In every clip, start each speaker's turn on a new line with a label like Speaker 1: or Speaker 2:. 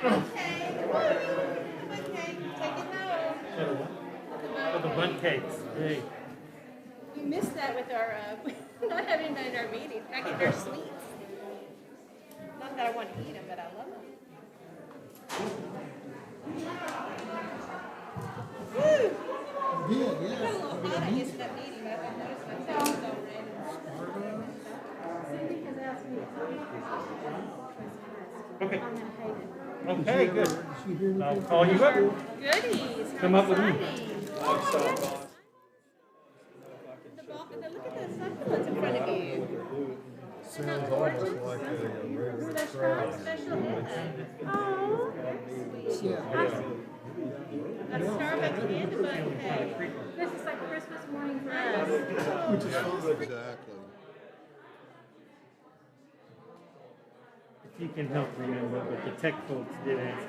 Speaker 1: The bun cakes. Hey.
Speaker 2: We missed that with our not having that in our meeting. I get their sweets. Not that I want to eat them, but I love them. Woo!
Speaker 3: Yeah,
Speaker 2: I got a little hot, I guess, in that meeting. I noticed myself so red. Cindy has asked me to
Speaker 1: Okay.
Speaker 2: I'm gonna hate it.
Speaker 1: Okay, good. I'll call you up.
Speaker 2: Goodies.
Speaker 1: Come up with me.
Speaker 2: The bulk of the, look at the succulents in front of you.
Speaker 3: sounds almost like a regular crowd.
Speaker 2: Special oh, a Starbucks and a buffet. This is like Christmas morning for us.
Speaker 3: Which is fun. Exactly.
Speaker 1: If you can help remember, but the tech folks did ask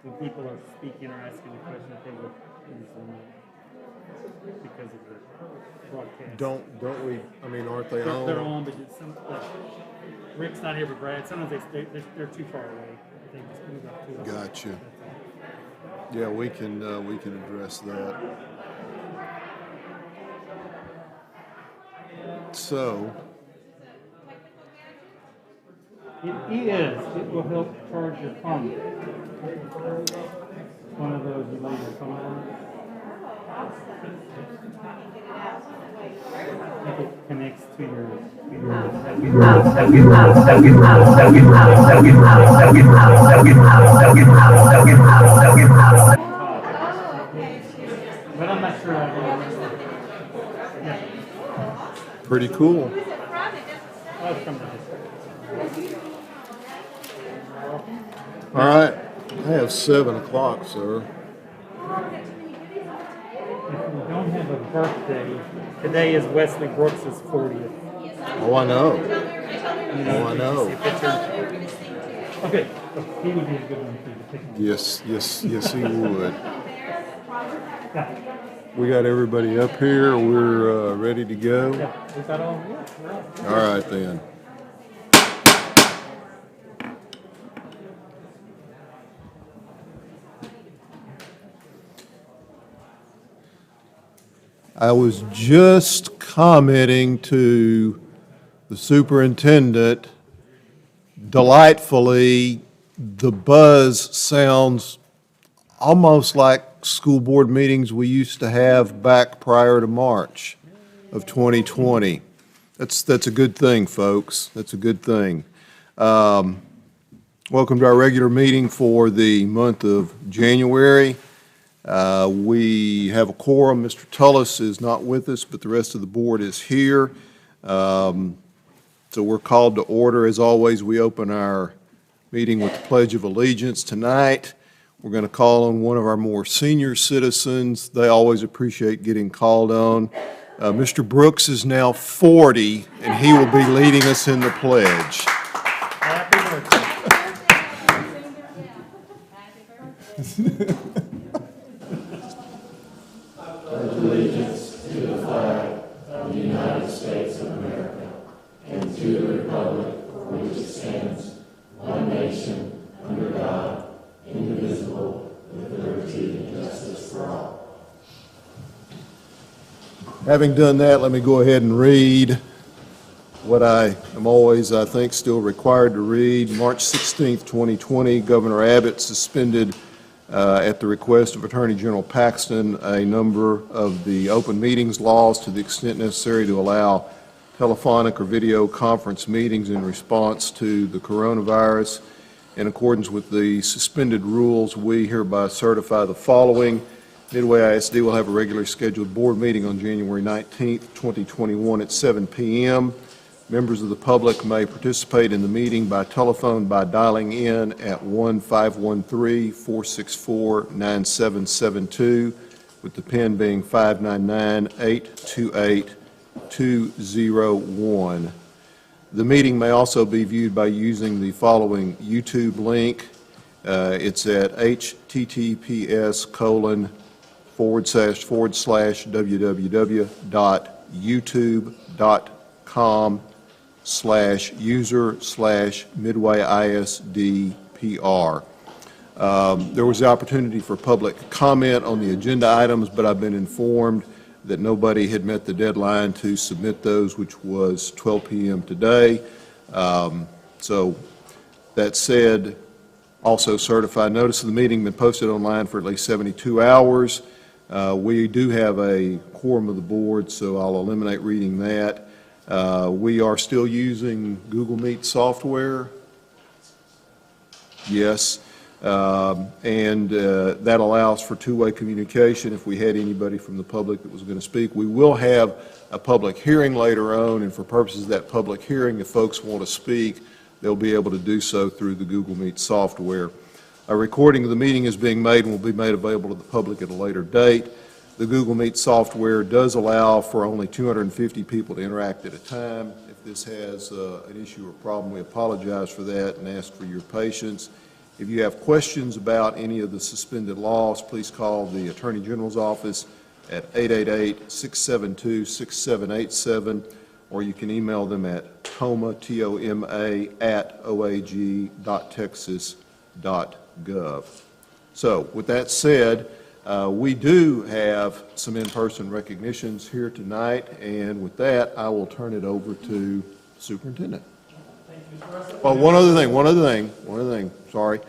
Speaker 1: when people are speaking or asking a question, they will use them because of the broadcast.
Speaker 3: Don't we? I mean, aren't they on?
Speaker 1: They're on, but it's some, Rick's not here, but Brad. Sometimes they're too far away. They just move up to us.
Speaker 3: Gotcha. Yeah, we can address that. So.
Speaker 1: It is. It will help charge your phone. One of those you lay your phone on. If it connects to your but I'm not sure. Yeah.
Speaker 3: Pretty cool. All right. I have 7 o'clock, sir.
Speaker 1: If we don't have a birthday, today is Wesley Brooks' 40th.
Speaker 3: Oh, I know.
Speaker 1: You
Speaker 3: Oh, I know.
Speaker 1: Okay, he would be a good one to pick on.
Speaker 3: Yes, he would. We got everybody up here. We're ready to go.
Speaker 1: Yeah, we got all. Yeah,
Speaker 3: All right, then. I was just commenting to the superintendent, delightfully, the buzz sounds almost like school board meetings we used to have back prior to March of 2020. That's a good thing, folks. That's a good thing. Welcome to our regular meeting for the month of January. We have a quorum. Mr. Tullis is not with us, but the rest of the board is here. So we're called to order. As always, we open our meeting with the Pledge of Allegiance. Tonight, we're going to call on one of our more senior citizens. They always appreciate getting called on. Mr. Brooks is now 40, and he will be leading us in the pledge.
Speaker 1: Happy birthday.
Speaker 4: Allegiance to the flag of the United States of America and to the republic for which it stands, one nation, under God, indivisible, with liberty and justice for all.
Speaker 3: Having done that, let me go ahead and read what I am always, I think, still required to read. March 16th, 2020, Governor Abbott suspended at the request of Attorney General Paxton a number of the open meetings laws to the extent necessary to allow telephonic or video conference meetings in response to the coronavirus. In accordance with the suspended rules, we hereby certify the following. Midway ISD will have a regularly scheduled board meeting on January 19th, 2021 at 7 p.m. Members of the public may participate in the meeting by telephone by dialing in at 1-513-464-9772, with the PIN being 599-828-201. The meeting may also be viewed by using the following YouTube link. It's at https://www.youtube.com/user/MidwayISDPR. There was the opportunity for public comment on the agenda items, but I've been informed that nobody had met the deadline to submit those, which was 12 p.m. today. So that said, also certified notice of the meeting been posted online for at least 72 hours. We do have a quorum of the board, so I'll eliminate reading that. We are still using Google Meet software. Yes. And that allows for two-way communication if we had anybody from the public that was going to speak. We will have a public hearing later on, and for purposes of that public hearing, if folks want to speak, they'll be able to do so through the Google Meet software. A recording of the meeting is being made and will be made available to the public at a later date. The Google Meet software does allow for only 250 people to interact at a time. If this has an issue or problem, we apologize for that and ask for your patience. If you have questions about any of the suspended laws, please call the Attorney General's office at 888-672-6787, or you can email them at toma, T-O-M-A, @oag.texas.gov. So with that said, we do have some in-person recognitions here tonight, and with that, I will turn it over to Superintendent. Well, one other thing, sorry.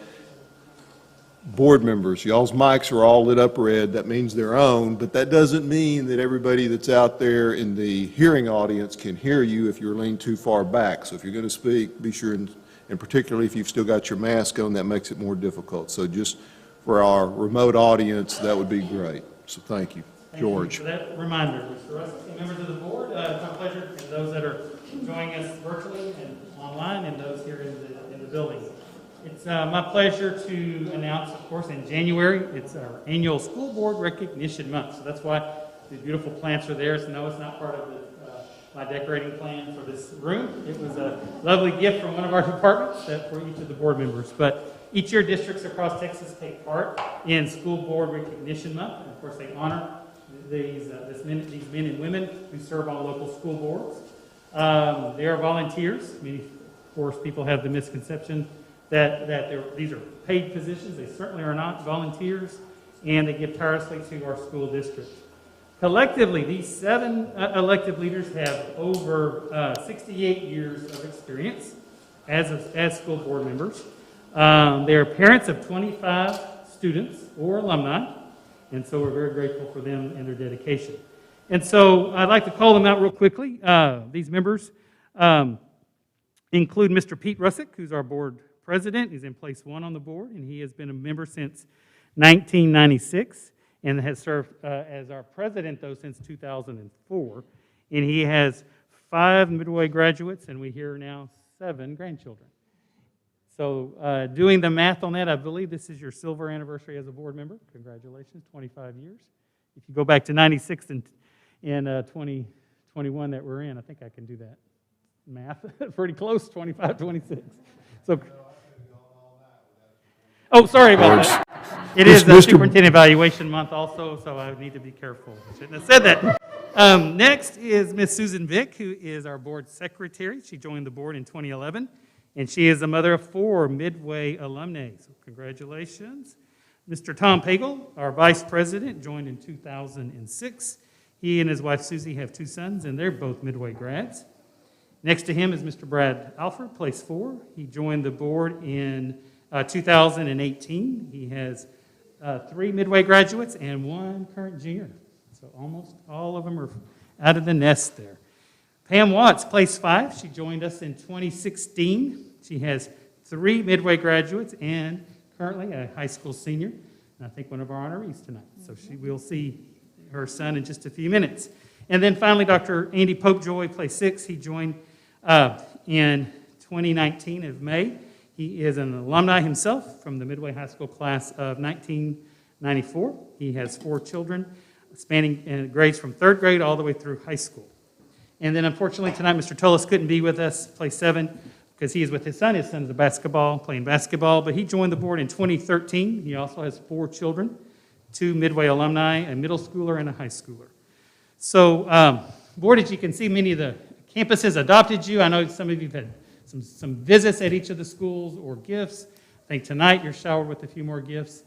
Speaker 3: Board members, y'all's mics are all lit up red. That means they're on, but that doesn't mean that everybody that's out there in the hearing audience can hear you if you're leaned too far back. So if you're going to speak, be sure, and particularly if you've still got your mask on, that makes it more difficult. So just for our remote audience, that would be great. So thank you. George.
Speaker 1: Thank you for that reminder, Mr. Russ. Members of the board, it's my pleasure, and those that are joining us virtually and online, and those here in the building. It's my pleasure to announce, of course, in January, it's our annual School Board Recognition Month. So that's why the beautiful plants are there. So no, it's not part of my decorating plan for this room. It was a lovely gift from one of our departments for each of the board members. But each year, districts across Texas take part in School Board Recognition Month. And of course, they honor these men and women who serve on local school boards. They are volunteers. I mean, of course, people have the misconception that these are paid positions. They certainly are not volunteers, and they give tirelessly to our school district. Collectively, these 7 elected leaders have over 68 years of experience as school board members. They are parents of 25 students or alumni, and so we're very grateful for them and their dedication. And so I'd like to call them out real quickly. These members include Mr. Pete Russick, who's our board president. He's in place 1 on the board, and he has been a member since 1996 and has served as our president, though, since 2004. And he has 5 Midway graduates, and we hear now 7 grandchildren. So doing the math on that, I believe this is your silver anniversary as a board member. Congratulations, 25 years. If you go back to 96 and 2021 that we're in, I think I can do that math. Pretty close, 25, 26. So, oh, sorry about that. It is the Superintendent Evaluation Month also, so I need to be careful. I shouldn't have said that. Next is Miss Susan Vick, who is our board secretary. She joined the board in 2011, and she is the mother of 4 Midway alumni. So congratulations. Mr. Tom Pagel, our vice president, joined in 2006. He and his wife Susie have 2 sons, and they're both Midway grads. Next to him is Mr. Brad Alford, place 4. He joined the board in 2018. He has 3 Midway graduates and 1 current junior. So almost all of them are out of the nest there. Pam Watts, place 5. She joined us in 2016. She has 3 Midway graduates and currently a high school senior, and I think one of our honorees tonight. So we'll see her son in just a few minutes. And then finally, Dr. Andy Popejoy, place 6. He joined in 2019 of May. He is an alumni himself from the Midway High School class of 1994. He has 4 children spanning grades from 3rd grade all the way through high school. And then unfortunately tonight, Mr. Tullis couldn't be with us, place 7, because he is with his son. His son is playing basketball, but he joined the board in 2013. He also has 4 children, 2 Midway alumni, a middle schooler and a high schooler. So, board, as you can see, many of the campuses adopted you. I know some of you have had some visits at each of the schools or gifts. think tonight you're showered with a few more gifts.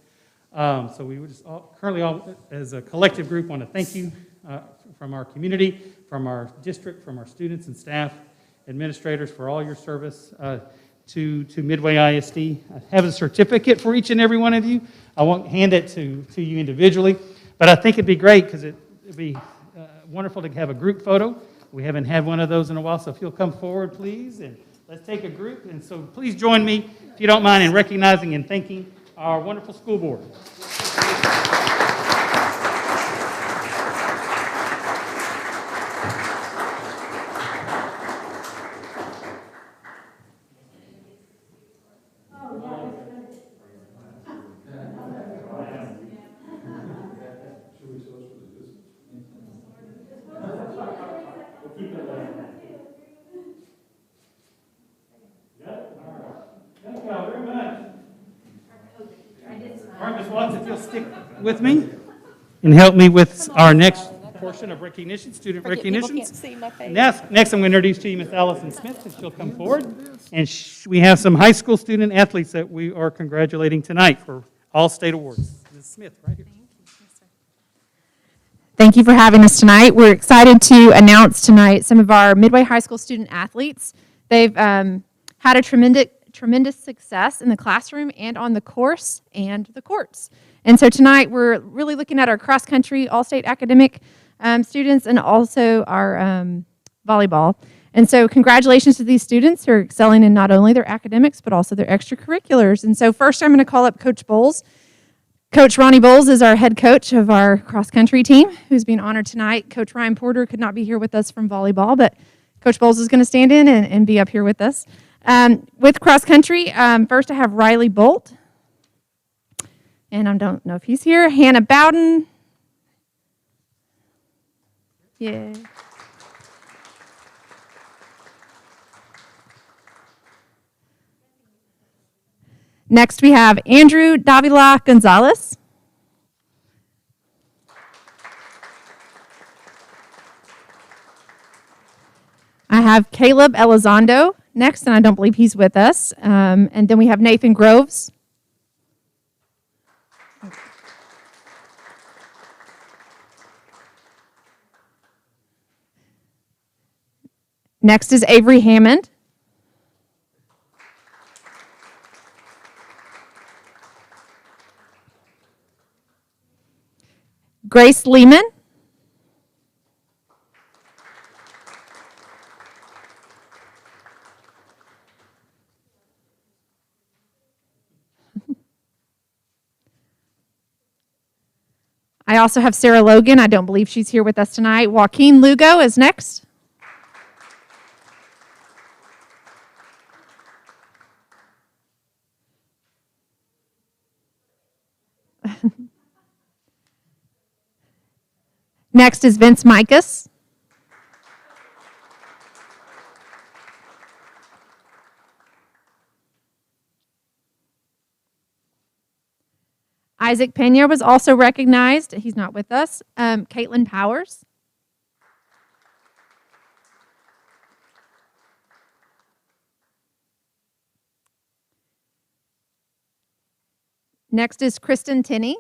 Speaker 1: So we would just currently all, as a collective group, want to thank you from our community, from our district, from our students and staff, administrators for all your service to Midway ISD. I have a certificate for each and every one of you. I won't hand it to you individually, but I think it'd be great because it'd be wonderful to have a group photo. We haven't had one of those in a while, so if you'll come forward, please, and let's take a group. And so please join me, if you don't mind, in recognizing and thanking our wonderful school board. Thank you all very much. All right, Ms. Watts, if you'll stick with me and help me with our next portion of recognition, student recognitions.
Speaker 2: People can't see my face.
Speaker 1: Next, I'm going to introduce to you Ms. Allison Smith, and she'll come forward. And we have some high school student athletes that we are congratulating tonight for all state awards. Ms. Smith, right here.
Speaker 5: Thank you for having us tonight. We're excited to announce tonight some of our Midway High School student athletes. They've had a tremendous success in the classroom and on the course and the courts. And so tonight we're really looking at our cross-country, all-state academic students and also our volleyball. And so congratulations to these students who are excelling in not only their academics but also their extracurriculars. And so first I'm going to call up Coach Bowles. Coach Ronnie Bowles is our head coach of our cross-country team, who's being honored tonight. Coach Ryan Porter could not be here with us from volleyball, but Coach Bowles is going to stand in and be up here with us. With cross-country, first I have Riley Bolt, and I don't know if he's here. Hannah Bowden. Yeah. Next, we have Andrew Davila Gonzalez. I have Caleb Elizondo next, and I don't believe he's with us. And then we have Nathan Groves. Next is Avery Hammond. Grace Lehman. I also have Sarah Logan. I don't believe she's here with us tonight. Joaquin Lugo is next. Next is Vince Micus. Isaac Pena was also recognized. He's not with us. Caitlin Powers. Next is Kristen Tinney.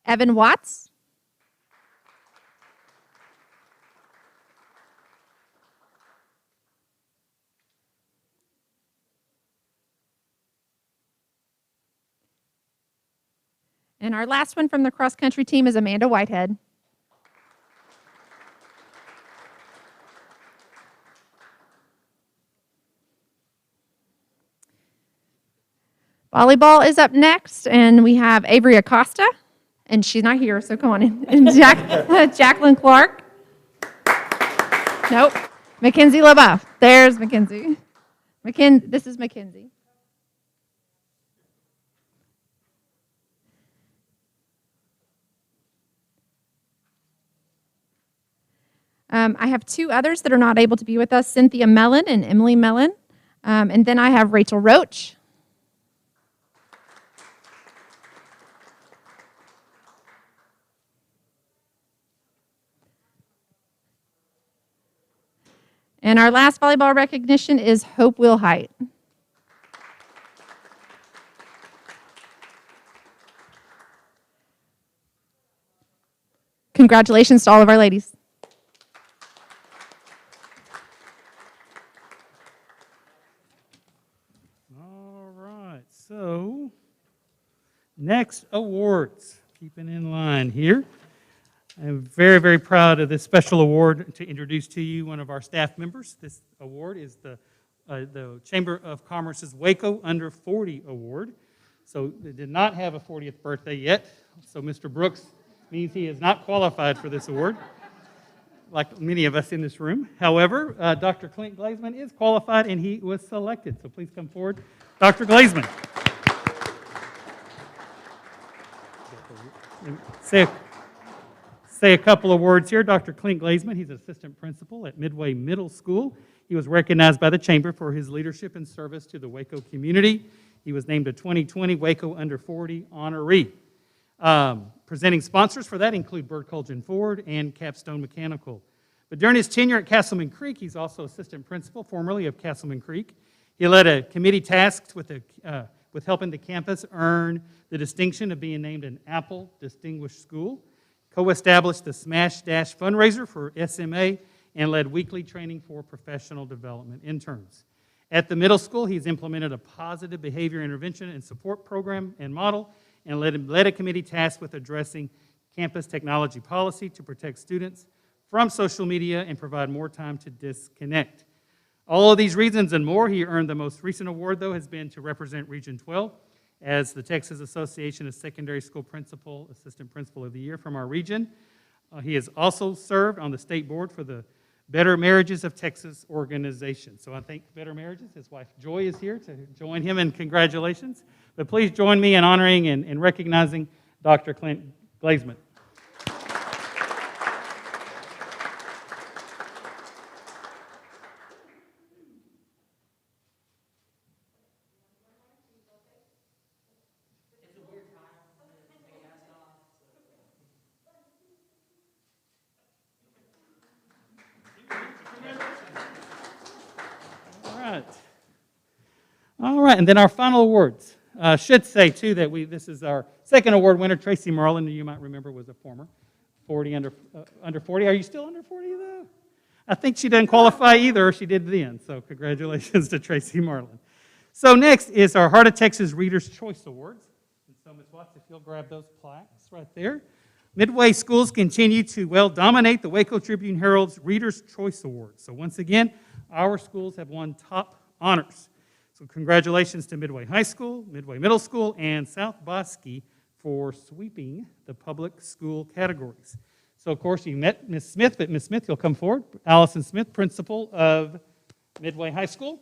Speaker 5: Evan Watts. And our last one from the cross-country team is Amanda Whitehead. Volleyball is up next, and we have Avery Acosta, and she's not here, so come on in. And Jacqueline Clark. Nope. Mackenzie LaBeouf. There's Mackenzie. This is Mackenzie. I have two others that are not able to be with us, Cynthia Mellon and Emily Mellon. And then I have Rachel Roach. And our last volleyball recognition is Hope Wilhite. Congratulations to all of our ladies.
Speaker 1: All right, so next awards. Keeping in line here. I'm very, very proud of this special award to introduce to you one of our staff members. This award is the Chamber of Commerce's Waco Under 40 Award. So they did not have a 40th birthday yet, so Mr. Brooks means he is not qualified for this award, like many of us in this room. However, Dr. Clint Glazman is qualified and he was selected, so please come forward. Dr. Glazman. Say a couple of words here. Dr. Clint Glazman, he's an assistant principal at Midway Middle School. He was recognized by the Chamber for his leadership and service to the Waco community. He was named a 2020 Waco Under 40 honoree. Presenting sponsors for that include Bird Colgan Ford and Capstone Mechanical. But during his tenure at Castleman Creek, he's also assistant principal, formerly of Castleman Creek. He led a committee tasked with helping the campus earn the distinction of being named an Apple Distinguished School, co-established the Smash Dash fundraiser for SMA, and led weekly training for professional development interns. At the middle school, he's implemented a positive behavior intervention and support program and model, and led a committee tasked with addressing campus technology policy to protect students from social media and provide more time to disconnect. All of these reasons and more, he earned the most recent award, though, has been to represent Region 12 as the Texas Association of Secondary School Principal, Assistant Principal of the Year from our region. He has also served on the state board for the Better Marriages of Texas organization. So I thank Better Marriages. His wife Joy is here to join him in congratulations. But please join me in honoring and recognizing Dr. Clint Glazman. All right, and then our final awards. Should say, too, that this is our second award winner, Tracy Marlin, who you might remember was a former 40 under 40. Are you still under 40, though? I think she didn't qualify either, she did then, so congratulations to Tracy Marlin. So next is our Heart of Texas Reader's Choice Awards. And so, Ms. Watts, if you'll grab those plaques right there. Midway schools continue to, dominate the Waco Tribune-Herald's Reader's Choice Awards. So once again, our schools have won top honors. So congratulations to Midway High School, Midway Middle School, and South Bosque for sweeping the public school categories. So, of course, you met Ms. Smith, but Ms. Smith, you'll come forward. Allison Smith, principal of Midway High School.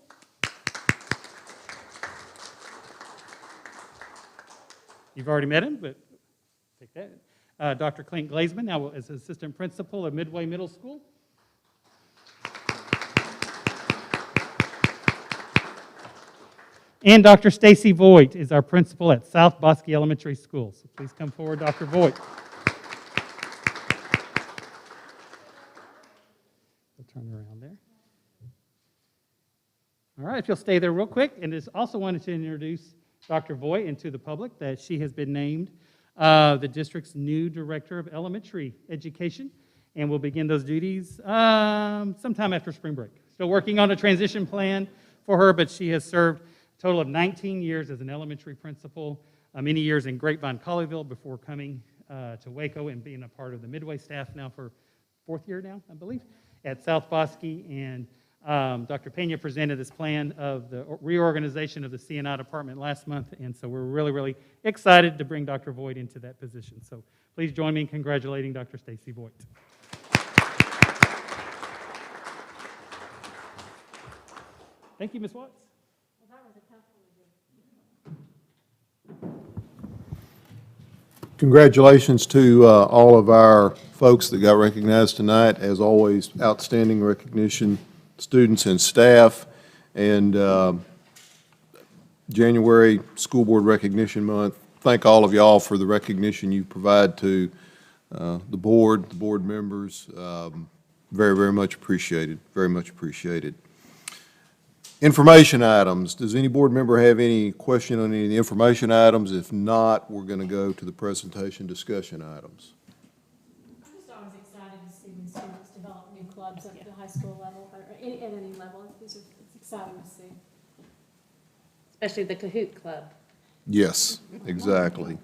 Speaker 1: You've already met him, but take that. Dr. Clint Glazman, now as assistant principal of Midway Middle School. And Dr. Stacy Voigt is our principal at South Bosque Elementary School. So please come forward, Dr. Voigt. We'll turn around there. All right, if you'll stay there real quick. And just also wanted to introduce Dr. Voigt and to the public that she has been named the district's new director of elementary education and will begin those duties sometime after spring break. Still working on a transition plan for her, but she has served a total of 19 years as an elementary principal, many years in Grapevine, Colleyville before coming to Waco and being a part of the Midway staff now for fourth year now, I believe, at South Bosque. And Dr. Pena presented this plan of the reorganization of the C&I department last month, and so we're really, really excited to bring Dr. Voigt into that position. So please join me in congratulating Dr. Stacy Voigt. Thank you, Ms. Watts.
Speaker 3: Congratulations to all of our folks that got recognized tonight. As always, outstanding recognition, students and staff. And January School Board Recognition Month. Thank all of y'all for the recognition you provide to the board members, Very, very much appreciated, very much appreciated. Information items. Does any board member have any question on any of the information items? If not, we're going to go to the presentation discussion items.
Speaker 6: I'm just always excited to see these students develop new clubs at the high school level, or at any level. It's exciting to see.
Speaker 2: Especially the Kahoot Club.
Speaker 3: Yes, exactly.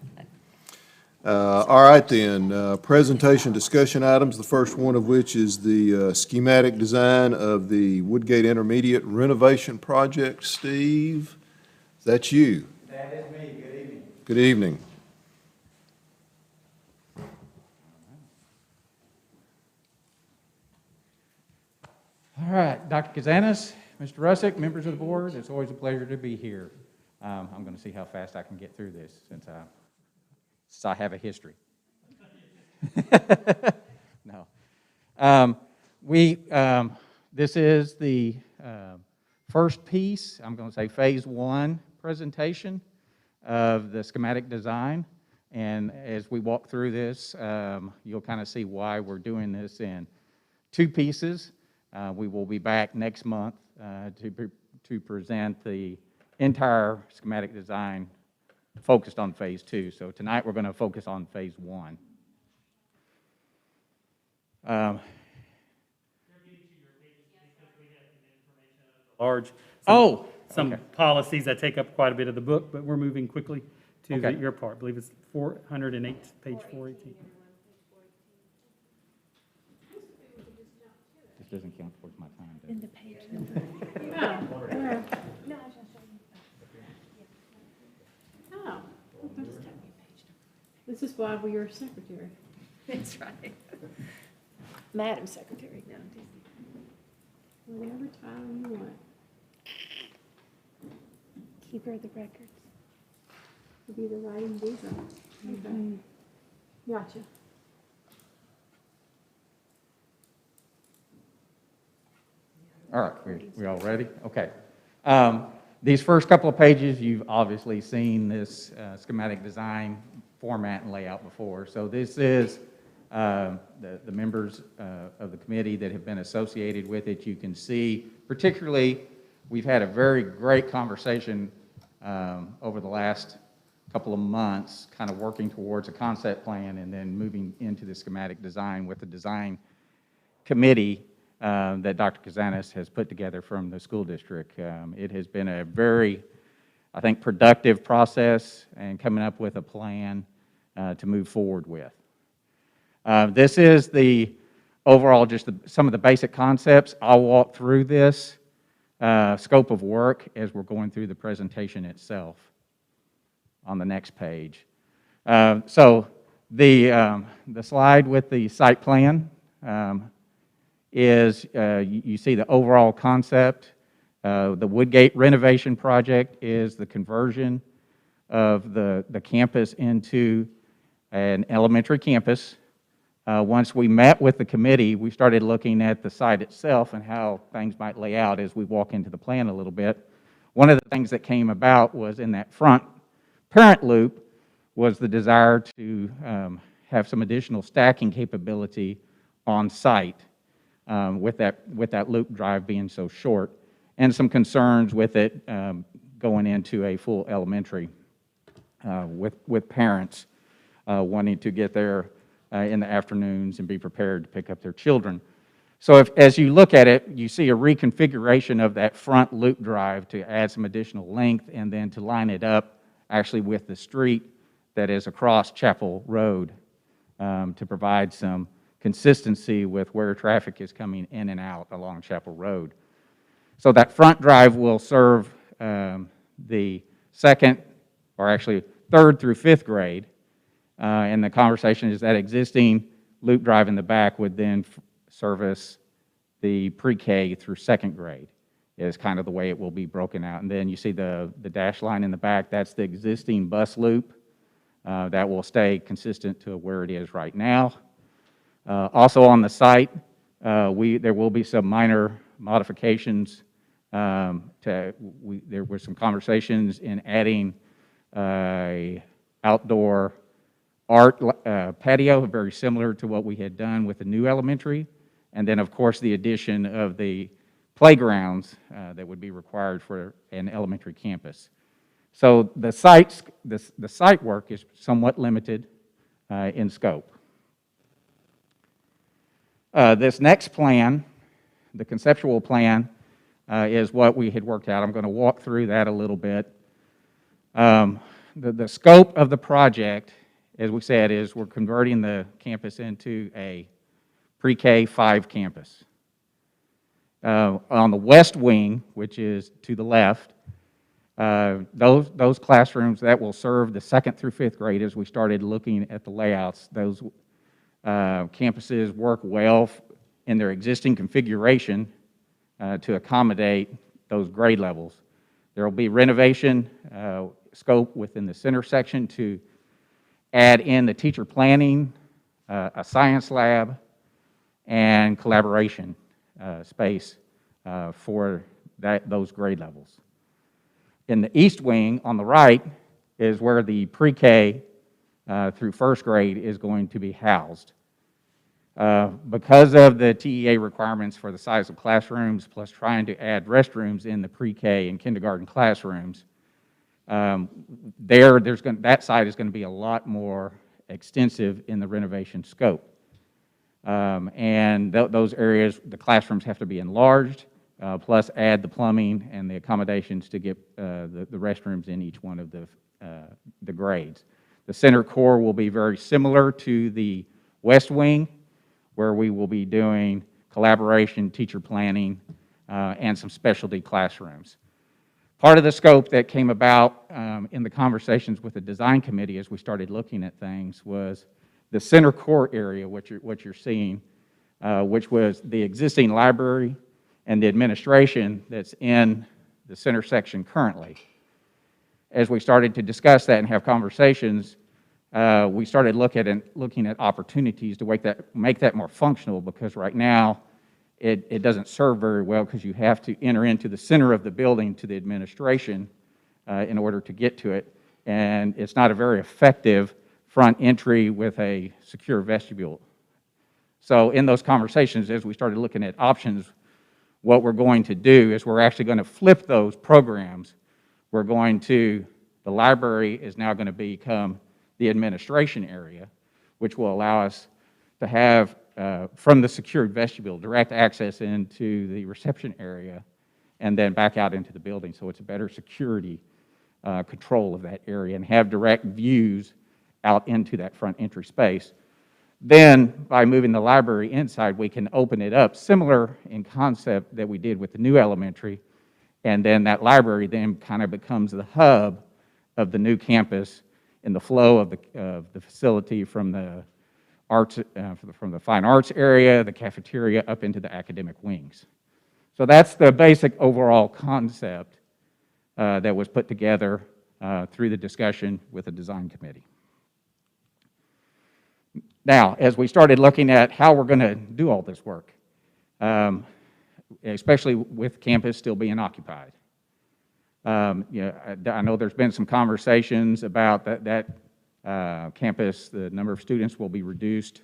Speaker 3: All right then, presentation discussion items, the first one of which is the schematic design of the Woodgate Intermediate renovation project. Steve, that's you.
Speaker 7: That is me. Good evening.
Speaker 3: Good evening.
Speaker 7: All right, Dr. Kazanis, Mr. Russick, members of the board, it's always a pleasure to be here. I'm going to see how fast I can get through this since I have a history. No. This is the first piece, I'm going to say phase 1 presentation of the schematic design. And as we walk through this, you'll kind of see why we're doing this in 2 pieces. We will be back next month to present the entire schematic design focused on phase 2. So tonight we're going to focus on phase 1.
Speaker 1: Large. Some
Speaker 7: okay.
Speaker 1: policies that take up quite a bit of the book, but we're moving quickly to
Speaker 7: Okay.
Speaker 1: your part. I believe it's 408, page 418.
Speaker 7: This doesn't count towards my time, does it?
Speaker 2: In the page number.
Speaker 6: Oh, this is why we're your secretary.
Speaker 2: That's right. Madam Secretary. No,
Speaker 6: Whatever title you want.
Speaker 2: keeper of the records.
Speaker 6: To be the writing visa. Okay. Gotcha.
Speaker 7: All right, we all ready? Okay. These first couple of pages, you've obviously seen this schematic design format and layout before. So this is the members of the committee that have been associated with it. You can see, particularly, we've had a very great conversation over the last couple of months, kind of working towards a concept plan and then moving into the schematic design with the design committee that Dr. Kazanis has put together from the school district. It has been a very, I think, productive process and coming up with a plan to move forward with. This is the overall, just some of the basic concepts. I'll walk through this scope of work as we're going through the presentation itself on the next page. So the slide with the site plan is, you see the overall concept. The Woodgate renovation project is the conversion of the campus into an elementary campus. Once we met with the committee, we started looking at the site itself and how things might lay out as we walk into the plan a little bit. One of the things that came about was in that front parent loop was the desire to have some additional stacking capability on site with that loop drive being so short, and some concerns with it going into a full elementary with parents wanting to get there in the afternoons and be prepared to pick up their children. So as you look at it, you see a reconfiguration of that front loop drive to add some additional length and then to line it up actually with the street that is across Chapel Road to provide some consistency with where traffic is coming in and out along Chapel Road. So that front drive will serve the second, or actually third through fifth grade. And the conversation is that existing loop drive in the back would then service the pre-K through second grade is kind of the way it will be broken out. And then you see the dash line in the back, that's the existing bus loop. That will stay consistent to where it is right now. Also on the site, there will be some minor modifications. There were some conversations in adding a outdoor art patio, very similar to what we had done with the new elementary, and then, of course, the addition of the playgrounds that would be required for an elementary campus. So the site work is somewhat limited in scope. This next plan, the conceptual plan, is what we had worked out. I'm going to walk through that a little bit. The scope of the project, as we said, is we're converting the campus into a pre-K 5 campus. On the west wing, which is to the left, those classrooms that will serve the 2nd through 5th grade, as we started looking at the layouts, those campuses work well in their existing configuration to accommodate those grade levels. There will be renovation scope within the center section to add in the teacher planning, a science lab, and collaboration space for those grade levels. In the east wing on the right is where the pre-K through 1st grade is going to be housed. Because of the TEA requirements for the size of classrooms, plus trying to add restrooms in the pre-K and kindergarten classrooms, that side is going to be a lot more extensive in the renovation scope. And those areas, the classrooms have to be enlarged, plus add the plumbing and the accommodations to get the restrooms in each one of the grades. The center core will be very similar to the west wing, where we will be doing collaboration, teacher planning, and some specialty classrooms. Part of the scope that came about in the conversations with the design committee as we started looking at things was the center core area, what you're seeing, which was the existing library and the administration that's in the center section currently. As we started to discuss that and have conversations, we started looking at opportunities to make that more functional, because right now it doesn't serve very well, because you have to enter into the center of the building to the administration in order to get to it, and it's not a very effective front entry with a secure vestibule. So in those conversations, as we started looking at options, what we're going to do is we're actually going to flip those programs. The library is now going to become the administration area, which will allow us to have, from the secured vestibule, direct access into the reception area and then back out into the building. So it's a better security control of that area and have direct views out into that front entry space. Then, by moving the library inside, we can open it up, similar in concept that we did with the new elementary, and then that library then kind of becomes the hub of the new campus in the flow of the facility from the arts, from the fine arts area, the cafeteria, up into the academic wings. So that's the basic overall concept that was put together through the discussion with the design committee. Now, as we started looking at how we're going to do all this work, especially with campus still being occupied, I know there's been some conversations about that campus. The number of students will be reduced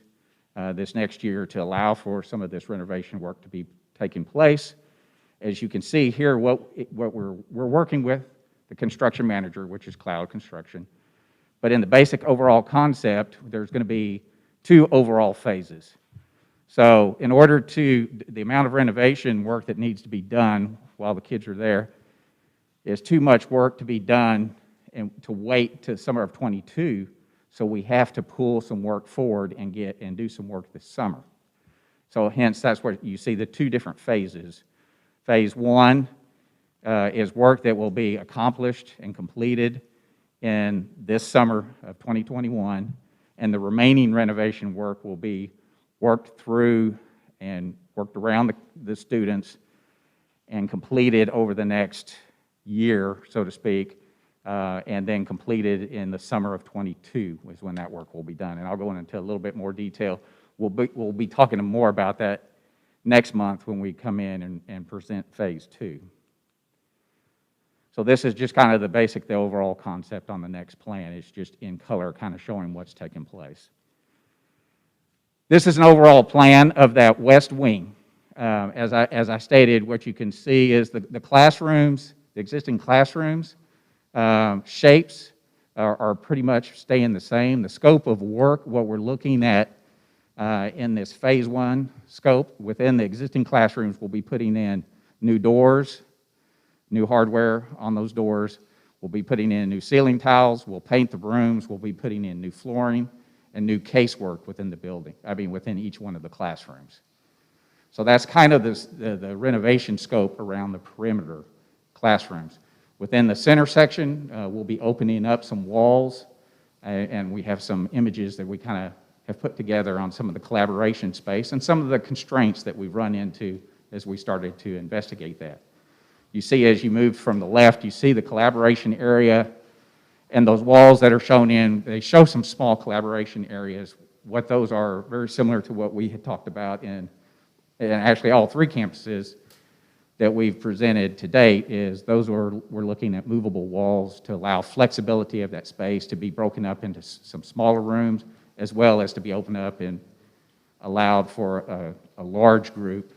Speaker 7: this next year to allow for some of this renovation work to be taking place. As you can see here, what we're working with the construction manager, which is Cloud Construction. But in the basic overall concept, there's going to be 2 overall phases. So in order the amount of renovation work that needs to be done while the kids are there is too much work to be done and to wait to summer of '22, so we have to pull some work forward and do some work this summer. So hence, that's where you see the 2 different phases. Phase 1 is work that will be accomplished and completed in this summer of 2021, and the remaining renovation work will be worked through and worked around the students and completed over the next year, so to speak, and then completed in the summer of '22 is when that work will be done. And I'll go into a little bit more detail. We'll be talking more about that next month when we come in and present phase 2. So this is just kind of the overall concept on the next plan. It's just in color, kind of showing what's taking place. This is an overall plan of that west wing. As I stated, what you can see is the classrooms, the existing classrooms, shapes are pretty much staying the same. The scope of work, what we're looking at in this phase 1 scope within the existing classrooms, we'll be putting in new doors, new hardware on those doors. We'll be putting in new ceiling tiles. We'll paint the rooms. We'll be putting in new flooring and new casework within the building, within each one of the classrooms. So that's kind of the renovation scope around the perimeter classrooms. Within the center section, we'll be opening up some walls, and we have some images that we kind of have put together on some of the collaboration space and some of the constraints that we've run into as we started to investigate that. You see, as you move from the left, you see the collaboration area, and those walls that are shown they show some small collaboration areas. What those are, very similar to what we had talked about in actually all 3 campuses that we've presented to date, is those we're looking at movable walls to allow flexibility of that space to be broken up into some smaller rooms, as well as to be opened up and allowed for a large group.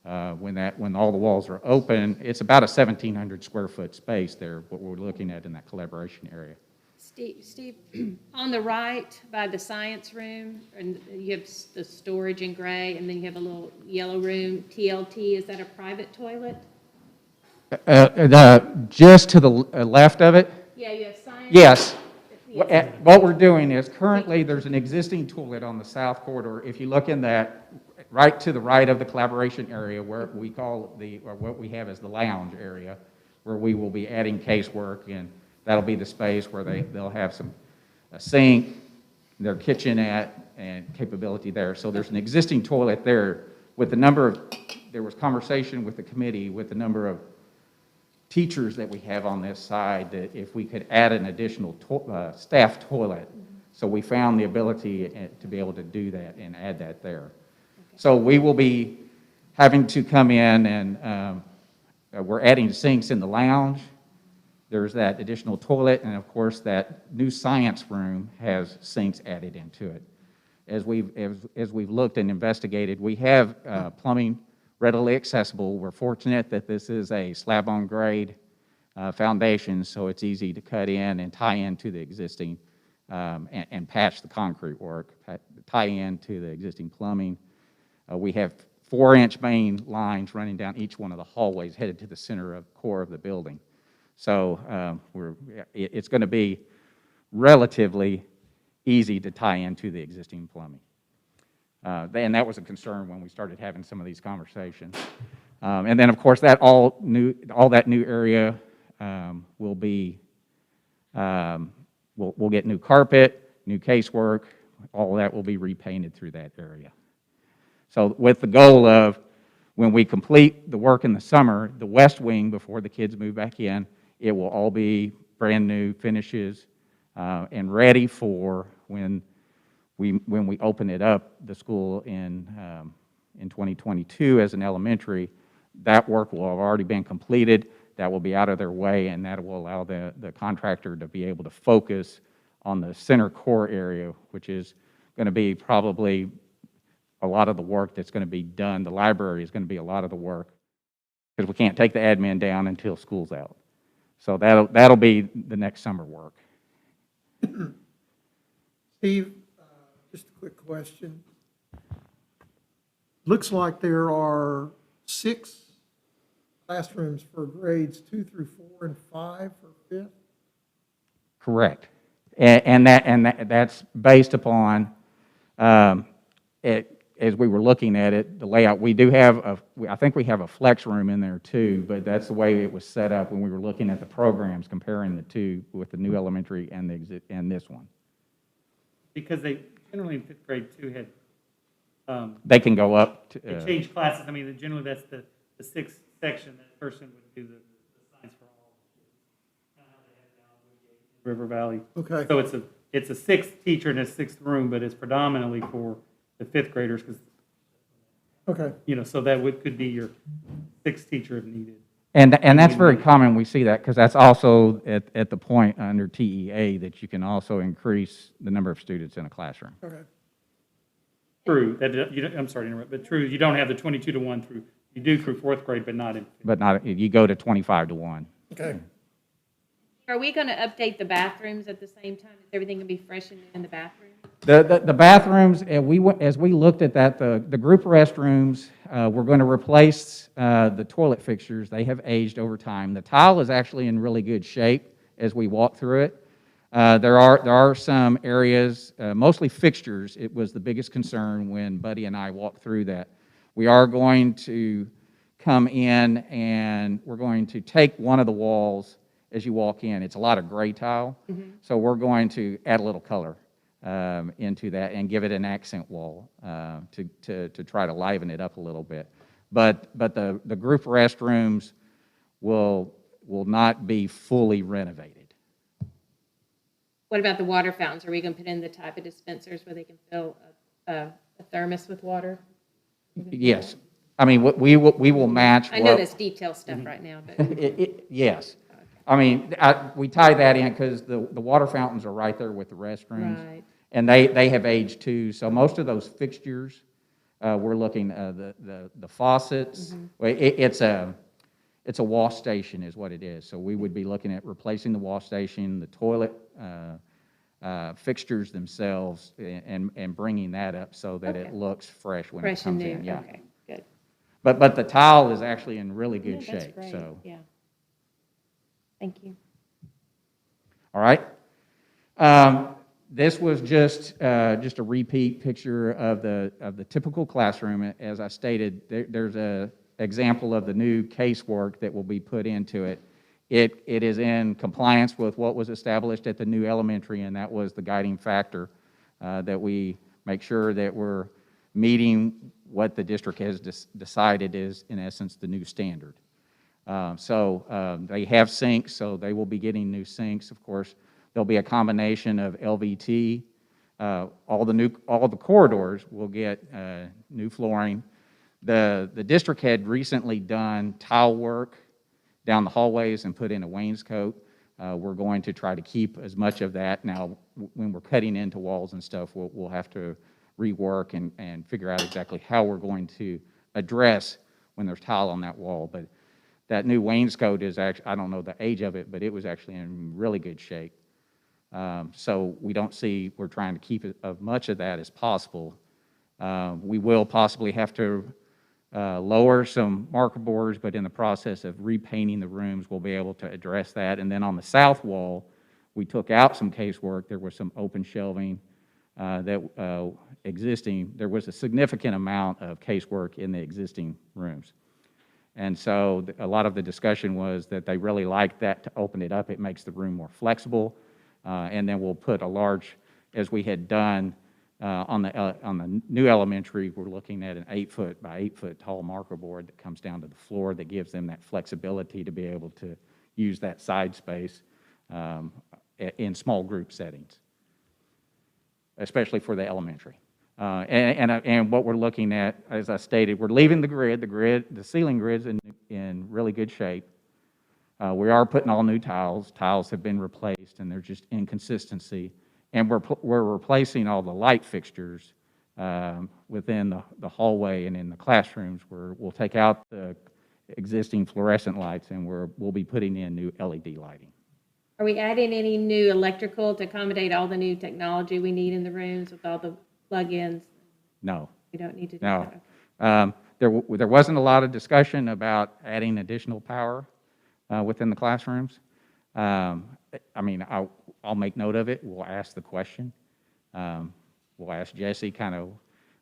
Speaker 7: When all the walls are open, it's about a 1,700 square foot space there, what we're looking at in that collaboration area.
Speaker 2: Steve, on the right by the science room, and you have the storage in gray, and then you have a little yellow room, TLT, is that a private toilet?
Speaker 7: Just to the left of it?
Speaker 2: Yeah, you have science.
Speaker 7: Yes. What we're doing is currently there's an existing toilet on the south corridor. If you look in that, right to the right of the collaboration area, where we call or what we have as the lounge area, where we will be adding casework, and that'll be the space where they'll have a sink, their kitchenette, and capability there. So there's an existing toilet there. With the number of, there was conversation with the committee with the number of teachers that we have on this side, that if we could add an additional staff toilet. So we found the ability to be able to do that and add that there. So we will be having to come in, and we're adding sinks in the lounge. There's that additional toilet, and of course that new science room has sinks added into it. As we've looked and investigated, we have plumbing readily accessible. We're fortunate that this is a slab-on-grade foundation, so it's easy to cut in and tie into the existing and patch the concrete work, tie into the existing plumbing. We have 4-inch main lines running down each one of the hallways headed to the core of the building. So it's going to be relatively easy to tie into the existing plumbing. And that was a concern when we started having some of these conversations. And then, of course, all that new area will be, we'll get new carpet, new casework. All of that will be repainted through that area. So with the goal of, when we complete the work in the summer, the west wing, before the kids move back in, it will all be brand new finishes and ready for when we open it up, the school in 2022 as an elementary. That work will have already been completed. That will be out of their way, and that will allow the contractor to be able to focus on the center core area, which is going to be probably a lot of the work that's going to be done. The library is going to be a lot of the work, because we can't take the admin down until school's out. So that'll be the next summer work.
Speaker 8: Steve, just a quick question. Looks like there are 6 classrooms for grades 2 through 4 and 5 for 5th?
Speaker 7: Correct. And that's based upon, as we were looking at it, the layout. We do have I think we have a flex room in there too, but that's the way it was set up when we were looking at the programs, comparing the two with the new elementary and this one.
Speaker 1: Because they generally in 5th grade too had.
Speaker 7: They can go up to.
Speaker 1: They change classes. I mean, generally that's the 6th section. That person would do the science for all. Kind of how they have it now in Woodgate, River Valley.
Speaker 8: Okay.
Speaker 1: So it's a 6th teacher in a 6th room, but it's predominantly for the 5th graders, because
Speaker 8: Okay.
Speaker 1: So that could be your 6th teacher if needed.
Speaker 7: And that's very common. We see that because that's also at the point under TEA that you can also increase the number of students in a classroom.
Speaker 8: Okay.
Speaker 1: True, that, you don't, I'm sorry to interrupt, but true, you don't have the 22-to-1 through, you do through fourth grade, but not in.
Speaker 7: But not, you go to 25-to-1.
Speaker 8: Okay.
Speaker 2: Are we gonna update the bathrooms at the same time? Is everything gonna be fresh in the bathroom?
Speaker 7: The bathrooms, as we looked at that, the group restrooms, we're going to replace the toilet fixtures. They have aged over time. The tile is actually in really good shape as we walk through it. There are some areas, mostly fixtures. It was the biggest concern when Buddy and I walked through that. We are going to come in and we're going to take one of the walls as you walk in. It's a lot of gray tile, so we're going to add a little color into that and give it an accent wall to try to liven it up a little bit. But the group restrooms will not be fully renovated.
Speaker 2: What about the water fountains? Are we gonna put in the type of dispensers where they can fill a thermos with water?
Speaker 7: Yes, I mean we will match.
Speaker 2: I know that's detail stuff right now, but.
Speaker 7: Yes. I mean, we tie that in because the water fountains are right there with the restrooms.
Speaker 2: Right.
Speaker 7: And they have aged too. So most of those fixtures, we're looking, the faucets, well, it's a wash station is what it is. So we would be looking at replacing the wash station, the toilet fixtures themselves, and bringing that up so that it looks fresh when it
Speaker 2: Fresh and
Speaker 7: comes
Speaker 2: new,
Speaker 7: in. Yeah.
Speaker 2: okay, good.
Speaker 7: But the tile is actually in really good
Speaker 2: Yeah, that's
Speaker 7: shape,
Speaker 2: great,
Speaker 7: so.
Speaker 2: yeah. Thank you.
Speaker 7: All right. This was just a repeat picture of the typical classroom. As I stated, there's a example of the new casework that will be put into it. It is in compliance with what was established at the new elementary, and that was the guiding factor that we make sure that we're meeting what the district has decided is, in essence, the new standard. They have sinks, so they will be getting new sinks. Of course, there'll be a combination of LVT. All the corridors will get new flooring. The district had recently done tile work down the hallways and put in a wainscot. We're going to try to keep as much of that. Now, when we're cutting into walls and stuff, we'll have to rework and figure out exactly how we're going to address when there's tile on that wall. But that new wainscot is actually, I don't know the age of it, but it was actually in really good shape. So we're trying to keep as much of that as possible. We will possibly have to lower some marker boards, but in the process of repainting the rooms, we'll be able to address that. And then on the south wall, we took out some casework. There was some open shelving existing. There was a significant amount of casework in the existing rooms. And so a lot of the discussion was that they really liked that to open it up. It makes the room more flexible. And then we'll put a large, as we had done on the new elementary, we're looking at an 8-foot by 8-foot tall marker board that comes down to the floor that gives them that flexibility to be able to use that side space in small group settings, especially for the elementary. And what we're looking at, as I stated, we're leaving the ceiling grid's in really good shape. We are putting all new tiles. Tiles have been replaced, and there's just inconsistency. And we're replacing all the light fixtures within the hallway and in the classrooms. We'll take out the existing fluorescent lights, and we'll be putting in new LED lighting.
Speaker 2: Are we adding any new electrical to accommodate all the new technology we need in the rooms with all the plug-ins?
Speaker 7: No.
Speaker 2: We don't need to do
Speaker 7: No.
Speaker 2: that?
Speaker 7: There wasn't a lot of discussion about adding additional power within the classrooms. I mean, I'll make note of it. We'll ask the question. We'll ask Jesse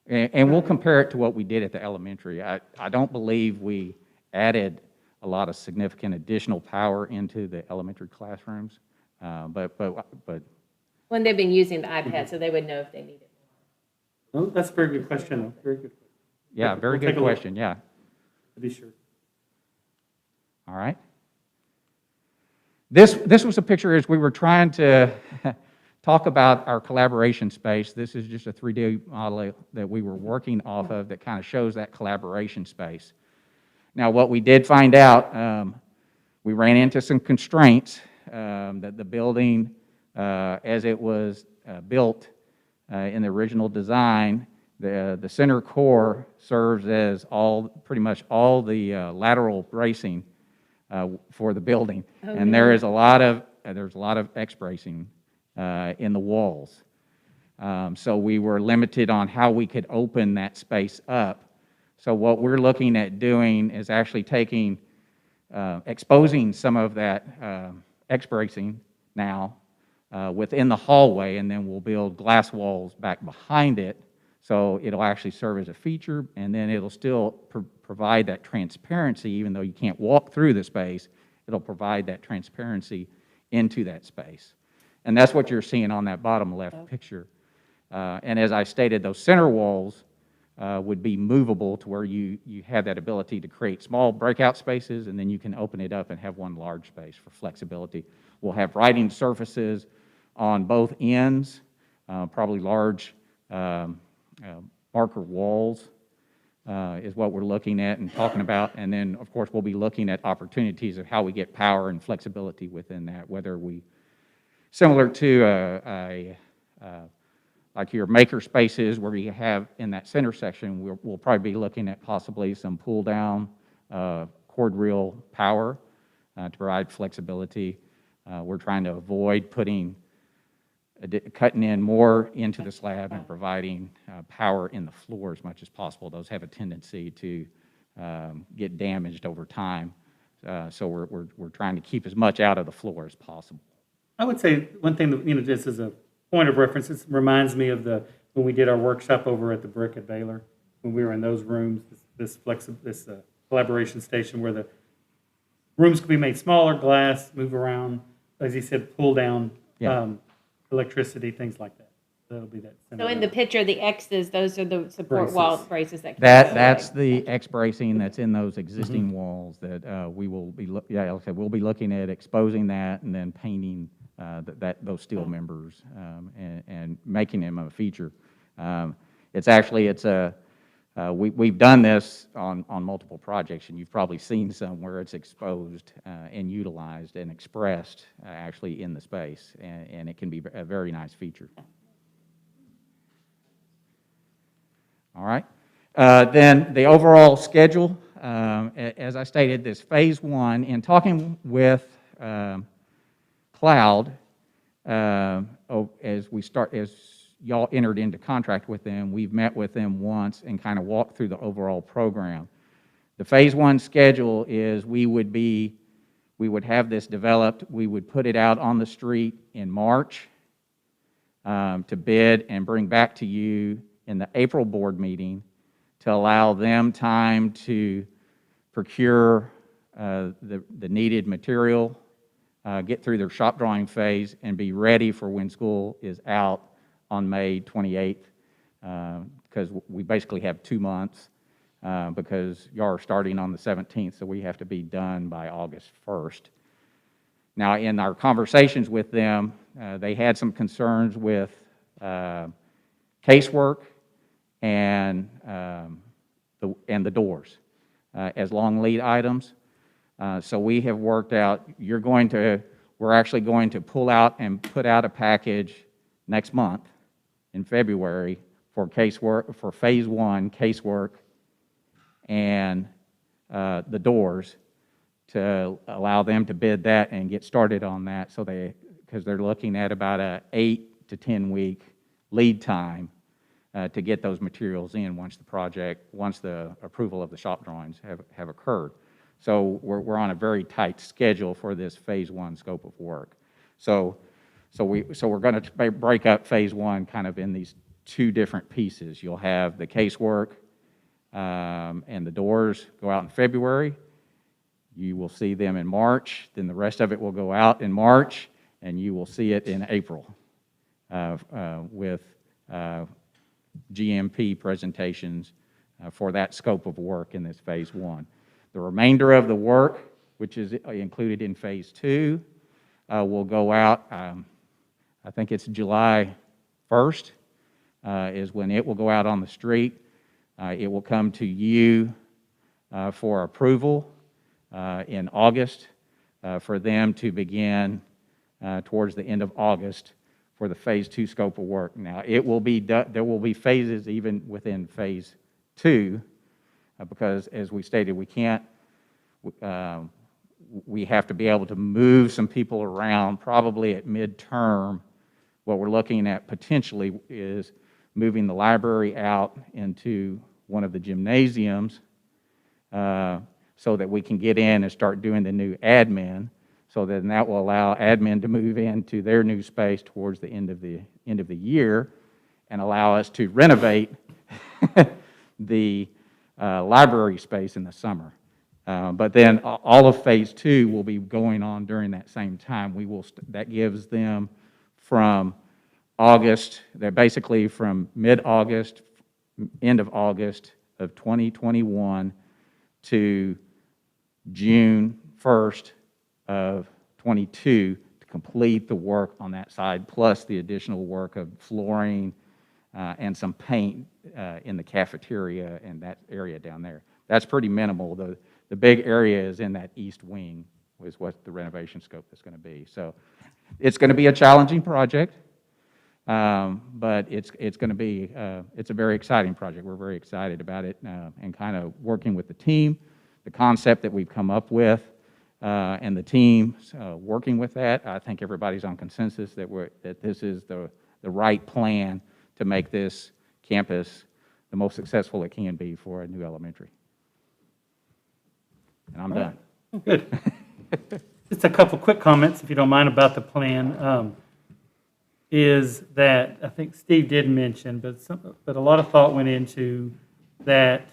Speaker 7: and we'll compare it to what we did at the elementary. I don't believe we added a lot of significant additional power into the elementary classrooms, but
Speaker 2: When they've been using the iPad, so they would know if they need it.
Speaker 1: Well, that's a very good question, though. Very good.
Speaker 7: yeah, very
Speaker 1: We'll take
Speaker 7: good
Speaker 1: a look.
Speaker 7: question. Yeah.
Speaker 1: To be sure.
Speaker 7: All right. This was a picture as we were trying to talk about our collaboration space. This is just a 3D model that we were working off of that kind of shows that collaboration space. Now, what we did find out, we ran into some constraints that the building, as it was built in the original design, The center core serves as pretty much all the lateral bracing for the building.
Speaker 2: Oh,
Speaker 7: And there's a lot of X bracing in the walls. So we were limited on how we could open that space up. So what we're looking at doing is actually exposing some of that X bracing now within the hallway, and then we'll build glass walls back behind it. So it'll actually serve as a feature, and then it'll still provide that transparency, even though you can't walk through the space, it'll provide that transparency into that space. And that's what you're seeing on that bottom left picture. And as I stated, those center walls would be movable to where you have that ability to create small breakout spaces, and then you can open it up and have one large space for flexibility. We'll have writing surfaces on both ends, probably large marker walls is what we're looking at and talking about. And then, of course, we'll be looking at opportunities of how we get power and flexibility within that, whether we, similar to like your maker spaces where you have in that center section, we'll probably be looking at possibly some pull-down cord reel power to provide flexibility. We're trying to avoid cutting in more into the slab and providing power in the floor as much as possible. Those have a tendency to get damaged over time. So we're trying to keep as much out of the floor as possible.
Speaker 1: I would say one thing that, just as a point of reference, it reminds me of when we did our workshop over at the Brick at Baylor, when we were in those rooms, this collaboration station where the rooms could be made smaller, glass, move around, as he said, pull down, electricity, things like that. That'll be that.
Speaker 2: So in the picture, the X's, those are the support
Speaker 1: Braces.
Speaker 2: wall braces that.
Speaker 7: That's the X bracing that's in those existing walls that we will be, like I said, we'll be looking at exposing that and then painting those steel members and making them a feature. We've done this on multiple projects, and you've probably seen some where it's exposed and utilized and expressed actually in the space, and it can be a very nice feature. All right. Then the overall schedule, as I stated, this phase one, in talking with Cloud, as y'all entered into contract with them, we've met with them once and kind of walked through the overall program. The phase one schedule is we would have this developed, we would put it out on the street in March to bid and bring back to you in the April board meeting to allow them time to procure the needed material, get through their shop drawing phase, and be ready for when school is out on May 28th, because we basically have 2 months, because y'all are starting on the 17th, so we have to be done by August 1st. Now, in our conversations with them, they had some concerns with casework and the doors as long lead items. So we have worked out, we're actually going to pull out and put out a package next month in February for casework, for phase one casework and the doors, to allow them to bid that and get started on that. So because they're looking at about a 8 to 10 week lead time to get those materials in once the approval of the shop drawings have occurred. So we're on a very tight schedule for this phase one scope of work. So we're going to break up phase one kind of in these 2 different pieces. You'll have the casework and the doors go out in February. You will see them in March. Then the rest of it will go out in March, and you will see it in April with GMP presentations for that scope of work in this phase one. The remainder of the work, which is included in phase two, will go out, I think it's July 1st is when it will go out on the street. It will come to you for approval in August for them to begin towards the end of August for the Phase 2 scope of work. Now, it will be there will be phases even within Phase 2, because as we stated, we can't, we have to be able to move some people around probably at midterm. What we're looking at potentially is moving the library out into one of the gymnasiums so that we can get in and start doing the new admin. So then that will allow admin to move into their new space towards the end of the year and allow us to renovate the library space in the summer. But then all of Phase 2 will be going on during that same time. That gives them from August, they're basically from mid-August, end of August of 2021 to June 1st of 22 to complete the work on that side, plus the additional work of flooring and some paint in the cafeteria and that area down there. That's pretty minimal. The big area is in that east wing, is what the renovation scope is going to be. So it's going to be a challenging project, but it's going to be, it's a very exciting project. We're very excited about it and kind of working with the team, the concept that we've come up with, and the team working with that. I think everybody's on consensus that this is the right plan to make this campus the most successful it can be for a new elementary. And I'm done.
Speaker 1: Good. Just a couple quick comments, if you don't mind, about the plan. Is that I think Steve did mention, but a lot of thought went into that.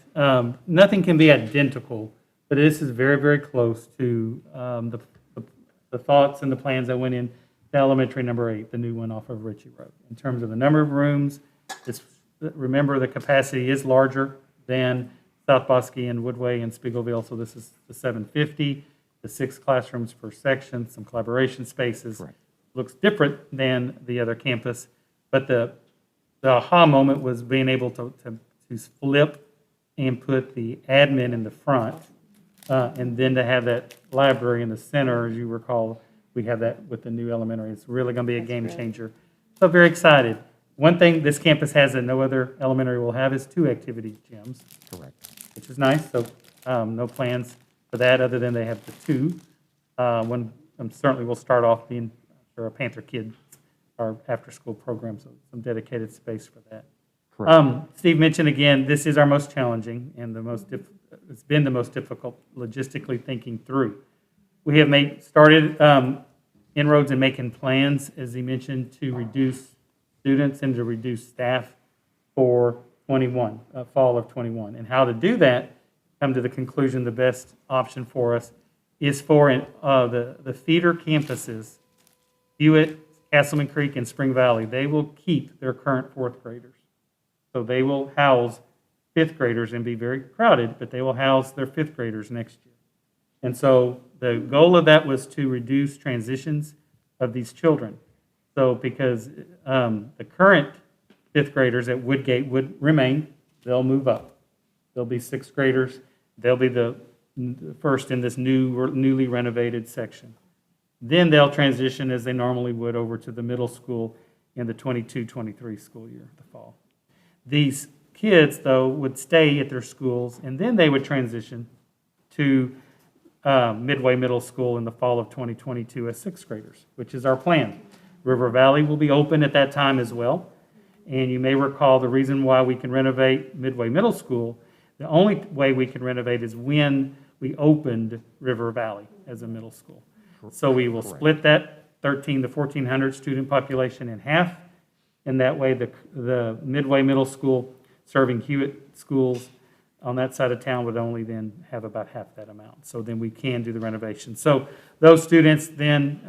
Speaker 1: Nothing can be identical, but this is very, very close to the thoughts and the plans that went in to elementary number 8, the new one off of Ritchie Road. In terms of the number of rooms, remember the capacity is larger than South Bosque and Woodway and Spiegelville, so this is the 750, the 6 classrooms per section, some collaboration spaces.
Speaker 7: Right.
Speaker 1: Looks different than the other campus, but the aha moment was being able to flip and put the admin in the front, and then to have that library in the center. As you recall, we have that with the new elementary. It's really going to be a game changer. So very excited. One thing this campus has that no other elementary will have is 2 activity gyms.
Speaker 7: Correct.
Speaker 1: Which is nice. So no plans for that other than they have the 2. One certainly will start off being a Panther Kids, our after-school program, so some dedicated space for that.
Speaker 7: Correct.
Speaker 1: Steve mentioned again, this is our most challenging and it's been the most difficult logistically thinking through. We have started inroads in making plans, as he mentioned, to reduce students and to reduce staff for 21, fall of 21. And how to do that, come to the conclusion the best option for us is for the feeder campuses, Hewitt, Castleman Creek, and Spring Valley. They will keep their current 4th graders. So they will house 5th graders and be very crowded, but they will house their 5th graders next year. And so the goal of that was to reduce transitions of these children. So because the current 5th graders at Woodgate would remain, they'll move up. They'll be 6th graders. They'll be the first in this newly renovated section. Then they'll transition as they normally would over to the middle school in the 22-23 school year, the fall. These kids, though, would stay at their schools, and then they would transition to Midway Middle School in the fall of 2022 as 6th graders, which is our plan. River Valley will be open at that time as well. And you may recall the reason why we can renovate Midway Middle School, the only way we can renovate is when we opened River Valley as a middle school. So we will split that 1,300 to 1,400 student population in half, and that way the Midway Middle School serving Hewitt schools on that side of town would only then have about half that amount. So then we can do the renovation. So those students then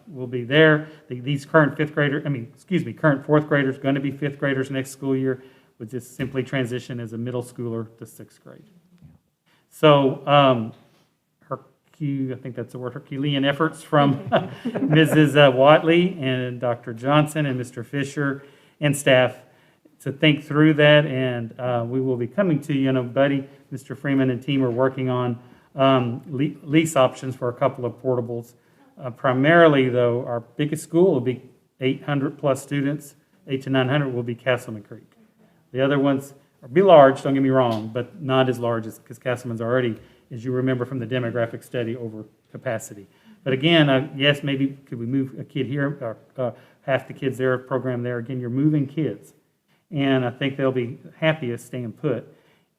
Speaker 1: will be there. These current current 4th graders going to be 5th graders next school year, would just simply transition as a middle schooler to 6th grade. So I think that's the word, Herculean efforts from Mrs. Watley and Dr. Johnson and Mr. Fisher and staff to think through that, and we will be coming to you. Buddy, Mr. Freeman and team are working on lease options for a couple of portables. Primarily, though, our biggest school will be 800 plus students, 800 to 900 will be Castleman Creek. The other ones will be large, don't get me wrong, but not as large as, because Castleman's already, as you remember from the demographic study, over capacity. But again, yes, maybe could we move a kid here, or half the kids there, program there. Again, you're moving kids. And I think they'll be happiest staying put.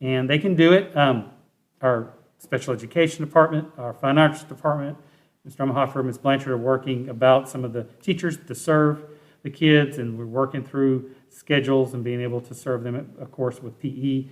Speaker 1: And they can do it. Our special education department, our fine arts department, Mr. Omahofer, Ms. Blanchard are working about some of the teachers to serve the kids, and we're working through schedules and being able to serve them, of course, with PE,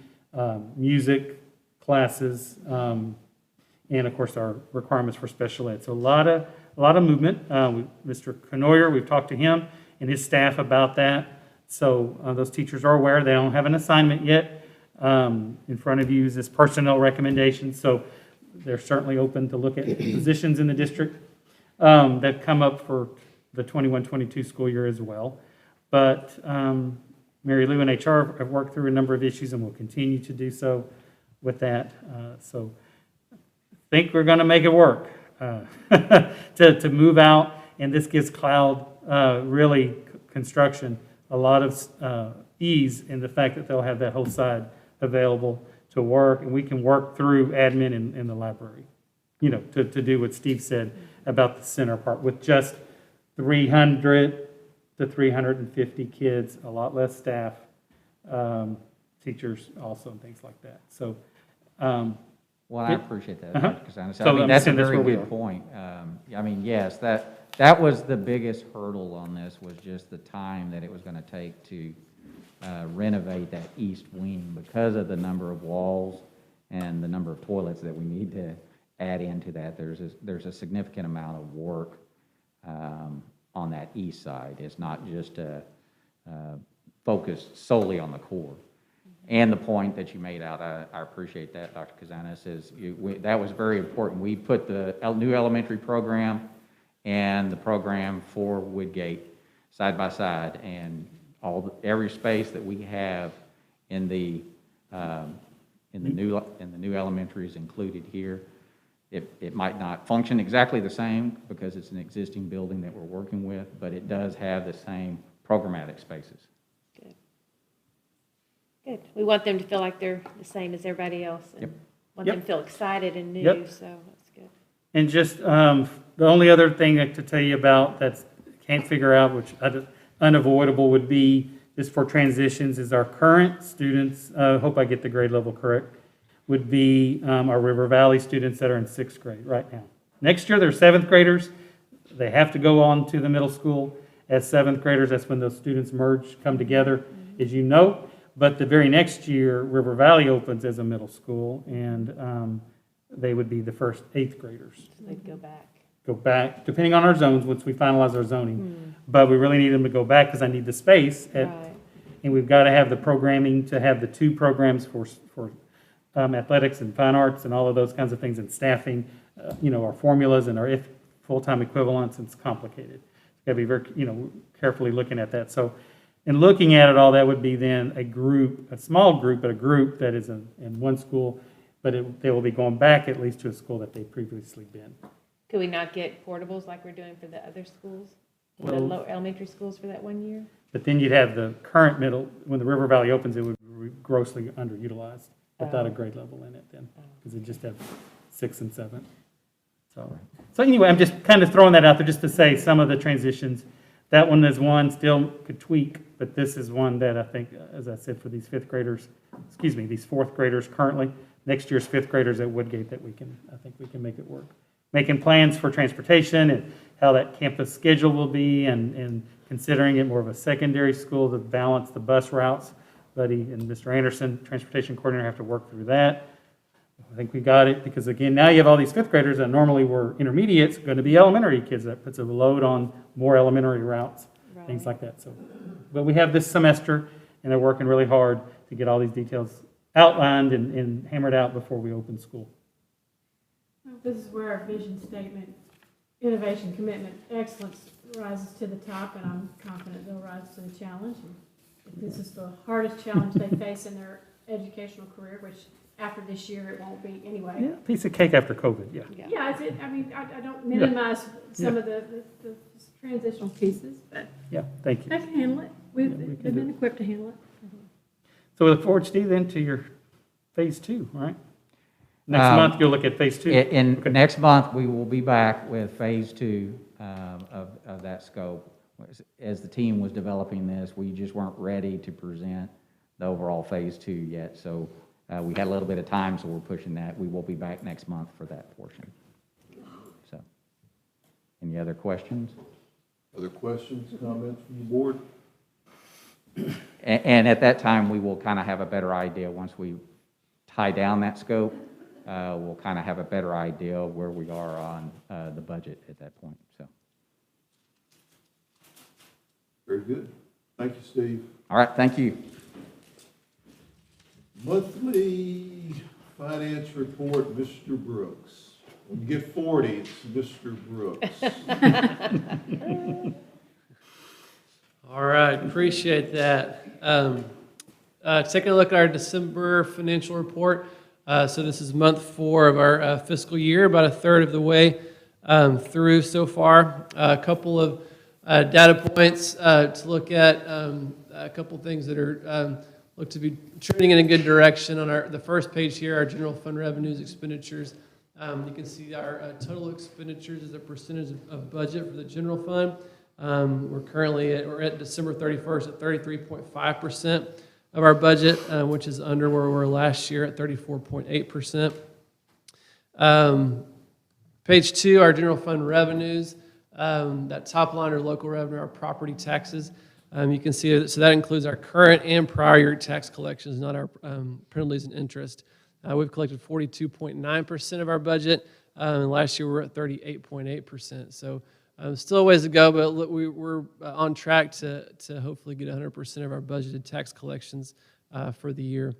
Speaker 1: music classes, and of course our requirements for special ed. So a lot of movement. Mr. Knoyer, we've talked to him and his staff about that. So those teachers are aware. They don't have an assignment yet. In front of you is this personnel recommendation. So they're certainly open to look at positions in the district that come up for the 21-22 school year as well. But Mary Lou and HR have worked through a number of issues and will continue to do so with that. So I think we're going to make it work to move out. And this gives Cloud really construction a lot of ease in the fact that they'll have that whole side available to work, and we can work through admin in the library, to do what Steve said about the center part with just 300 to 350 kids, a lot less staff, teachers also, and things like that. So,
Speaker 7: Well, I appreciate that,
Speaker 1: Uh-huh.
Speaker 7: Dr. Casanos.
Speaker 1: So
Speaker 7: I mean,
Speaker 1: I'm
Speaker 7: that's a
Speaker 1: saying that's
Speaker 7: very
Speaker 1: where we
Speaker 7: good
Speaker 1: are.
Speaker 7: point. I mean, yes, that was the biggest hurdle on this, was just the time that it was going to take to renovate that east wing because of the number of walls and the number of toilets that we need to add into that. There's a significant amount of work on that east side. It's not just focused solely on the core. And the point that you made out, I appreciate that, Dr. Casanos, is that was very important. We put the new elementary program and the program for Woodgate side by side, and every space that we have in the new elementary is included here. It might not function exactly the same because it's an existing building that we're working with, but it does have the same programmatic spaces.
Speaker 2: Good. Good. We want them to feel like they're the same as everybody else, and
Speaker 7: Yep.
Speaker 2: want
Speaker 1: Yep.
Speaker 2: them to feel excited and new,
Speaker 1: Yep.
Speaker 2: so that's good.
Speaker 1: And just the only other thing to tell you about that can't figure out, which unavoidable would be, just for transitions, is our current students, hope I get the grade level correct, would be our River Valley students that are in 6th grade right now. Next year, they're 7th graders. They have to go on to the middle school as 7th graders. That's when those students merge, come together, as you know. But the very next year, River Valley opens as a middle school, and they would be the first 8th graders.
Speaker 2: So they'd go back.
Speaker 1: Go back, depending on our zones, once we finalize our zoning. But we really need them to go back because I need the space.
Speaker 2: Right.
Speaker 1: And we've got to have the programming to have the 2 programs for athletics and fine arts and all of those kinds of things, and staffing, our formulas and our full-time equivalents, and it's complicated. It's got to be very, carefully looking at that. So in looking at it all, that would be then a small group, but a group that is in one school, but they will be going back at least to a school that they've previously been.
Speaker 2: Could we not get portables like we're doing for the other schools? The
Speaker 1: Well-
Speaker 2: lower elementary schools for that 1 year?
Speaker 1: But then you'd have the current middle, when the River Valley opens, it would be grossly underutilized without a grade level in it then, because it just have 6th and 7th. So anyway, I'm just kind of throwing that out there just to say some of the transitions. That one is one still could tweak, but this is one that I think, as I said, for these 5th graders, these 4th graders currently, next year's 5th graders at Woodgate, that I think we can make it work. Making plans for transportation and how that campus schedule will be, and considering it more of a secondary school to balance the bus routes. Buddy and Mr. Anderson, transportation coordinator, have to work through that. I think we got it, because again, now you have all these 5th graders that normally were intermediates, going to be elementary kids. That puts a load on more elementary routes, things like that. So, but we have this semester, and they're working really hard to get all these details outlined and hammered out before we open school.
Speaker 6: This is where our vision statement, innovation, commitment, excellence rises to the top, and I'm confident they'll rise to the challenge. And this is the hardest challenge they face in their educational career, which after this year, it won't be anyway.
Speaker 1: Yeah, piece of cake after COVID, yeah.
Speaker 6: Yeah, I mean, I don't minimize some of the transitional pieces, but
Speaker 1: Yeah, thank
Speaker 6: they
Speaker 1: you.
Speaker 6: can handle it. They've been equipped to handle it.
Speaker 1: So we look forward, Steve, then to your phase 2, all right? Next
Speaker 7: Um,
Speaker 1: month, you'll look at phase 2.
Speaker 7: In next month, we will be back with phase 2 of that scope. As the team was developing this, we just weren't ready to present the overall phase 2 yet. So we had a little bit of time, so we're pushing that. We will be back next month for that portion. So, any other questions?
Speaker 3: Other questions, comments from the board?
Speaker 7: And at that time, we will kind of have a better idea, once we tie down that scope, we'll kind of have a better idea of where we are on the budget at that point, so.
Speaker 3: Very good. Thank you, Steve.
Speaker 7: All right, thank you.
Speaker 3: Monthly finance report, Mr. Brooks. When you get 40, it's Mr. Brooks.
Speaker 9: All right, appreciate that. Taking a look at our December financial report. So this is month 4 of our fiscal year, about a third of the way through so far. A couple of data points to look at, a couple things that are look to be trending in a good direction. On the first page here, our general fund revenues, expenditures. You can see our total expenditures as a percentage of budget for the general fund. We're at December 31st at 33.5% of our budget, which is under where we were last year at 34.8%. Page 2, our general fund revenues. That top line are local revenue, our property taxes. You can see, so that includes our current and prior year tax collections, not our penalties and interest. We've collected 42.9% of our budget, and last year we were at 38.8%. So still a ways to go, but look, we're on track to hopefully get 100% of our budgeted tax collections for the year.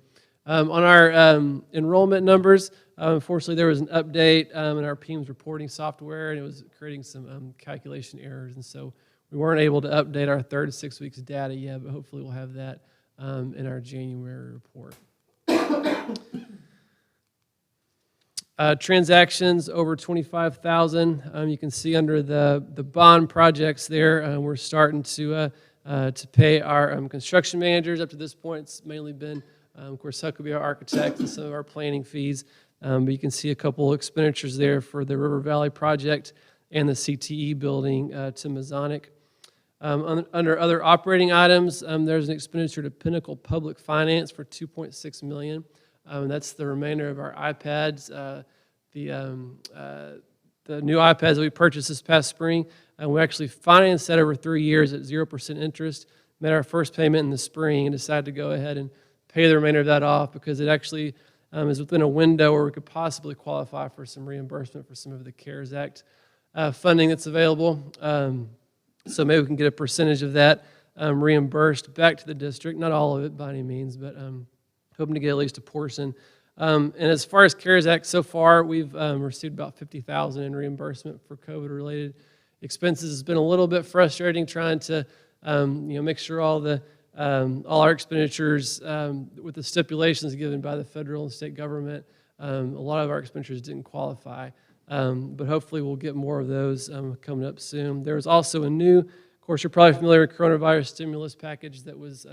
Speaker 9: On our enrollment numbers, unfortunately there was an update in our PEMS reporting software, and it was creating some calculation errors, and so we weren't able to update our third 6 weeks data yet, but hopefully we'll have that in our January report. Transactions over 25,000. You can see under the bond projects there, we're starting to pay our construction managers. Up to this point, it's mainly been, of course, Huckabee, our architect, and some of our planning fees. But you can see a couple expenditures there for the River Valley project and the CTE building to Masonic. Under other operating items, there's an expenditure to Pinnacle Public Finance for $2.6 million. That's the remainder of our iPads. The new iPads that we purchased this past spring, we actually financed that over 3 years at 0% interest. Made our first payment in the spring and decided to go ahead and pay the remainder of that off because it actually is within a window where we could possibly qualify for some reimbursement for some of the CARES Act funding that's available. So maybe we can get a percentage of that reimbursed back to the district. Not all of it by any means, but hoping to get at least a portion. And as far as CARES Act, so far we've received about $50,000 in reimbursement for COVID-related expenses. It's been a little bit frustrating trying to make sure all our expenditures with the stipulations given by the federal and state government. A lot of our expenditures didn't qualify, but hopefully we'll get more of those coming up soon. There was also a new, of course, you're probably familiar with coronavirus stimulus package that was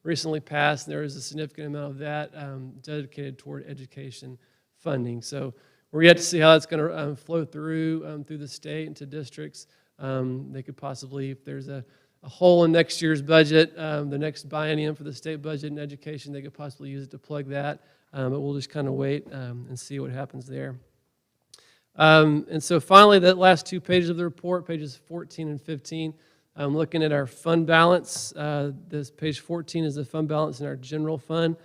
Speaker 9: recently passed, and there is a significant amount of that dedicated toward education funding. So we're yet to see how that's going to flow through the state and to districts. They could possibly, if there's a hole in next year's budget, the next biennium for the state budget and education, they could possibly use it to plug that. But we'll just kind of wait and see what happens there. And so finally, the last 2 pages of the report, pages 14 and 15, I'm looking at our fund balance. This page 14 is the fund balance in our general fund.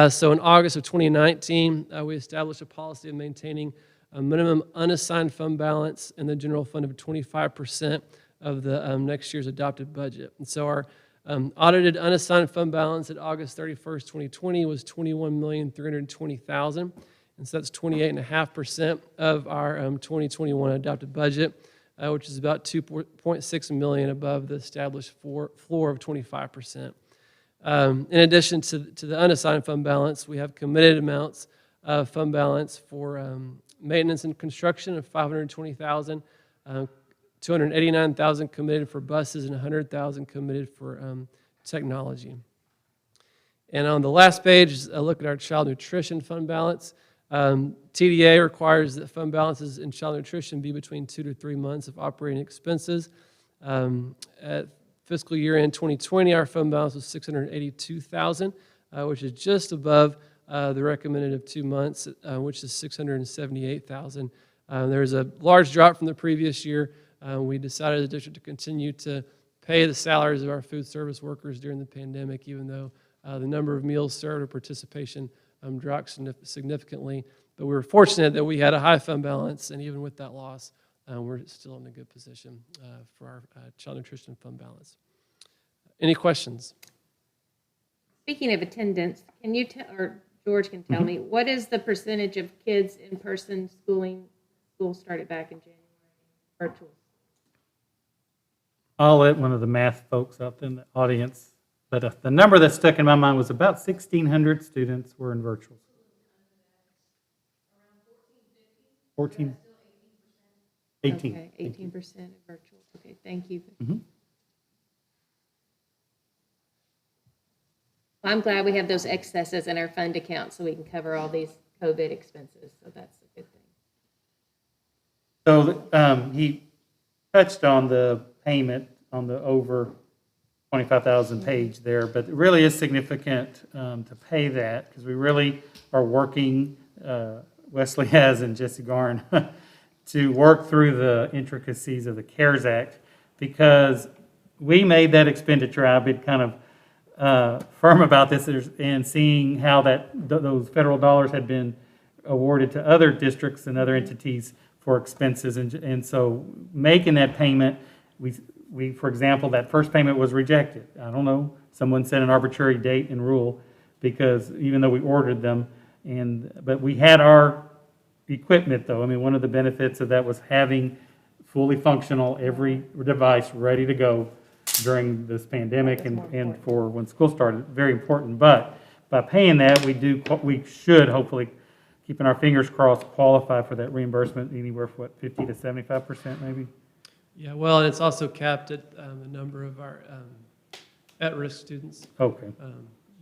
Speaker 9: So in August of 2019, we established a policy of maintaining a minimum unassigned fund balance in the general fund of 25% of the next year's adopted budget. And so our audited unassigned fund balance at August 31st, 2020 was $21,320,000. And so that's 28.5% of our 2021 adopted budget, which is about $2.6 million above the established floor of 25%. In addition to the unassigned fund balance, we have committed amounts fund balance for maintenance and construction of $520,000, $289,000 committed for buses, and $100,000 committed for technology. And on the last page is a look at our child nutrition fund balance. TDA requires that fund balances in child nutrition be between 2 to 3 months of operating expenses. At fiscal year end 2020, our fund balance was $682,000, which is just above the recommended of 2 months, which is $678,000. There's a large drop from the previous year. We decided as a district to continue to pay the salaries of our food service workers during the pandemic, even though the number of meals served or participation dropped significantly. But we were fortunate that we had a high fund balance, and even with that loss, we're still in a good position for our child nutrition fund balance. Any questions?
Speaker 2: Speaking of attendance, can you tell, or George can tell me, what is the percentage of kids in person schooling? School started back in January, virtual.
Speaker 1: I'll let one of the math folks out in the audience, but the number that stuck in my mind was about 1,600 students were in virtual. 14, 18.
Speaker 2: Okay, 18% in virtual. Okay, thank you.
Speaker 1: Mhm.
Speaker 2: Well, I'm glad we have those excesses in our fund account so we can cover all these COVID expenses, so that's a good thing.
Speaker 1: So he touched on the payment on the over 25,000 page there, but it really is significant to pay that because we really are working, Wesley has and Jesse Garn, to work through the intricacies of the CARES Act because we made that expenditure. I've been kind of firm about this and seeing how those federal dollars had been awarded to other districts and other entities for expenses. And so making that payment, we, for example, that first payment was rejected. I don't know, someone set an arbitrary date and rule because even though we ordered them, but we had our equipment though. I mean, one of the benefits of that was having fully functional, every device ready to go during this pandemic and for when school started, very important. But by paying that, we should hopefully, keeping our fingers crossed, qualify for that reimbursement anywhere from 50 to 75% maybe.
Speaker 9: Yeah, well, and it's also capped at the number of our at-risk students.
Speaker 1: Okay.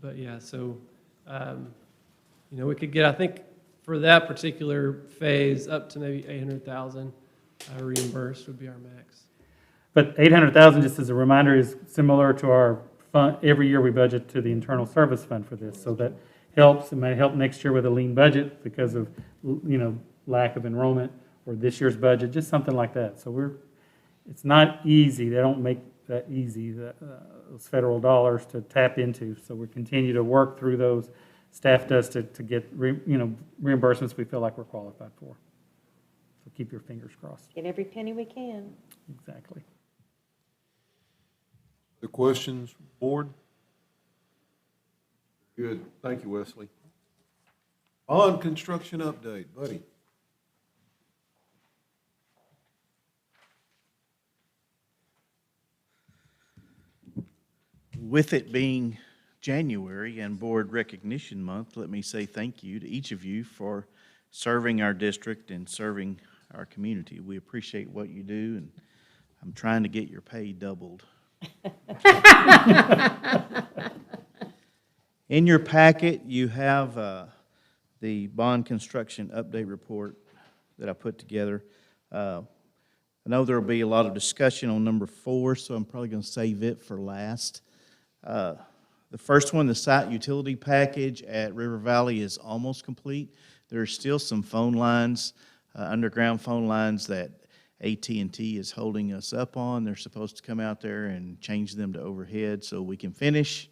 Speaker 9: But yeah, so, we could get, I think, for that particular phase, up to maybe 800,000 reimbursed would be our max.
Speaker 1: But 800,000, just as a reminder, is similar to our fund. Every year we budget to the internal service fund for this, so that helps. It might help next year with a lean budget because of lack of enrollment, or this year's budget, just something like that. So it's not easy. They don't make that easy, those federal dollars to tap into. So we continue to work through those. Staff does to get reimbursements we feel like we're qualified for. So keep your fingers crossed.
Speaker 2: Get every penny we can.
Speaker 1: Exactly.
Speaker 3: The questions, board? Good. Thank you, Wesley. On construction update, buddy.
Speaker 10: With it being January and Board Recognition Month, let me say thank you to each of you for serving our district and serving our community. We appreciate what you do, and I'm trying to get your pay doubled. In your packet, you have the bond construction update report that I put together. I know there will be a lot of discussion on number 4, so I'm probably going to save it for last. The first one, the site utility package at River Valley, is almost complete. There are still some phone lines, underground phone lines that AT&T is holding us up on. They're supposed to come out there and change them to overhead so we can finish.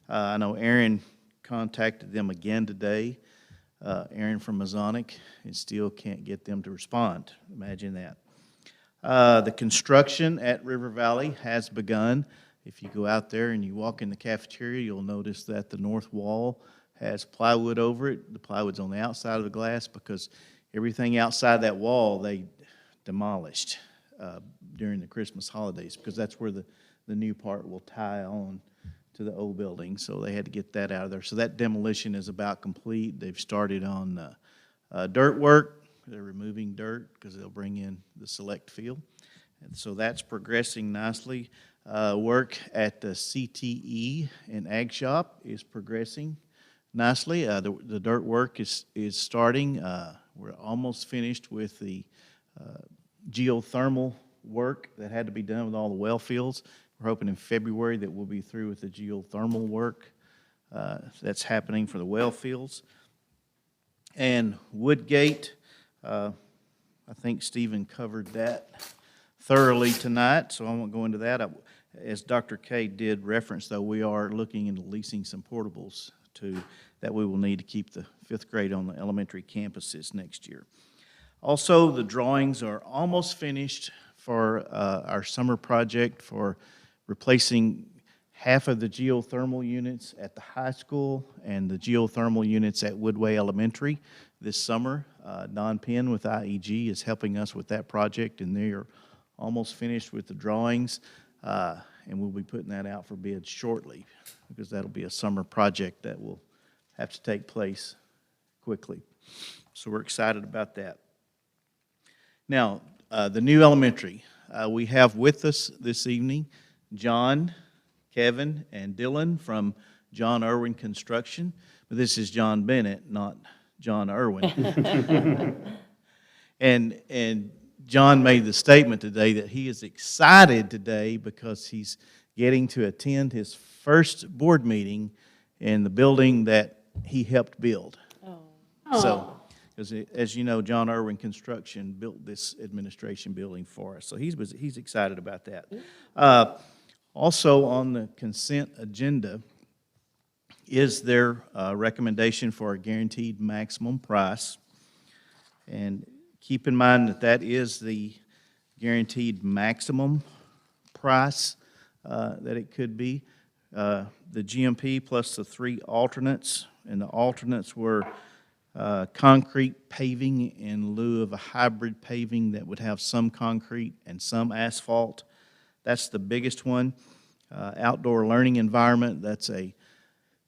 Speaker 10: I know Aaron contacted them again today, Aaron from Masonic, and still can't get them to respond. Imagine that. The construction at River Valley has begun. If you go out there and you walk in the cafeteria, you'll notice that the north wall has plywood over it. The plywood's on the outside of the glass because everything outside that wall they demolished during the Christmas holidays, because that's where the new part will tie on to the old building, so they had to get that out of there. So that demolition is about complete. They've started on dirt work. They're removing dirt because they'll bring in the select field. And so that's progressing nicely. Work at the CTE and Ag Shop is progressing nicely. The dirt work is starting. We're almost finished with the geothermal work that had to be done with all the well fields. We're hoping in February that we'll be through with the geothermal work that's happening for the well fields. And Woodgate, I think Stephen covered that thoroughly tonight, so I won't go into that. As Dr. K did reference, though, we are looking into leasing some portables that we will need to keep the fifth grade on the elementary campuses next year. Also, the drawings are almost finished for our summer project for replacing half of the geothermal units at the high school and the geothermal units at Woodway Elementary this summer. Don Penn with IEG is helping us with that project, and they are almost finished with the drawings, and we'll be putting that out for bid shortly because that'll be a summer project that will have to take place quickly. So we're excited about that. Now, the new elementary. We have with us this evening John, Kevin, and Dylan from John Irwin Construction. But this is John Bennett, not John Irwin. And John made the statement today that he is excited today because he's getting to attend his first board meeting in the building that he helped build.
Speaker 2: Oh.
Speaker 10: So, because as you know, John Irwin Construction built this administration building for us. So he's excited about that. Also on the consent agenda is their recommendation for a guaranteed maximum price. And keep in mind that that is the guaranteed maximum price that it could be. The GMP plus the 3 alternates, and the alternates were concrete paving in lieu of a hybrid paving that would have some concrete and some asphalt. That's the biggest one. Outdoor learning environment, that's a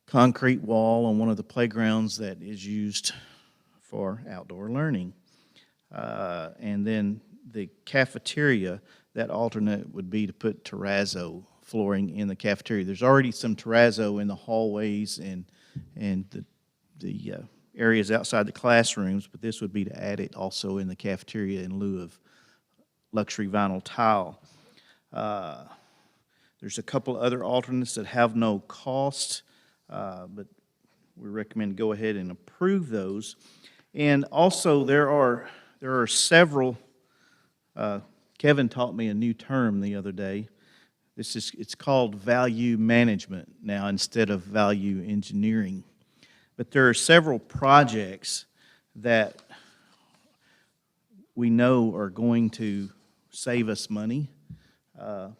Speaker 10: concrete wall on one of the playgrounds that is used for outdoor learning. And then the cafeteria, that alternate would be to put terrazzo flooring in the cafeteria. There's already some terrazzo in the hallways and the areas outside the classrooms, but this would be to add it also in the cafeteria in lieu of luxury vinyl tile. There's a couple other alternates that have no cost, but we recommend go ahead and approve those. And also there are several, Kevin taught me a new term the other day. It's called value management now instead of value engineering. But there are several projects that we know are going to save us money. And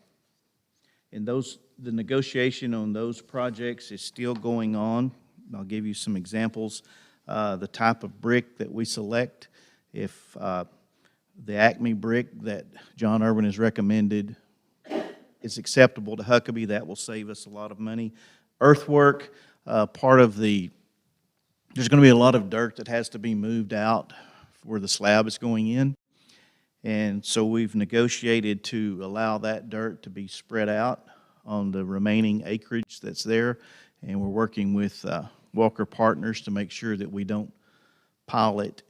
Speaker 10: the negotiation on those projects is still going on. I'll give you some examples. The type of brick that we select, if the Acme brick that John Irwin has recommended is acceptable to Huckabee, that will save us a lot of money. Earthwork, there's going to be a lot of dirt that has to be moved out where the slab is going in. And so we've negotiated to allow that dirt to be spread out on the remaining acreage that's there. And we're working with Walker Partners to make sure that we don't pile it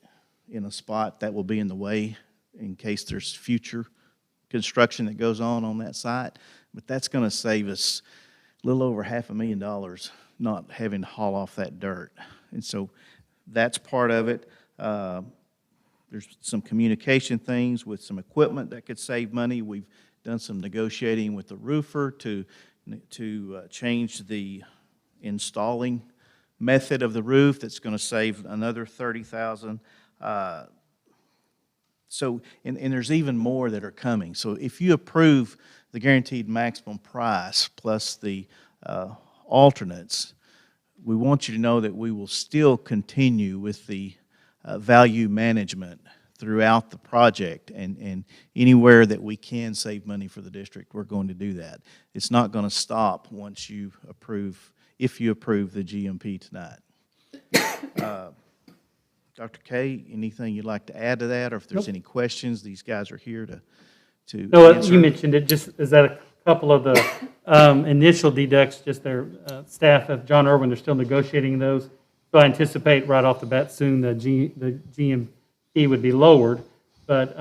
Speaker 10: in a spot that will be in the way in case there's future construction that goes on that site. But that's going to save us a little over $500,000 not having to haul off that dirt. And so that's part of it. There's some communication things with some equipment that could save money. We've done some negotiating with the roofer to change the installing method of the roof. That's going to save another $30,000. And there's even more that are coming. So if you approve the guaranteed maximum price plus the alternates, we want you to know that we will still continue with the value management throughout the project, and anywhere that we can save money for the district, we're going to do that. It's not going to stop once you approve, if you approve the GMP tonight. Dr. K, anything you'd like to add to that, or if there's any questions, these guys are here to
Speaker 1: No,
Speaker 10: answer.
Speaker 1: you mentioned it, just, is that a couple of the initial deducts, just their staff of John Irwin, they're still negotiating those. So I anticipate right off the bat soon the GMP would be lowered. But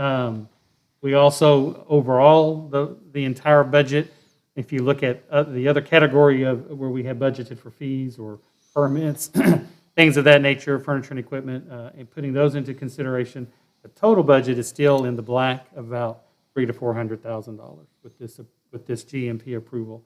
Speaker 1: we also, overall, the entire budget, if you look at the other category of where we have budgeted for fees or permits, things of that nature, furniture and equipment, and putting those into consideration, the total budget is still in the black, about $300,000 to $400,000 with this GMP approval.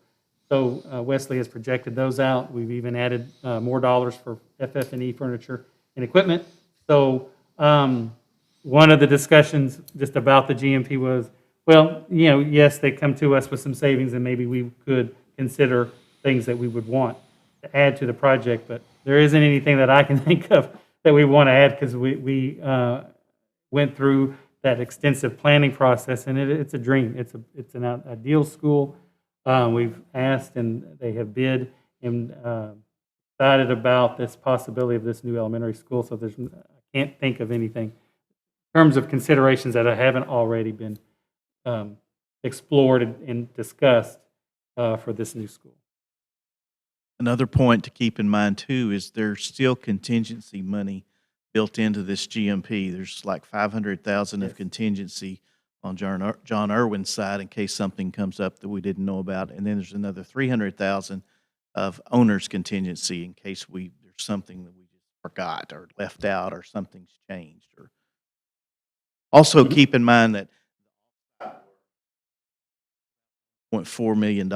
Speaker 1: So Wesley has projected those out. We've even added more dollars for FF&E furniture and equipment. So one of the discussions just about the GMP was, well, yes, they come to us with some savings, and maybe we could consider things that we would want to add to the project, but there isn't anything that I can think of that we want to add, because we went through that extensive planning process, and it's a dream. It's an ideal school. We've asked, and they have bid, and excited about this possibility of this new elementary school. So I can't think of anything in terms of considerations that haven't already been explored and discussed for this new school.
Speaker 10: Another point to keep in mind too is there's still contingency money built into this GMP. There's like $500,000 of contingency on John Irwin's side in case something comes up that we didn't know about, and then there's another $300,000 of owner's contingency in case there's something that we just forgot or left out or something's changed. Or also keep in mind that $0.4 million,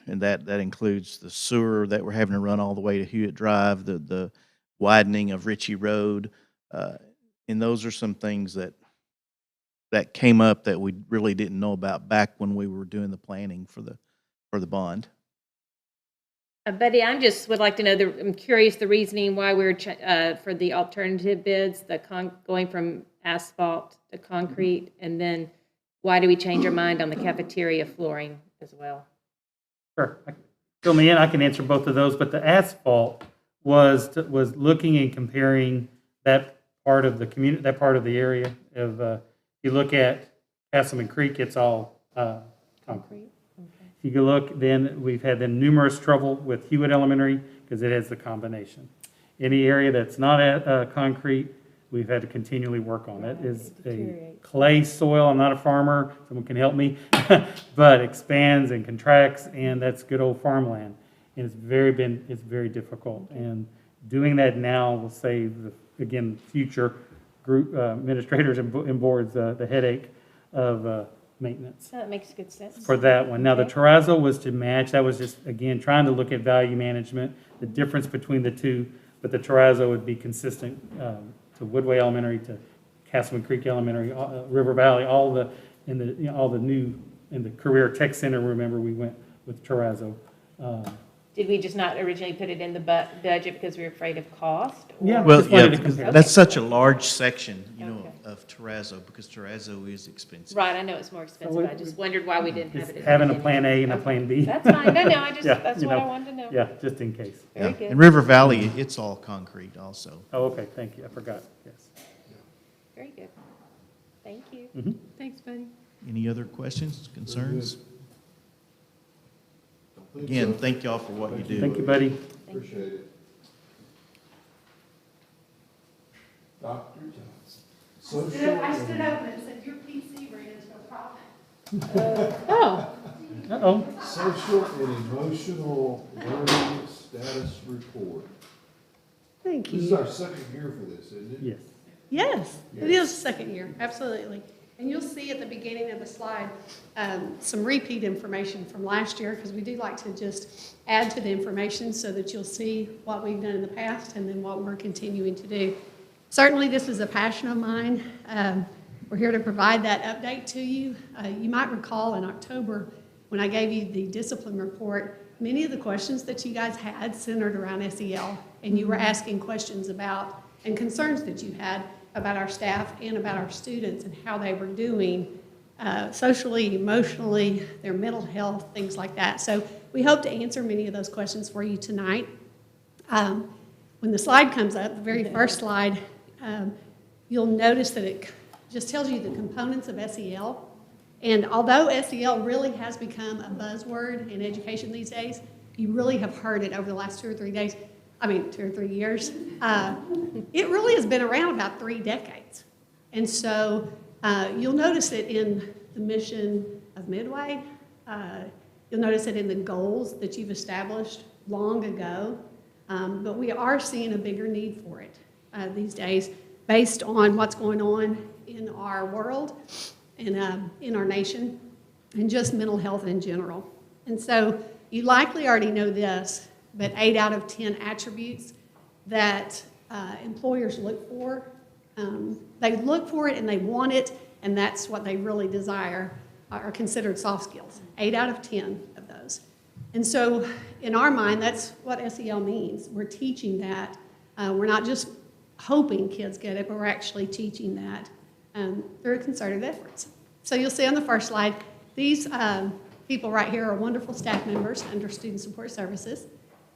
Speaker 10: and that includes the sewer that we're having to run all the way to Hewitt Drive, the widening of Ritchie Road, and those are some things that came up that we really didn't know about back when we were doing the planning for the bond.
Speaker 2: Betty, I just would like to know, I'm curious the reasoning why we're, for the alternative bids, going from asphalt to concrete, and then why do we change our mind on the cafeteria flooring as well?
Speaker 1: Sure. Fill me in. I can answer both of those, but the asphalt was looking and comparing that part of the community, that part of the area of, if you look at Castleman Creek, it's all concrete.
Speaker 2: Okay.
Speaker 1: If you look, then we've had numerous trouble with Hewitt Elementary because it has the combination. Any area that's not concrete, we've had to continually work on. It is a clay soil. I'm not a farmer. Someone can help me. But expands and contracts, and that's good old farmland. And it's very difficult. And doing that now will save, again, future group administrators and boards the headache of maintenance.
Speaker 2: That makes good sense.
Speaker 1: For that one. Now, the terrazzo was to match. That was just, again, trying to look at value management, the difference between the two. But the terrazzo would be consistent to Woodway Elementary, to Castleman Creek Elementary, River Valley, all the new, in the Career Tech Center, remember, we went with terrazzo.
Speaker 2: Did we just not originally put it in the budget because we were afraid of cost? Or-
Speaker 1: Yeah.
Speaker 10: Well,
Speaker 1: Just wanted
Speaker 10: yeah,
Speaker 1: to compare.
Speaker 10: that's such a large section,
Speaker 2: Okay.
Speaker 10: of terrazzo, because terrazzo is expensive.
Speaker 2: Right, I know it's more expensive. I just wondered why we didn't have
Speaker 1: Just
Speaker 2: it. at the
Speaker 1: having a
Speaker 2: beginning.
Speaker 1: plan A and a
Speaker 2: Okay.
Speaker 1: plan B.
Speaker 2: That's fine. No, I just,
Speaker 1: Yeah,
Speaker 2: that's
Speaker 1: you
Speaker 2: what
Speaker 1: know.
Speaker 2: I wanted to know.
Speaker 1: Yeah, just in case.
Speaker 2: Very
Speaker 10: Yeah.
Speaker 2: good.
Speaker 10: In River Valley, it's all concrete also.
Speaker 1: Oh, okay, thank you. I forgot, yes.
Speaker 2: Very good. Thank you.
Speaker 1: Mm-hmm.
Speaker 6: Thanks, Betty.
Speaker 10: Any other questions, concerns? Again, thank y'all for what you do.
Speaker 1: Thank you, buddy.
Speaker 4: Appreciate it. Dr. Johnson.
Speaker 11: I stood up and said, your PC ran into a problem.
Speaker 6: Oh,
Speaker 1: Uh-oh.
Speaker 4: Social and emotional learning status report.
Speaker 6: thank
Speaker 4: This is
Speaker 6: you.
Speaker 4: our second year for this, isn't it?
Speaker 1: Yes.
Speaker 11: Yes, it is the second year, absolutely. And you'll see at the beginning of the slide, some repeat information from last year, because we do like to just add to the information so that you'll see what we've done in the past and then what we're continuing to do. Certainly, this is a passion of mine. We're here to provide that update to you. You might recall in October, when I gave you the discipline report, many of the questions that you guys had centered around SEL, and you were asking questions about and concerns that you had about our staff and about our students and how they were doing socially, emotionally, their mental health, things like that. So we hope to answer many of those questions for you tonight. When the slide comes up, the very first slide, you'll notice that it just tells you the components of SEL. And although SEL really has become a buzzword in education these days, you really have heard it over the last 2 or 3 years. It really has been around about 3 decades. And so you'll notice it in the mission of Midway. You'll notice it in the goals that you've established long ago. But we are seeing a bigger need for it these days based on what's going on in our world and in our nation and just mental health in general. And so you likely already know this, but 8 out of 10 attributes that employers look for, they look for it and they want it, and that's what they really desire, are considered soft skills. 8 out of 10 of those. And so in our mind, that's what SEL means. We're teaching that. We're not just hoping kids get it, but we're actually teaching that through concerted efforts. So you'll see on the first slide, these people right here are wonderful staff members under Student Support Services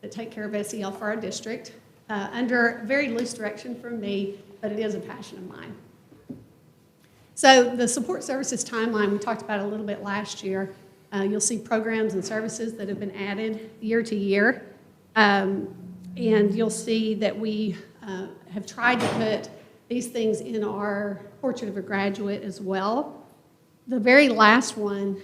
Speaker 11: that take care of SEL for our district under very loose direction from me, but it is a passion of mine. So the support services timeline, we talked about a little bit last year. You'll see programs and services that have been added year to year. And you'll see that we have tried to put these things in our Portrait of a Graduate as well. The very last one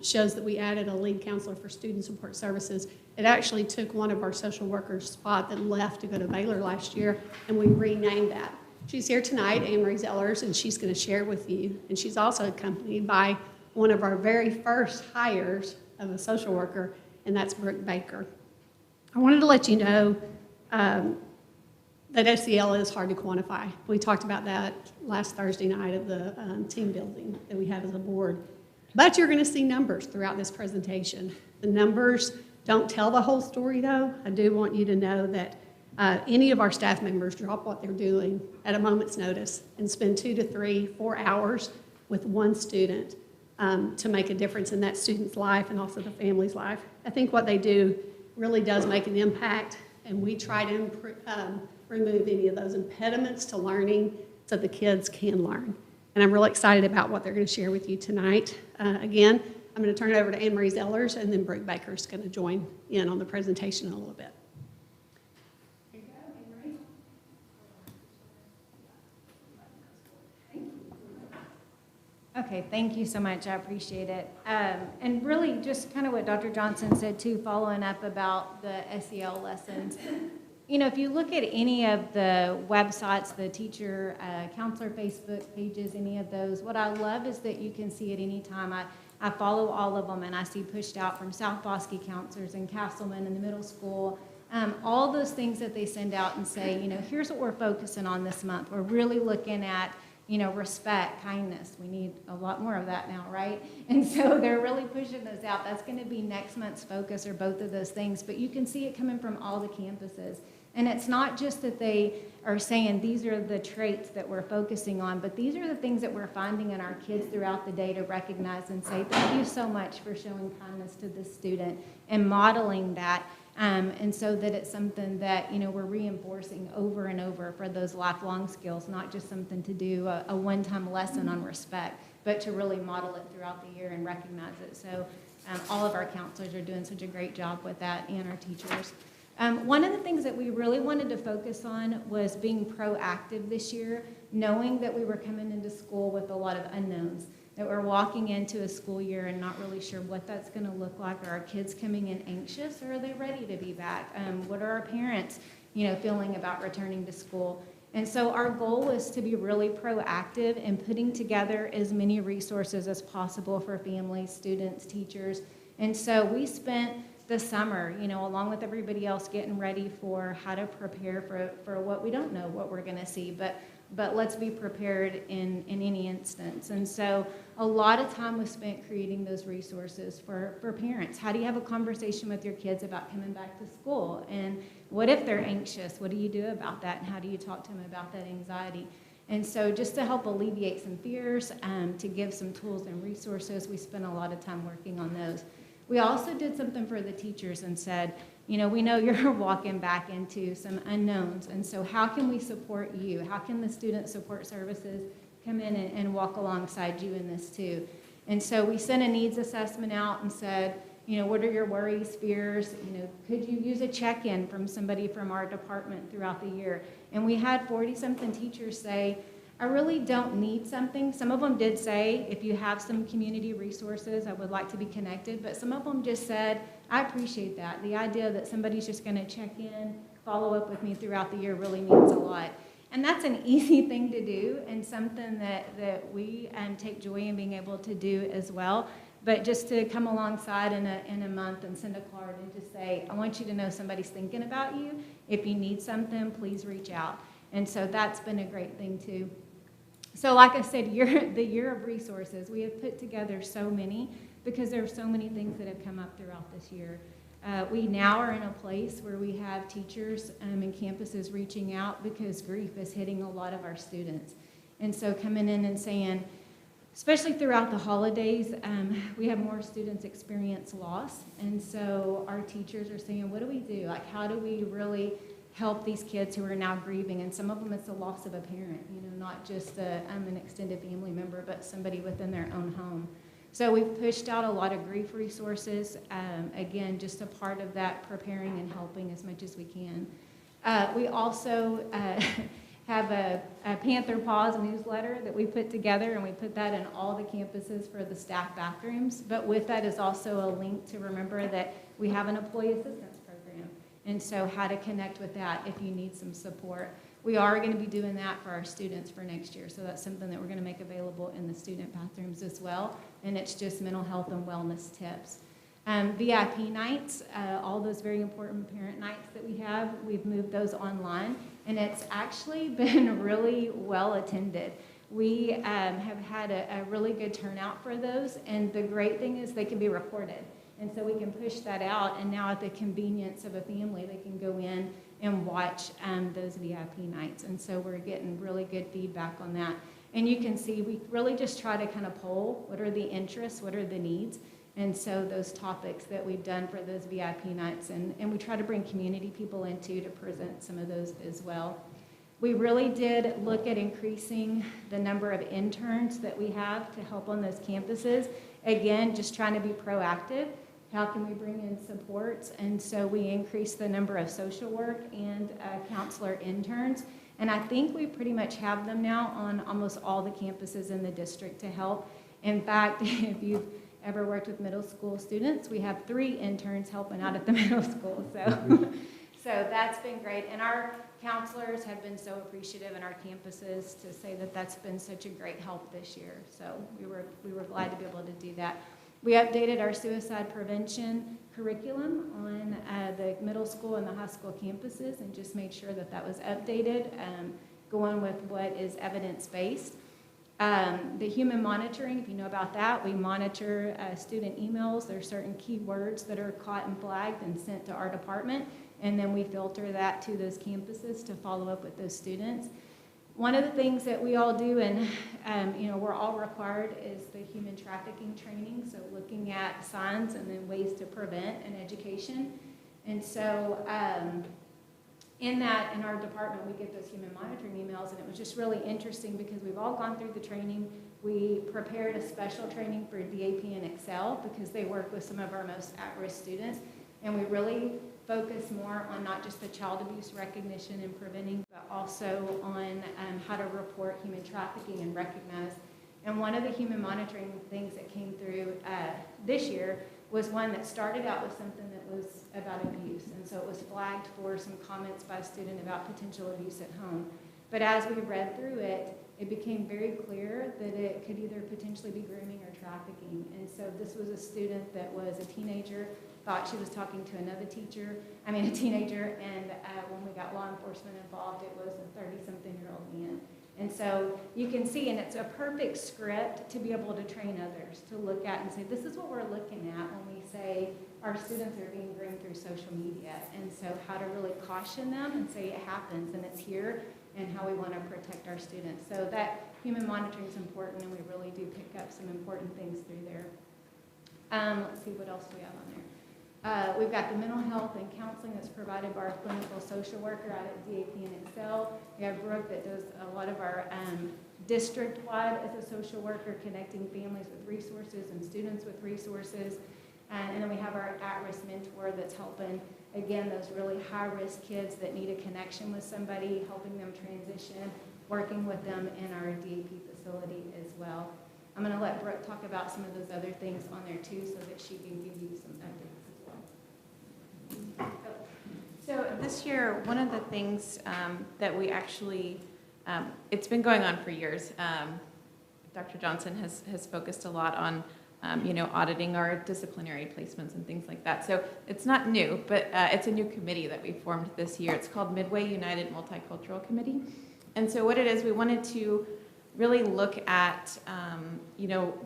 Speaker 11: shows that we added a lead counselor for student support services. It actually took one of our social workers' spot that left to go to Baylor last year, and we renamed that. She's here tonight, Anne-Marie Zellers, and she's going to share with you. And she's also accompanied by one of our very first hires of a social worker, and that's Brooke Baker. I wanted to let you know that SEL is hard to quantify. We talked about that last Thursday night of the team building that we have as a board. But you're going to see numbers throughout this presentation. The numbers don't tell the whole story, though. I do want you to know that any of our staff members drop what they're doing at a moment's notice and spend 2 to 3, 4 hours with one student to make a difference in that student's life and also the family's life. I think what they do really does make an impact, and we try to remove any of those impediments to learning so the kids can learn. And I'm really excited about what they're going to share with you tonight. Again, I'm going to turn it over to Anne-Marie Zellers, and then Brooke Baker is going to join in on the presentation in a little bit. Here you go, Anne-Marie.
Speaker 12: Okay, thank you so much. I appreciate it. And really just kind of what Dr. Johnson said too, following up about the SEL lessons. You know, if you look at any of the websites, the teacher, counselor Facebook pages, any of those, what I love is that you can see at any time. I follow all of them, and I see pushed out from South Bosque counselors and Castleman in the middle school, all those things that they send out and say, you know, here's what we're focusing on this month. We're really looking at, you know, respect, kindness. We need a lot more of that now, right? And so they're really pushing those out. That's going to be next month's focus, or both of those things. But you can see it coming from all the campuses. And it's not just that they are saying these are the traits that we're focusing on, but these are the things that we're finding in our kids throughout the day to recognize and say, thank you so much for showing kindness to this student and modeling that. And so that it's something that, you know, we're reinforcing over and over for those lifelong skills, not just something to do a one-time lesson on respect, but to really model it throughout the year and recognize it. So all of our counselors are doing such a great job with that, and our teachers. One of the things that we really wanted to focus on was being proactive this year, knowing that we were coming into school with a lot of unknowns, that we're walking into a school year and not really sure what that's going to look like. Are our kids coming in anxious, or are they ready to be back? What are our parents, you know, feeling about returning to school? And so our goal was to be really proactive in putting together as many resources as possible for families, students, teachers. And so we spent the summer, you know, along with everybody else, getting ready for how to prepare for what we don't know what we're going to see, but let's be prepared in any instance. And so a lot of time was spent creating those resources for parents. How do you have a conversation with your kids about coming back to school? And what if they're anxious? What do you do about that? And how do you talk to them about that anxiety? And so just to help alleviate some fears, to give some tools and resources, we spent a lot of time working on those. We also did something for the teachers and said, we know you're walking back into some unknowns, and so how can we support you? How can the student support services come in and walk alongside you in this too? And so we sent a needs assessment out and said, what are your worries, fears? Could you use a check-in from somebody from our department throughout the year? And we had 40-something teachers say, I really don't need something. Some of them did say, if you have some community resources, I would like to be connected. But some of them just said, I appreciate that. The idea that somebody's just going to check in, follow up with me throughout the year really means a lot. And that's an easy thing to do and something that we take joy in being able to do as well. But just to come alongside in a month and send a card and just say, I want you to know somebody's thinking about you. If you need something, please reach out. And so that's been a great thing too. So like I said, the year of resources, we have put together so many because there are so many things that have come up throughout this year. We now are in a place where we have teachers and campuses reaching out because grief is hitting a lot of our students. And so coming in and saying, especially throughout the holidays, we have more students experience loss. And so our teachers are saying, what do we do? Like, how do we really help these kids who are now grieving? And some of them, it's the loss of a parent, not just an extended family member, but somebody within their own home. So we've pushed out a lot of grief resources. Again, just a part of that, preparing and helping as much as we can. We also have a Panther Paws newsletter that we put together, and we put that in all the campuses for the staff bathrooms. But with that is also a link to remember that we have an employee assistance program. And so how to connect with that if you need some support. We are going to be doing that for our students for next year. So that's something that we're going to make available in the student bathrooms as well. And it's just mental health and wellness tips. VIP nights, all those very important parent nights that we have, we've moved those online. And it's actually been really well attended. We have had a really good turnout for those. And the great thing is they can be recorded. And so we can push that out. And now at the convenience of a family, they can go in and watch those VIP nights. And so we're getting really good feedback on that. And you can see we really just try to kind of poll what are the interests, what are the needs. And so those topics that we've done for those VIP nights, and we try to bring community people in too to present some of those as well. We really did look at increasing the number of interns that we have to help on those campuses. Again, just trying to be proactive. How can we bring in supports? And so we increased the number of social work and counselor interns. And I think we pretty much have them now on almost all the campuses in the district to help. In fact, if you've ever worked with middle school students, we have 3 interns helping out at the middle school. So that's been great. And our counselors have been so appreciative in our campuses to say that that's been such a great help this year. So we were glad to be able to do that. We updated our suicide prevention curriculum on the middle school and the high school campuses and just made sure that that was updated, going with what is evidence-based. The human monitoring, if you know about that, we monitor student emails. There are certain keywords that are caught and flagged and sent to our department, and then we filter that to those campuses to follow up with those students. One of the things that we all do, and we're all required, is the human trafficking training. So looking at signs and then ways to prevent and education. And so in our department, we get those human monitoring emails, and it was just really interesting because we've all gone through the training. We prepared a special training for DAP and Excel because they work with some of our most at-risk students. And we really focus more on not just the child abuse recognition and preventing, but also on how to report human trafficking and recognize. And one of the human monitoring things that came through this year was one that started out with something that was about abuse. And so it was flagged for some comments by a student about potential abuse at home. But as we read through it, it became very clear that it could either potentially be grooming or trafficking. And so this was a student that was a teenager, thought she was talking to another a teenager, and when we got law enforcement involved, it was a 30-something-year-old man. And so you can see, and it's a perfect script to be able to train others to look at and say, this is what we're looking at when we say our students are being groomed through social media. And so how to really caution them and say it happens and it's here, and how we want to protect our students. So that human monitoring is important, and we really do pick up some important things through there. Let's see, what else do we have on there? We've got the mental health and counseling that's provided by our clinical social worker out at DAP and Excel. We have Brooke that does a lot of our district-wide as a social worker, connecting families with resources and students with resources. And then we have our at-risk mentor that's helping, again, those really high-risk kids that need a connection with somebody, helping them transition, working with them in our DAP facility as well. I'm going to let Brooke talk about some of those other things on there too, so that she can give you some updates as well.
Speaker 13: So this year, one of the things that we actually, it's been going on for years. Dr. Johnson has focused a lot on auditing our disciplinary placements and things like that. So it's not new, but it's a new committee that we formed this year. It's called Midway United Multicultural Committee. And so what it is, we wanted to really look at,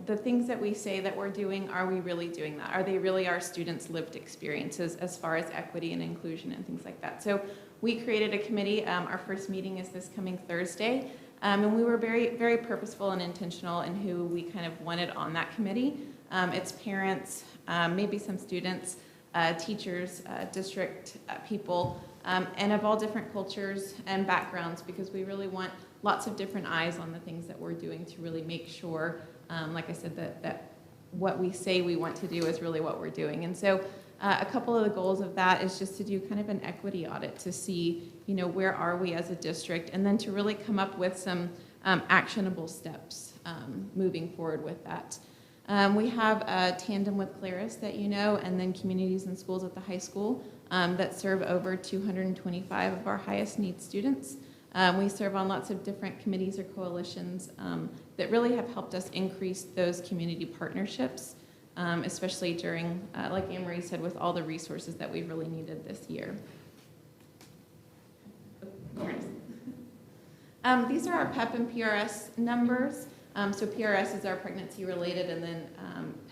Speaker 13: the things that we say that we're doing, are we really doing that? Are they really our students' lived experiences as far as equity and inclusion and things like that? So we created a committee. Our first meeting is this coming Thursday. And we were very, very purposeful and intentional in who we kind of wanted on that committee. It's parents, maybe some students, teachers, district people, and of all different cultures and backgrounds, because we really want lots of different eyes on the things that we're doing to really make sure, like I said, that what we say we want to do is really what we're doing. And so a couple of the goals of that is just to do kind of an equity audit to see, where are we as a district, and then to really come up with some actionable steps moving forward with that. We have a tandem with Claris that and then communities and schools at the high school that serve over 225 of our highest need students. We serve on lots of different committees or coalitions that really have helped us increase those community partnerships, especially during, like Anne-Marie said, with all the resources that we've really needed this year. These are our PEP and PRS numbers. So PRS is our pregnancy-related, and then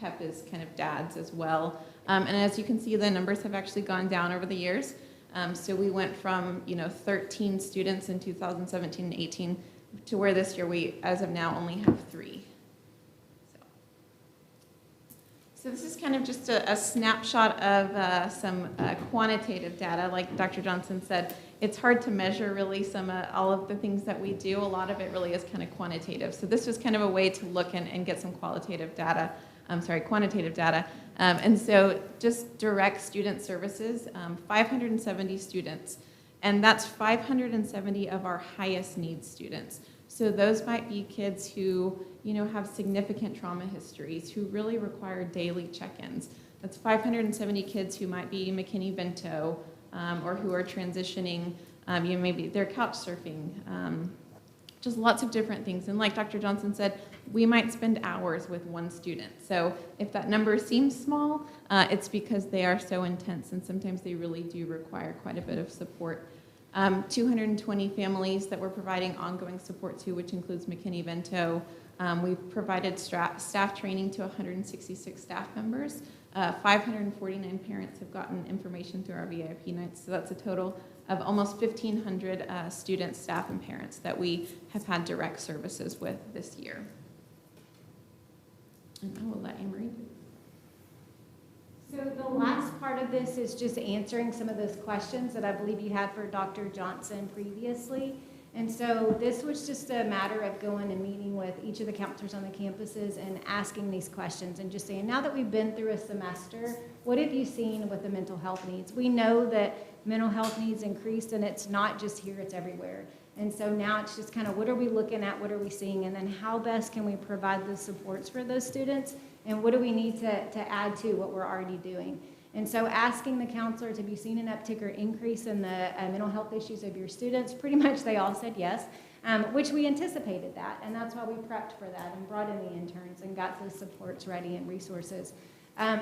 Speaker 13: PEP is kind of dads as well. And as you can see, the numbers have actually gone down over the years. So we went from 13 students in 2017 and 18 to where this year we, as of now, only have 3. So this is kind of just a snapshot of some quantitative data. Like Dr. Johnson said, it's hard to measure really all of the things that we do. A lot of it really is kind of quantitative. So this was kind of a way to look and get some quantitative data. And so just direct student services, 570 students. And that's 570 of our highest need students. So those might be kids who, have significant trauma histories, who really require daily check-ins. That's 570 kids who might be McKinney-Vento, or who are transitioning, maybe they're couch surfing, just lots of different things. And like Dr. Johnson said, we might spend hours with one student. So if that number seems small, it's because they are so intense, and sometimes they really do require quite a bit of support. 220 families that we're providing ongoing support to, which includes McKinney-Vento. We've provided staff training to 166 staff members. 549 parents have gotten information through our VIP nights, so that's a total of almost 1,500 students, staff, and parents that we have had direct services with this year. And I will let Anne-Marie.
Speaker 12: So the last part of this is just answering some of those questions that I believe you had for Dr. Johnson previously. And so this was just a matter of going and meeting with each of the counselors on the campuses and asking these questions and just saying, now that we've been through a semester, what have you seen with the mental health needs? We know that mental health needs increased, and it's not just here, it's everywhere. And so now it's just kind of what are we looking at, what are we seeing, and then how best can we provide the supports for those students, and what do we need to add to what we're already doing. And so asking the counselors, have you seen an uptick or increase in the mental health issues of your students? Pretty much they all said yes, which we anticipated that, and that's why we prepped for that and brought in the interns and got the supports ready and resources.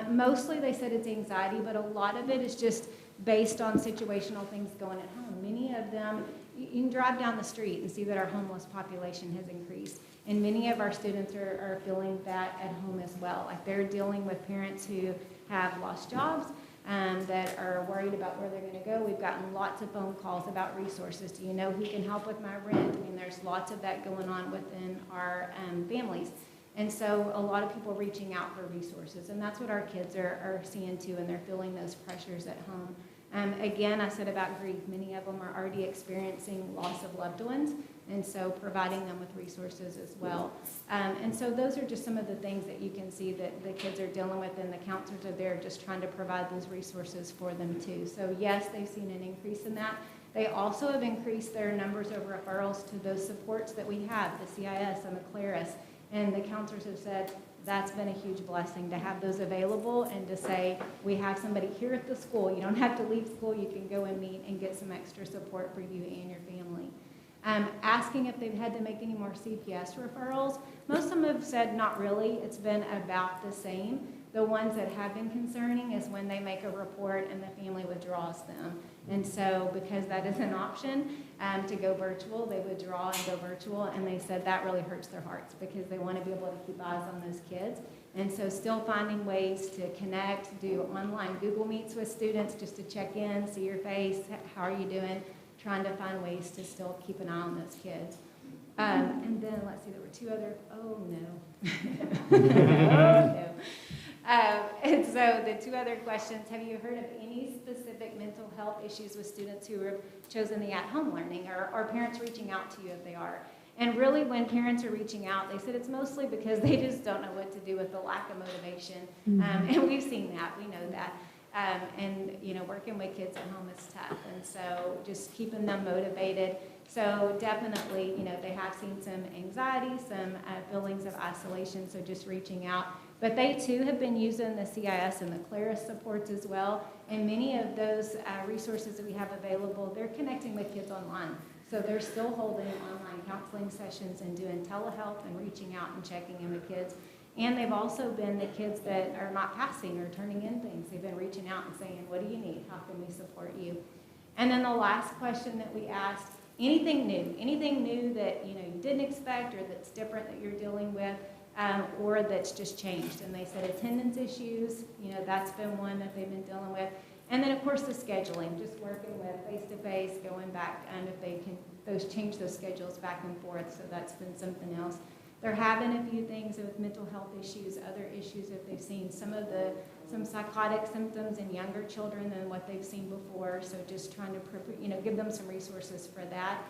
Speaker 12: Mostly they said it's anxiety, but a lot of it is just based on situational things going at home. Many of them, you can drive down the street and see that our homeless population has increased. And many of our students are feeling that at home as well. Like they're dealing with parents who have lost jobs, that are worried about where they're going to go. We've gotten lots of phone calls about resources. Do you know who can help with my rent? I mean, there's lots of that going on within our families. And so a lot of people reaching out for resources, and that's what our kids are seeing too, and they're feeling those pressures at home. Again, I said about grief, many of them are already experiencing loss of loved ones, and so providing them with resources as well. And so those are just some of the things that you can see that the kids are dealing with, and the counselors are there just trying to provide those resources for them too. So yes, they've seen an increase in that. They also have increased their numbers of referrals to those supports that we have, the CIS and the Claris, and the counselors have said, that's been a huge blessing to have those available and to say, we have somebody here at the school. You don't have to leave school. You can go and meet and get some extra support for you and your family. Asking if they've had to make any more CPS referrals. Most of them have said not really. It's been about the same. The ones that have been concerning is when they make a report and the family withdraws them. And so because that is an option to go virtual, they withdraw and go virtual, and they said that really hurts their hearts because they want to be able to keep eyes on those kids. And so still finding ways to connect, do online Google Meets with students just to check in, see your face, how are you doing, trying to find ways to still keep an eye on those kids. And then, let's see, there were two other, oh no. Oh no. And so the two other questions, have you heard of any specific mental health issues with students who have chosen the at-home learning, or parents reaching out to you if they are? And really when parents are reaching out, they said it's mostly because they just don't know what to do with the lack of motivation. And we've seen that, we know that. And you know, working with kids at home is tough, and so just keeping them motivated. So definitely, you know, they have seen some anxiety, some feelings of isolation, so just reaching out. But they too have been using the CIS and the Claris supports as well. And many of those resources that we have available, they're connecting with kids online. So they're still holding online counseling sessions and doing telehealth and reaching out and checking in with kids. And they've also been the kids that are not passing or turning in things. They've been reaching out and saying, what do you need? How can we support you? And then the last question that we asked, anything new that you didn't expect or that's different that you're dealing with, or that's just changed. And they said attendance issues, that's been one that they've been dealing with. And then of course the scheduling, just working with face-to-face, going back, and if they can change those schedules back and forth, so that's been something else. They're having a few things with mental health issues, other issues that they've seen, some psychotic symptoms in younger children than what they've seen before, so just trying to give them some resources for that.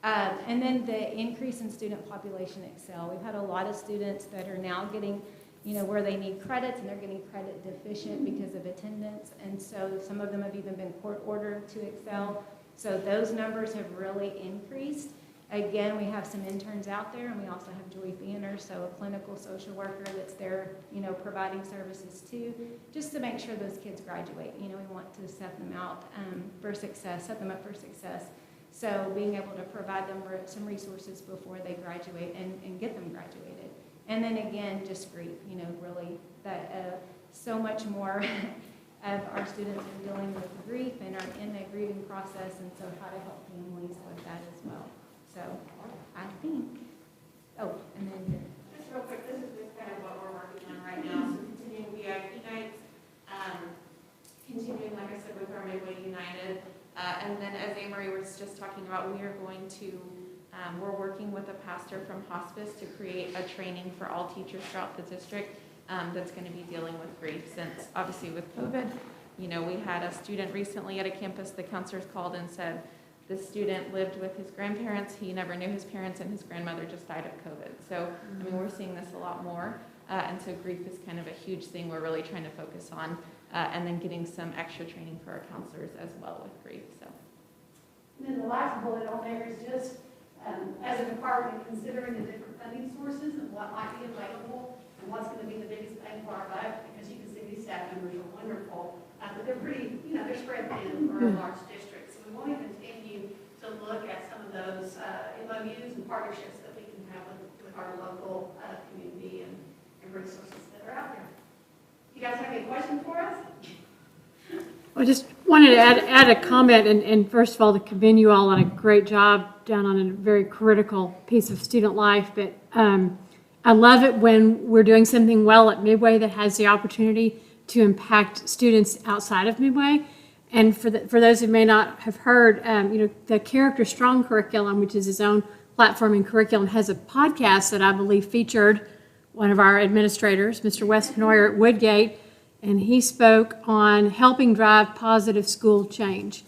Speaker 12: And then the increase in student population excel. We've had a lot of students that are now getting, where they need credits, and they're getting credit deficient because of attendance, and so some of them have even been court ordered to excel. So those numbers have really increased. Again, we have some interns out there, and we also have Joy Banner, so a clinical social worker that's there, providing services too, just to make sure those kids graduate. We want to set them out for success, set them up for success. So being able to provide them some resources before they graduate and get them graduated. And then again, just grief, really that so much more of our students are dealing with grief and are in the grieving process, and so how to help families with that as well. So I think, and then
Speaker 13: just real quick, this is just kind of what we're working on right now. So continuing VIP nights, continuing, like I said, with our Midway United. And then as Anne-Marie was just talking about, we are going to, we're working with a pastor from hospice to create a training for all teachers throughout the district that's going to be dealing with grief, since obviously with COVID, we had a student recently at a campus, the counselors called and said, the student lived with his grandparents, he never knew his parents, and his grandmother just died of COVID. So, we're seeing this a lot more, and so grief is kind of a huge thing we're really trying to focus on, and then getting some extra training for our counselors as well with grief. So.
Speaker 14: And then the last bullet on there is just, as a department, considering the different funding sources and what might be available and what's going to be the biggest bang for our buck, because you can see these staff members are wonderful, but they're pretty, they're spread thin for a large district. So we want to continue to look at some of those MOUs and partnerships that we can have with our local community and resources that are out there. You guys have any questions for us?
Speaker 6: I just wanted to add a comment, and first of all, to commend you all on a great job done on a very critical piece of student life. But I love it when we're doing something well at Midway that has the opportunity to impact students outside of Midway. And for those who may not have heard, the Character Strong curriculum, which is his own platform and curriculum, has a podcast that I believe featured one of our administrators, Mr. Wes Knoyer at Woodgate, and he spoke on helping drive positive school change.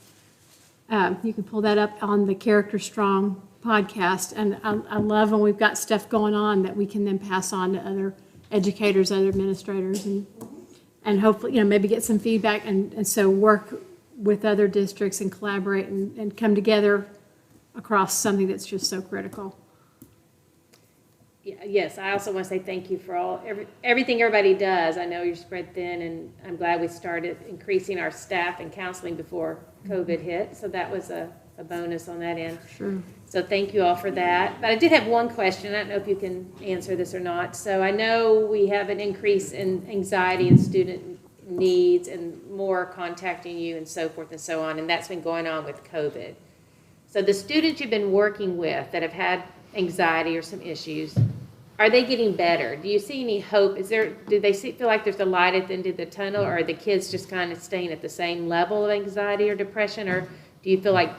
Speaker 6: You can pull that up on the Character Strong podcast, and I love when we've got stuff going on that we can then pass on to other educators, other administrators, and hopefully, maybe get some feedback, and so work with other districts and collaborate and come together across something that's just so critical.
Speaker 2: Yes, I also want to say thank you for everything everybody does. I know you're spread thin, and I'm glad we started increasing our staff and counseling before COVID hit, so that was a bonus on that end.
Speaker 6: Sure.
Speaker 2: So thank you all for that. But I did have one question. I don't know if you can answer this or not. So I know we have an increase in anxiety and student needs and more contacting you and so forth and so on, and that's been going on with COVID. So the students you've been working with that have had anxiety or some issues, are they getting better? Do you see any hope? Do they feel like there's a light at the end of the tunnel, or are the kids just kind of staying at the same level of anxiety or depression, or do you feel like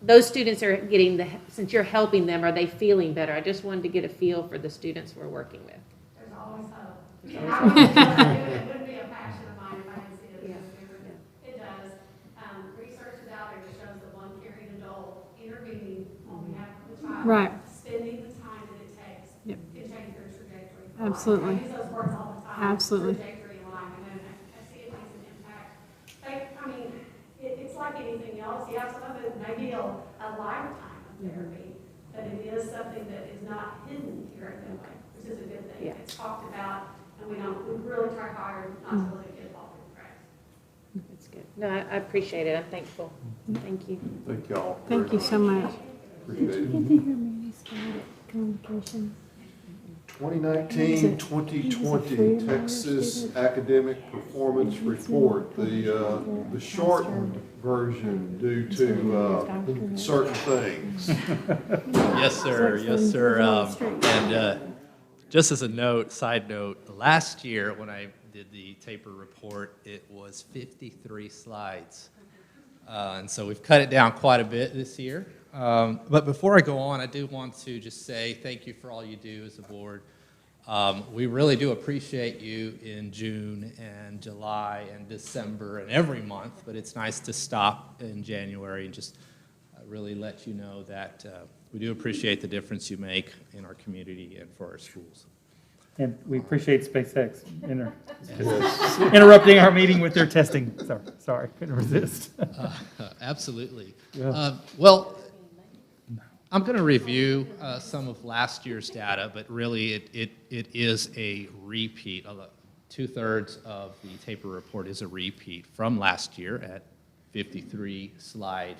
Speaker 2: those students are getting since you're helping them, are they feeling better? I just wanted to get a feel for the students we're working with.
Speaker 14: There's always hope. It wouldn't be a passion of mine if I didn't see it. Yeah. It does. Research is out there that shows that one caring adult intervening on behalf of the child,
Speaker 6: Right.
Speaker 14: spending the time that it takes,
Speaker 6: Yep.
Speaker 14: can change their trajectory.
Speaker 6: Absolutely.
Speaker 14: I use those words all the time.
Speaker 6: Absolutely.
Speaker 14: Trajectory in life, and I see it makes an impact. It's like anything else. You have some of it may be a lifetime of therapy, but it is something that is not hidden here at Midway, which is a good thing.
Speaker 2: Yeah.
Speaker 14: It's talked about, and we really try hard not to let it get off the cracks.
Speaker 2: That's good. No, I appreciate it. I'm thankful. Thank you.
Speaker 3: Thank y'all.
Speaker 6: Thank you so much.
Speaker 3: Appreciate it.
Speaker 6: Get to hear Manny's communications.
Speaker 3: 2019-2020 Texas Academic Performance Report, the shortened version due to certain things.
Speaker 15: Yes, sir. Yes, sir. And just as a side note, last year when I did the taper report, it was 53 slides. And so we've cut it down quite a bit this year. But before I go on, I do want to just say thank you for all you do as a board. We really do appreciate you in June and July and December and every month, but it's nice to stop in January and just really let you know that we do appreciate the difference you make in our community and for our schools.
Speaker 1: And we appreciate SpaceX interrupting our meeting with their testing. Sorry, couldn't resist.
Speaker 15: Absolutely.
Speaker 1: Yeah.
Speaker 15: Well, I'm going to review some of last year's data, but really it is a repeat. 2/3 of the taper report is a repeat from last year at 53 slide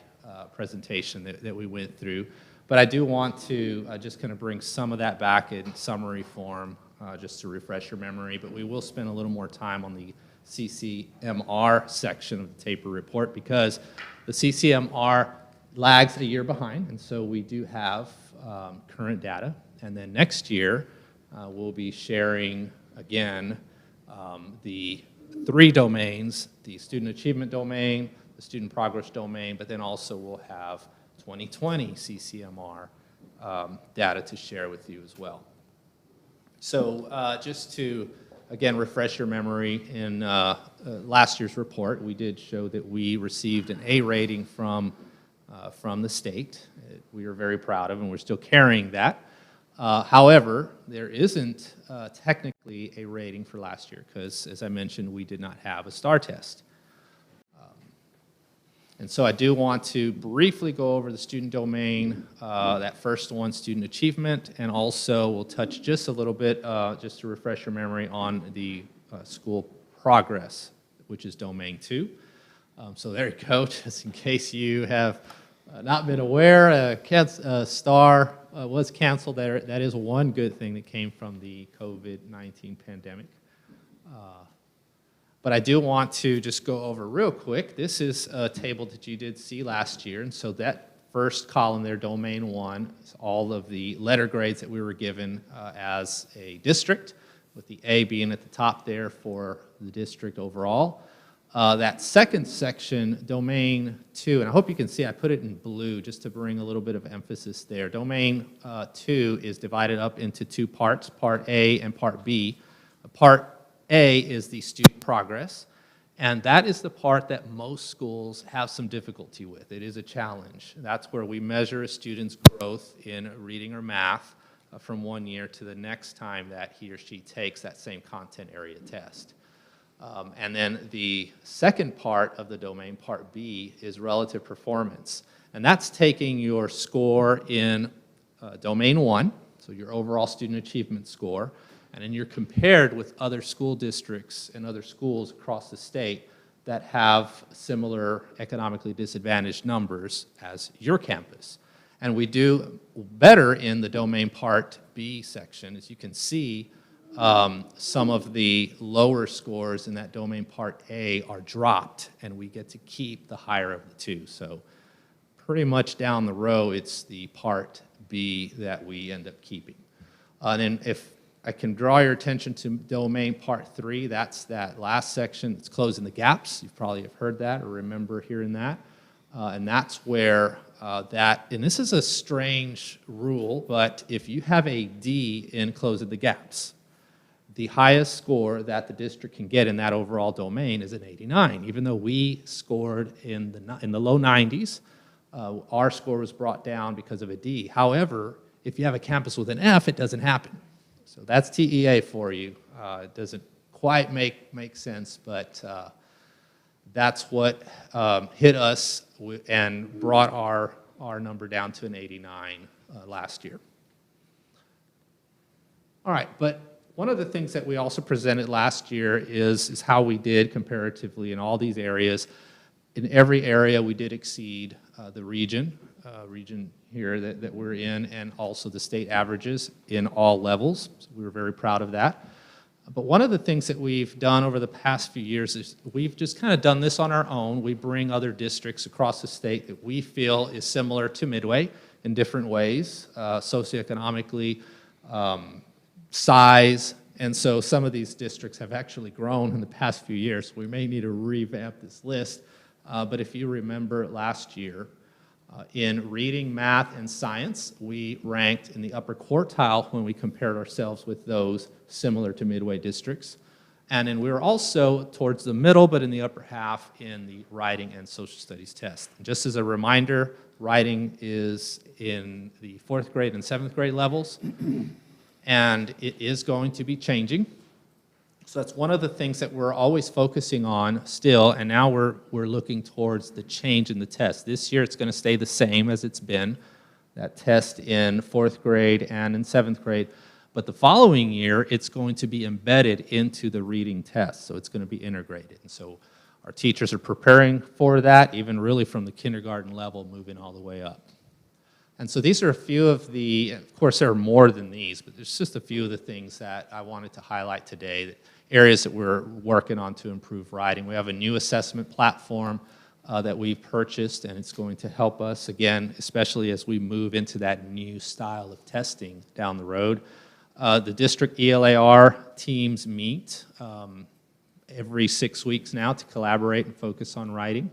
Speaker 15: presentation that we went through. But I do want to just kind of bring some of that back in summary form just to refresh your memory. But we will spend a little more time on the CCMR section of the taper report because the CCMR lags a year behind, and so we do have current data. And then next year, we'll be sharing, again, the 3 domains, the student achievement domain, the student progress domain, but then also we'll have 2020 CCMR data to share with you as well. So just to, again, refresh your memory, in last year's report, we did show that we received an A rating from the state. We are very proud of, and we're still carrying that. However, there isn't technically a rating for last year because, as I mentioned, we did not have a STAR test. And so I do want to briefly go over the student domain, that first one, student achievement, and also we'll touch just a little bit, just to refresh your memory, on the school progress, which is domain 2. So there you go, just in case you have not been aware, STAR was canceled. That is one good thing that came from the COVID-19 pandemic. But I do want to just go over real quick. This is a table that you did see last year, and so that first column there, domain 1, is all of the letter grades that we were given as a district. with the A being at the top there for the district overall. That second section, Domain 2, and I hope you can see I put it in blue just to bring a little bit of emphasis there. Domain 2 is divided up into two parts, Part A and Part B. Part A is the student progress, and that is the part that most schools have some difficulty with. It is a challenge. That's where we measure a student's growth in reading or math from one year to the next time that he or she takes that same content area test. And then the second part of the domain, Part B, is relative performance. And that's taking your score in Domain 1, so your overall student achievement score, and then you're compared with other school districts and other schools across the state that have similar economically disadvantaged numbers as your campus. And we do better in the Domain Part B section. As you can see, some of the lower scores in that Domain Part A are dropped, and we get to keep the higher of the two. So pretty much down the row, it's the Part B that we end up keeping. And then if I can draw your attention to Domain Part 3, that's that last section. It's closing the gaps. You probably have heard that or remember hearing that. And that's where and this is a strange rule, but if you have a D in closing the gaps, the highest score that the district can get in that overall domain is an 89. Even though we scored in the low 90s, our score was brought down because of a D. However, if you have a campus with an F, it doesn't happen. So that's TEA for you. It doesn't quite make sense, but that's what hit us and brought our number down to an 89 last year. All right, but one of the things that we also presented last year is how we did comparatively in all these areas. In every area, we did exceed the region here that we're in, and also the state averages in all levels. So we were very proud of that. But one of the things that we've done over the past few years is we've just kind of done this on our own. We bring other districts across the state that we feel is similar to Midway in different ways, socioeconomically, size, and so some of these districts have actually grown in the past few years. We may need to revamp this list, but if you remember last year, in reading, math, and science, we ranked in the upper quartile when we compared ourselves with those similar to Midway districts. And then we were also towards the middle, but in the upper half in the writing and social studies test. And just as a reminder, writing is in the 4th grade and 7th grade levels, and it is going to be changing. So that's one of the things that we're always focusing on still, and now we're looking towards the change in the test. This year it's going to stay the same as it's been, that test in 4th grade and in 7th grade, but the following year it's going to be embedded into the reading test, so it's going to be integrated. And so our teachers are preparing for that, even really from the kindergarten level, moving all the way up. And so these are a few of the, of course there are more than these, but there's just a few of the things that I wanted to highlight today, areas that we're working on to improve writing. We have a new assessment platform that we've purchased, and it's going to help us, again, especially as we move into that new style of testing down the road. The district ELAR teams meet every 6 weeks now to collaborate and focus on writing.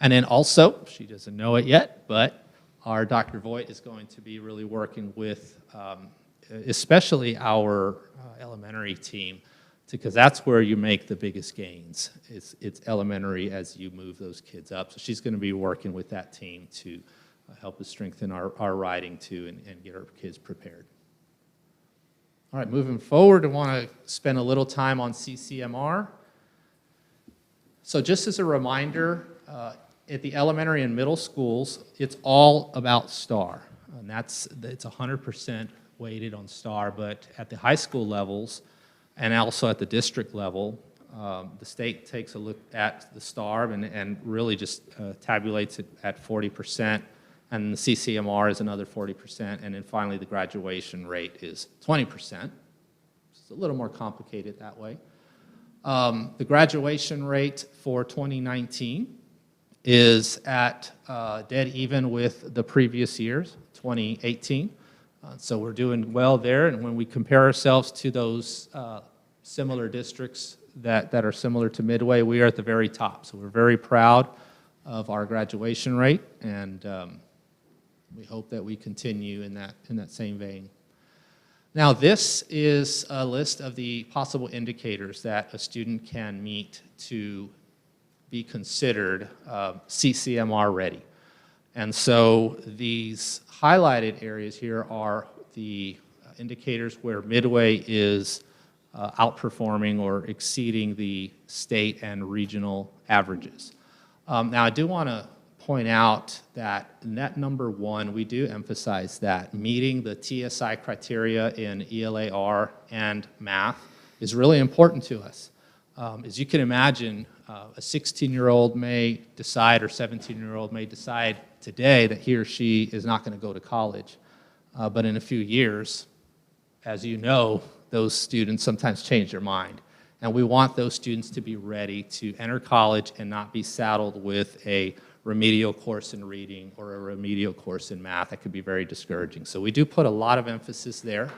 Speaker 15: And then also, she doesn't know it yet, but our Dr. Voigt is going to be really working with especially our elementary team, because that's where you make the biggest gains. It's elementary as you move those kids up. So she's going to be working with that team to help us strengthen our writing too and get our kids prepared. All right, moving forward, I want to spend a little time on CCMR. So just as a reminder, at the elementary and middle schools, it's all about STAR. And it's 100% weighted on STAR, but at the high school levels, and also at the district level, the state takes a look at the STAR and really just tabulates it at 40%, and the CCMR is another 40%, and then finally the graduation rate is 20%. It's a little more complicated that way. The graduation rate for 2019 is at dead even with the previous years, 2018. So we're doing well there, and when we compare ourselves to those similar districts that are similar to Midway, we are at the very top. So we're very proud of our graduation rate, and we hope that we continue in that same vein. Now, this is a list of the possible indicators that a student can meet to be considered CCMR ready. And so these highlighted areas here are the indicators where Midway is outperforming or exceeding the state and regional averages. Now, I do want to point out that net number one, we do emphasize that meeting the TSI criteria in ELAR and math is really important to us. As you can imagine, a 16-year-old may decide, or 17-year-old may decide today that he or she is not going to go to college. But in a few years, as you know, those students sometimes change their mind. And we want those students to be ready to enter college and not be saddled with a remedial course in reading or a remedial course in math. That could be very discouraging. So we do put a lot of emphasis there.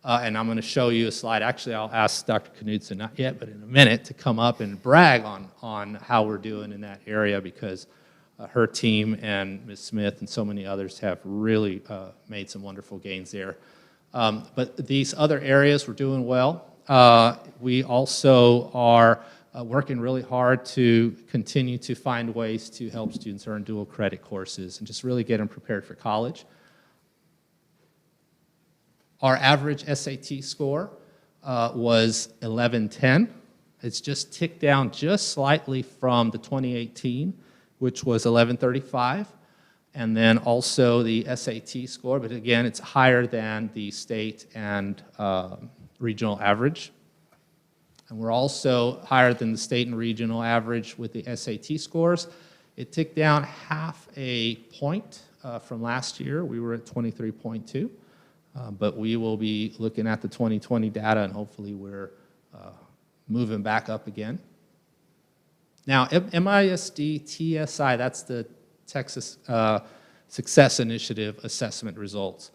Speaker 15: And I'm going to show you a slide. Actually, I'll ask Dr. Knudsen, not yet, but in a minute, to come up and brag on how we're doing in that area, because her team and Ms. Smith and so many others have really made some wonderful gains there. But these other areas, we're doing well. We also are working really hard to continue to find ways to help students earn dual credit courses and just really get them prepared for college. Our average SAT score was 1110. It's just ticked down just slightly from the 2018, which was 1135. And then also the SAT score, but again, it's higher than the state and regional average. And we're also higher than the state and regional average with the SAT scores. It ticked down half a point from last year. We were at 23.2. But we will be looking at the 2020 data, and hopefully we're moving back up again. Now, MISD TSI, that's the Texas Success Initiative assessment results.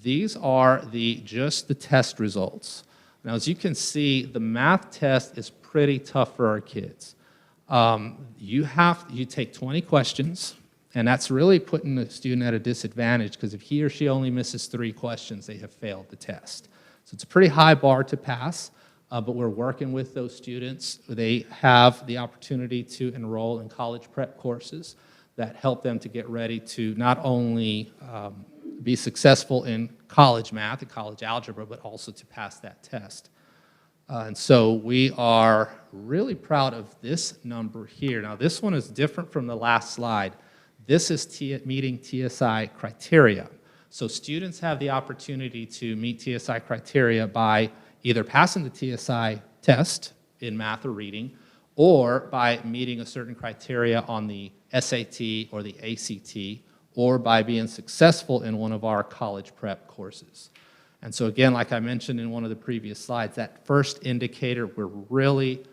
Speaker 15: These are just the test results. Now, as you can see, the math test is pretty tough for our kids. You take 20 questions. And that's really putting the student at a disadvantage, because if he or she only misses 3 questions, they have failed the test. So it's a pretty high bar to pass, but we're working with those students. They have the opportunity to enroll in college prep courses that help them to get ready to not only be successful in college math and college algebra, but also to pass that test. And so we are really proud of this number here. Now, this one is different from the last slide. This is meeting TSI criteria. So students have the opportunity to meet TSI criteria by either passing the TSI test in math or reading, or by meeting a certain criteria on the SAT or the ACT, or by being successful in one of our college prep courses. And so again, like I mentioned in one of the previous slides, that first indicator, we're really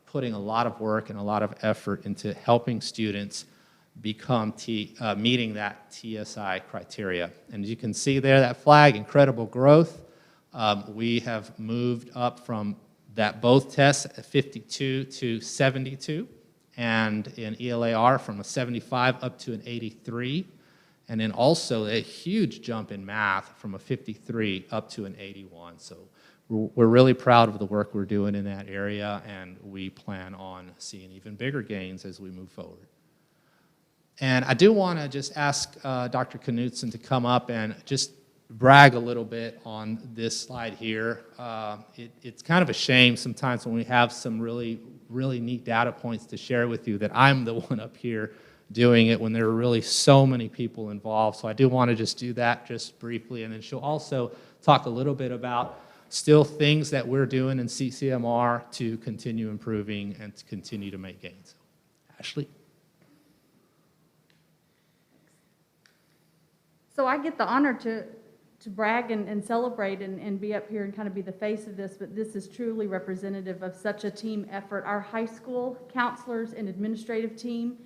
Speaker 15: putting a lot of work and a lot of effort into helping students become meeting that TSI criteria. And as you can see there, that flag, incredible growth. We have moved up from that both tests, 52 to 72, and in ELAR from a 75 up to an 83, and then also a huge jump in math from a 53 up to an 81. So we're really proud of the work we're doing in that area, and we plan on seeing even bigger gains as we move forward. And I do want to just ask Dr. Knudsen to come up and just brag a little bit on this slide here. It's kind of a shame sometimes when we have some really neat data points to share with you that I'm the one up here doing it when there are really so many people involved. So I do want to just do that just briefly, and then she'll also talk a little bit about still things that we're doing in CCMR to continue improving and to continue to make gains. Ashley?
Speaker 16: So I get the honor to brag and celebrate and be up here and kind of be the face of this, but this is truly representative of such a team effort. Our high school counselors and administrative team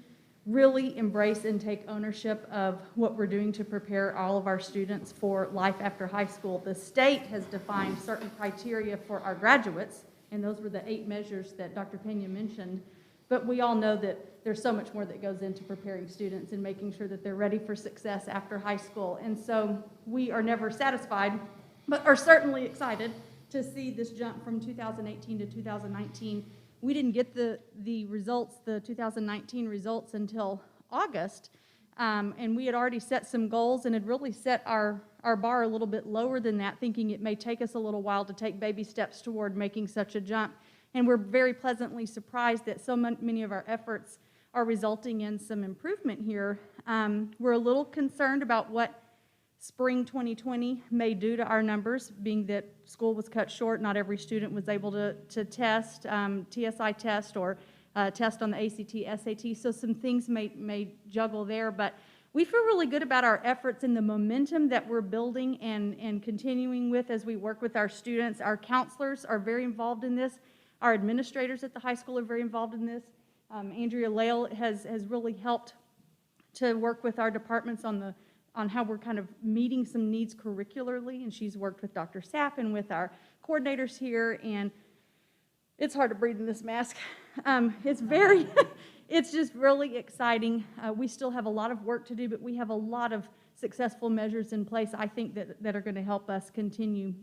Speaker 16: really embrace and take ownership of what we're doing to prepare all of our students for life after high school. The state has defined certain criteria for our graduates, And those were the 8 measures that Dr. Pena mentioned. But we all know that there's so much more that goes into preparing students and making sure that they're ready for success after high school. And so we are never satisfied, but are certainly excited to see this jump from 2018 to 2019. We didn't get the results, the 2019 results, until August. And we had already set some goals and had really set our bar a little bit lower than that, thinking it may take us a little while to take baby steps toward making such a jump. And we're very pleasantly surprised that so many of our efforts are resulting in some improvement here. We're a little concerned about what spring 2020 may do to our numbers, being that school was cut short. Not every student was able to test, TSI test, or test on the ACT, SAT. So some things may juggle there, but we feel really good about our efforts and the momentum that we're building and continuing with as we work with our students. Our counselors are very involved in this. Our administrators at the high school are very involved in this. Andrea Lale has really helped to work with our departments on how we're kind of meeting some needs curricularly, and she's worked with Dr. Sapp and with our coordinators here, and it's hard to breathe in this mask. It's just really exciting. We still have a lot of work to do, but we have a lot of successful measures in place, I think, that are going to help us continue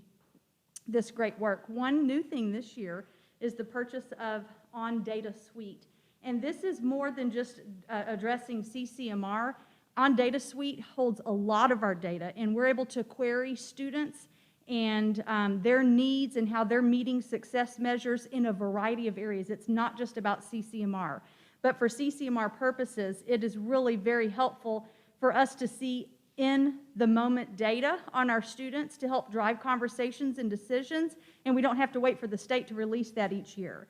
Speaker 16: this great work. One new thing this year is the purchase of OnData Suite. And this is more than just addressing CCMR. OnData Suite holds a lot of our data, and we're able to query students and their needs and how they're meeting success measures in a variety of areas. It's not just about CCMR. But for CCMR purposes, it is really very helpful for us to see in the moment data on our students to help drive conversations and decisions, and we don't have to wait for the state to release that each year.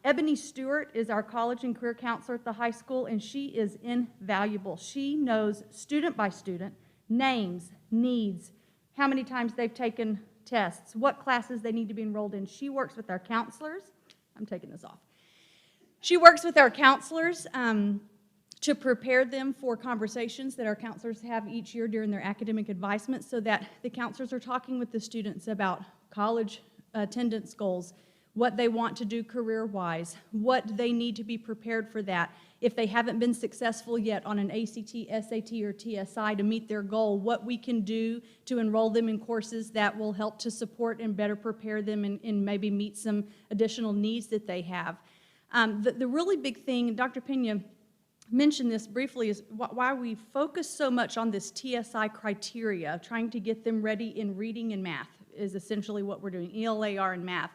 Speaker 16: Ebony Stewart is our college and career counselor at the high school, and she is invaluable. She knows student by student, names, needs, how many times they've taken tests, what classes they need to be enrolled in. She works with our counselors. I'm taking this off. She works with our counselors to prepare them for conversations that our counselors have each year during their academic advisement, so that the counselors are talking with the students about college attendance goals, what they want to do career-wise, what they need to be prepared for that. If they haven't been successful yet on an ACT, SAT, or TSI to meet their goal, what we can do to enroll them in courses that will help to support and better prepare them and maybe meet some additional needs that they have. The really big thing, Dr. Pena mentioned this briefly, is why we focus so much on this TSI criteria, trying to get them ready in reading and math is essentially what we're doing, ELAR and math.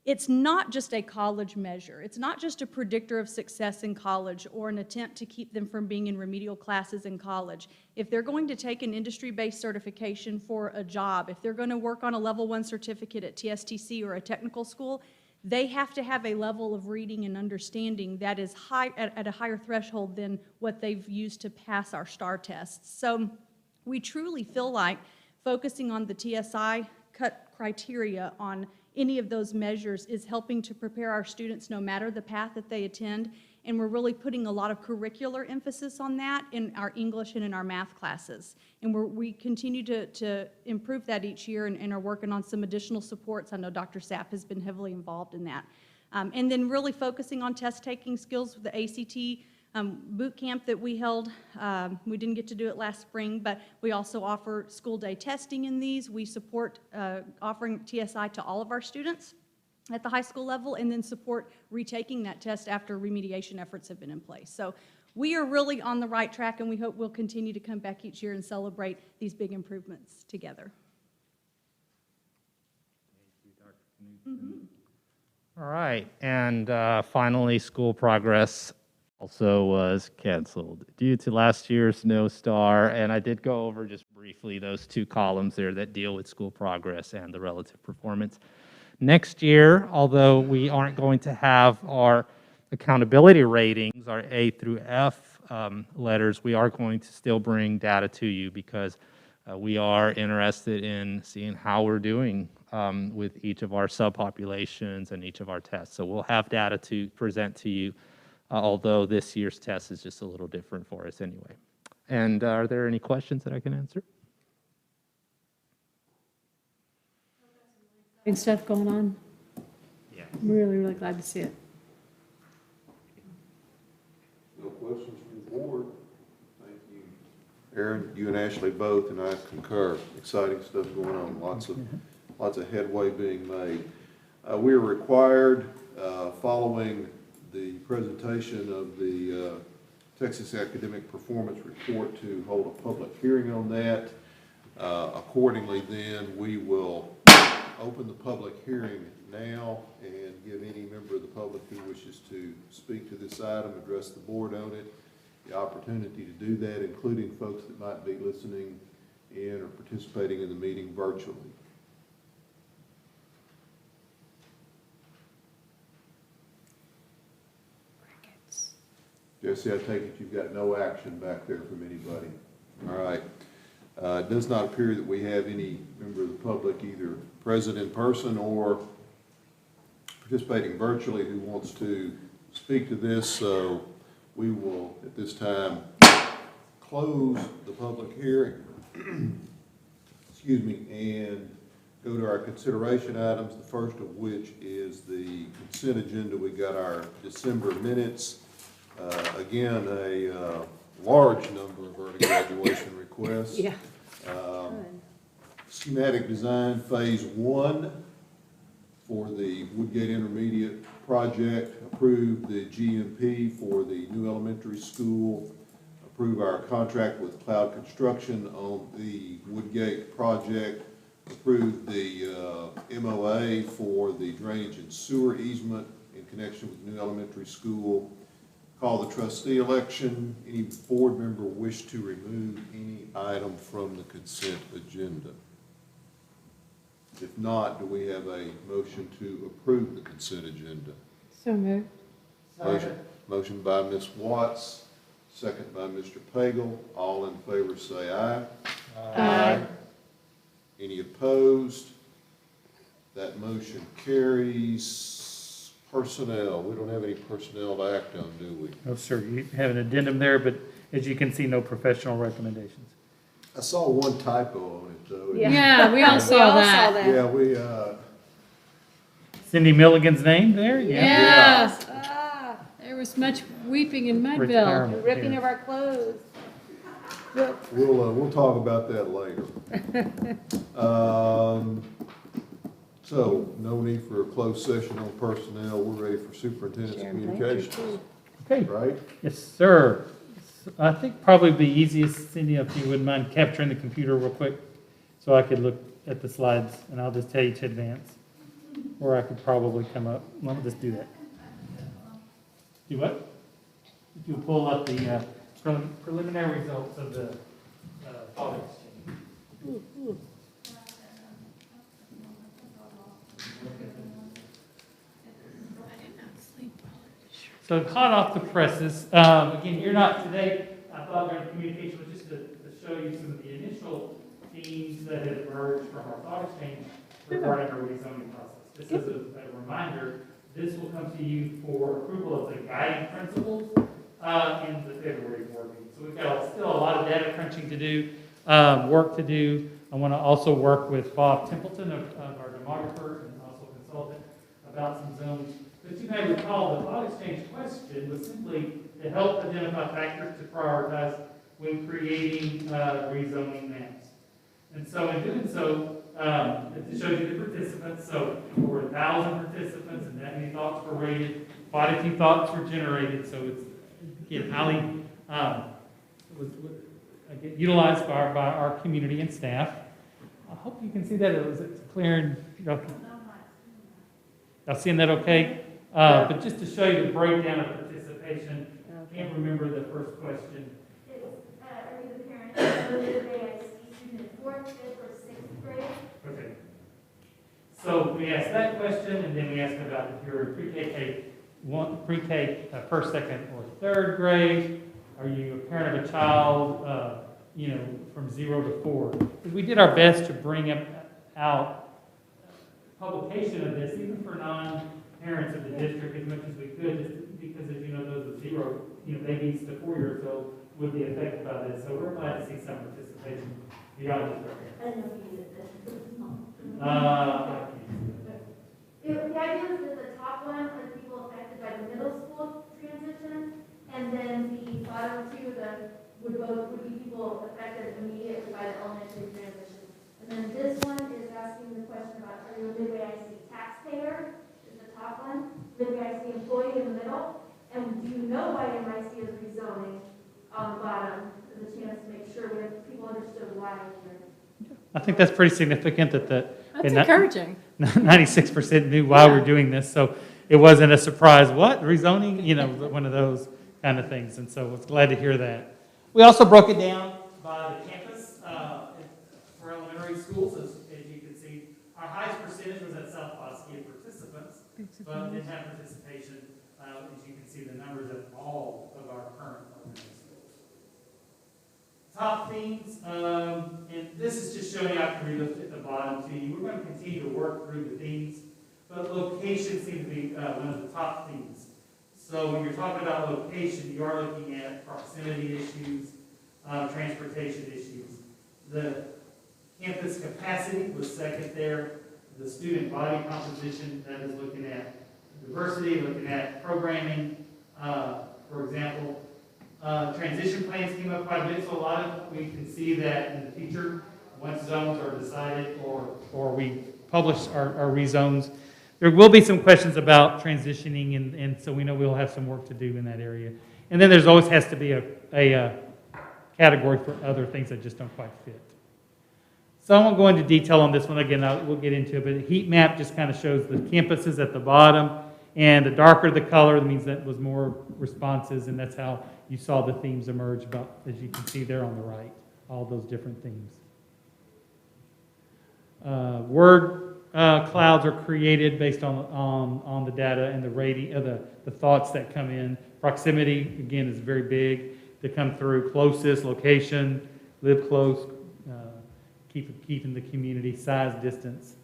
Speaker 16: It's not just a college measure. It's not just a predictor of success in college or an attempt to keep them from being in remedial classes in college. If they're going to take an industry-based certification for a job, if they're going to work on a level 1 certificate at TSTC or a technical school, they have to have a level of reading and understanding that is at a higher threshold than what they've used to pass our STAR tests. So we truly feel like focusing on the TSI cut criteria on any of those measures is helping to prepare our students no matter the path that they attend, and we're really putting a lot of curricular emphasis on that in our English and in our math classes. And we continue to improve that each year and are working on some additional supports. I know Dr. Sapp has been heavily involved in that. And then really focusing on test-taking skills with the ACT boot camp that we held. We didn't get to do it last spring, but we also offer school day testing in these. We support offering TSI to all of our students at the high school level, and then support retaking that test after remediation efforts have been in place. So we are really on the right track, and we hope we'll continue to come back each year and celebrate these big improvements together.
Speaker 7: Thank you, Dr. Knudsen. All right, and finally, school progress also was canceled due to last year's snowstorm, and I did go over just briefly those 2 columns there that deal with school progress and the relative performance. Next year, although we aren't going to have our accountability ratings, our A through F letters, we are going to still bring data to you because we are interested in seeing how we're doing with each of our subpopulations and each of our tests. So we'll have data to present to you, although this year's test is just a little different for us anyway. And are there any questions that I can answer?
Speaker 6: Stuff going on. I'm really, really glad to see it.
Speaker 3: No questions from the board? Thank you. Aaron, you and Ashley both, and I concur. Exciting stuff going on, lots of headway being made. We are required, following the presentation of the Texas Academic Performance Report, to hold a public hearing on that. Accordingly, then, we will open the public hearing now and give any member of the public who wishes to speak to this item, address the board on it, the opportunity to do that, including folks that might be listening in or participating in the meeting virtually. Jesse, I take it you've got no action back there from anybody. All right. It does not appear that we have any member of the public either present in person or participating virtually who wants to speak to this, so we will at this time close the public hearing. Excuse me, and go to our consideration items, the first of which is the consent agenda. We got our December minutes. Again, a large number of early graduation requests.
Speaker 6: Yeah.
Speaker 3: Schematic design phase 1 for the Woodgate Intermediate project, approve the GMP for the new elementary school, approve our contract with Cloud Construction on the Woodgate project, approve the MOA for the drainage and sewer easement in connection with the new elementary school, call the trustee election. Any board member wish to remove any item from the consent agenda? If not, do we have a motion to approve the consent agenda?
Speaker 6: So moved.
Speaker 3: Motion by Ms. Watts, second by Mr. Pagel. All in favor say aye.
Speaker 6: Aye.
Speaker 3: Any opposed? That motion carries. Personnel, we don't have any personnel to act on, do we?
Speaker 1: No, sir. You have an addendum there, but as you can see, no professional recommendations.
Speaker 3: I saw one typo on it, though.
Speaker 6: Yeah, we all saw that.
Speaker 3: Yeah, we,
Speaker 1: Cindy Milligan's name there?
Speaker 6: Yes. There was much weeping in Mudville.
Speaker 1: Retirement.
Speaker 2: Ripping of our clothes.
Speaker 3: we'll talk about that later. So, no need for a closed session on personnel. We're ready for superintendent's communications.
Speaker 1: Okay.
Speaker 3: Right?
Speaker 1: Yes, sir. I think probably the easiest, Cindy, if you wouldn't mind capturing the computer real quick so I could look at the slides, and I'll just tell you to advance. Or I could probably come up. Well, just do that. Do what? If you pull up the preliminary results of the thought exchange. So hot off the presses, again, you're not today, I thought during communication was just to show you some of the initial themes that have emerged from our thought exchange regarding our rezoning process. This is a reminder, this will come to you for approval of the guiding principles in the February board meeting. So we've got still a lot of data crunching to do, work to do. I want to also work with Bob Templeton of our demographer and also consultant about some zones. But you may recall the thought exchange question was simply to help identify factors to prioritize when creating rezoning maps. And so in doing so, it shows you the participants. So over 1,000 participants, and that many thoughts were rated. Quite a few thoughts were generated. So it's again highly utilized by our community and staff. I hope you can see that. It's clear and y'all seeing that okay? But just to show you the breakdown of participation, I can't remember the first question.
Speaker 17: Are you the parent of an AIC student in 4th, 5th, or 6th grade?
Speaker 1: Okay. So we asked that question, and then we asked about if you're pre-K, first, second, or third grade. Are you a parent of a child, from 0 to 4? We did our best to bring out publication of this, even for non-parents of the district, as much as we could, just because, as you know, those with 0, babies to 4 years old would be affected by this. So we're glad to see some participation beyond just our parents.
Speaker 17: I don't know if you did this.
Speaker 1: It
Speaker 17: The idea is that the top one are the people affected by the middle school transition, and then the bottom two would be people affected immediately by the elementary transition. And then this one is asking the question about, are you a Midway IC taxpayer? Is the top one. Midway IC employee in the middle. And do you know why MIC is rezoning on the bottom? There's a chance to make sure that people understood why here.
Speaker 1: I think that's pretty significant that
Speaker 6: That's encouraging.
Speaker 1: 96% knew why we're doing this, so it wasn't a surprise. What, rezoning? You know, one of those kind of things, and so I was glad to hear that. We also broke it down by the campus for elementary schools. As you can see, our highest percentage was at South Bosque of participants, but didn't have participation. As you can see, the numbers of all of our current elementary schools. Top themes, and this is just showing you, I can read at the bottom to you. We're going to continue to work through the themes, but location seems to be one of the top themes. So when you're talking about location, you are looking at proximity issues, transportation issues. The campus capacity was second there. The student body composition, that is looking at diversity, looking at programming. For example, transition plans came up quite a bit, so a lot of, we can see that in the future, once zones are decided or we publish our rezones. There will be some questions about transitioning, and so we know we'll have some work to do in that area. And then there's always has to be a category for other things that just don't quite fit. So I won't go into detail on this one. Again, we'll get into it, but the heat map just kind of shows the campuses at the bottom, and the darker the color means that was more responses, and that's how you saw the themes emerge, about, as you can see there on the right, all those different themes. Word clouds are created based on the data and the rating of the thoughts that come in. Proximity, again, is very big. They come through closest, location, live close, keeping the community, size, distance.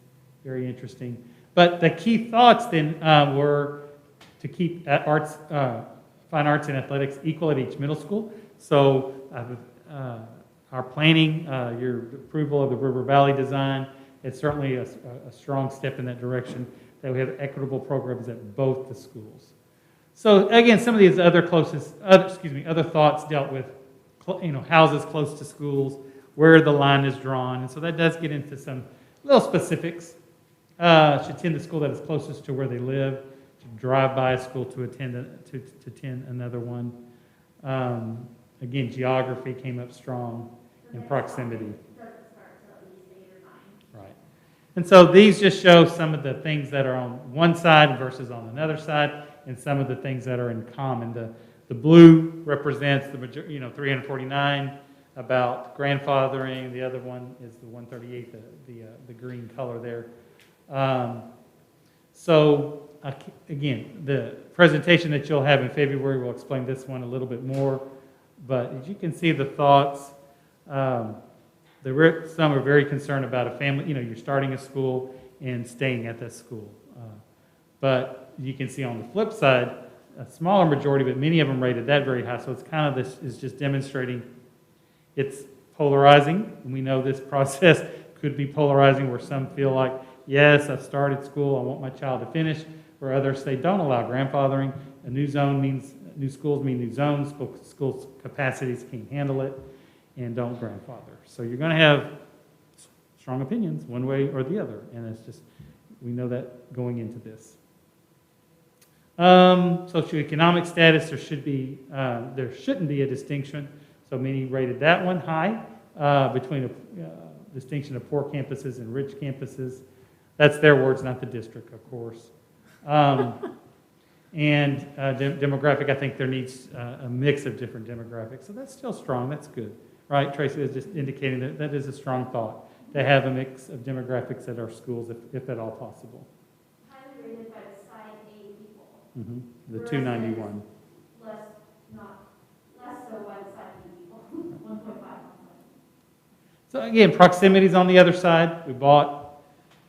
Speaker 1: Very interesting. But the key thoughts then were to keep fine arts and athletics equal at each middle school. So our planning, your approval of the River Valley design, it's certainly a strong step in that direction, that we have equitable programs at both the schools. So again, some of these other thoughts dealt with, houses close to schools, where the line is drawn, and so that does get into some little specifics. Should attend the school that is closest to where they live, should drive by a school to attend another one. Again, geography came up strong, and proximity. Right. And so these just show some of the things that are on one side versus on another side, and some of the things that are in common. The blue represents the majority, 349 about grandfathering. The other one is the 138, the green color there. Again, the presentation that you'll have in February will explain this one a little bit more. But as you can see, the thoughts. Some are very concerned about a family, you're starting a school and staying at that school. But you can see on the flip side, a smaller majority, but many of them rated that very high. So it's kind of this is just demonstrating it's polarizing. And we know this process could be polarizing, where some feel like, yes, I've started school, I want my child to finish, where others say don't allow grandfathering. A new zone means, new schools mean new zones, schools capacities can't handle it, and don't grandfather. So you're going to have strong opinions one way or the other, and it's just, we know that going into this. Socioeconomic status, there shouldn't be a distinction. So many rated that one high between a distinction of poor campuses and rich campuses. That's their words, not the district, of course. Demographic, I think there needs a mix of different demographics. So that's still strong. That's good, right? Tracy is just indicating that that is a strong thought, to have a mix of demographics at our schools, if at all possible.
Speaker 17: Highly rated by the side A people.
Speaker 1: Mm-hmm. The 291.
Speaker 17: Less so by the side B people. 1.5.
Speaker 1: So again, proximity is on the other side. We bought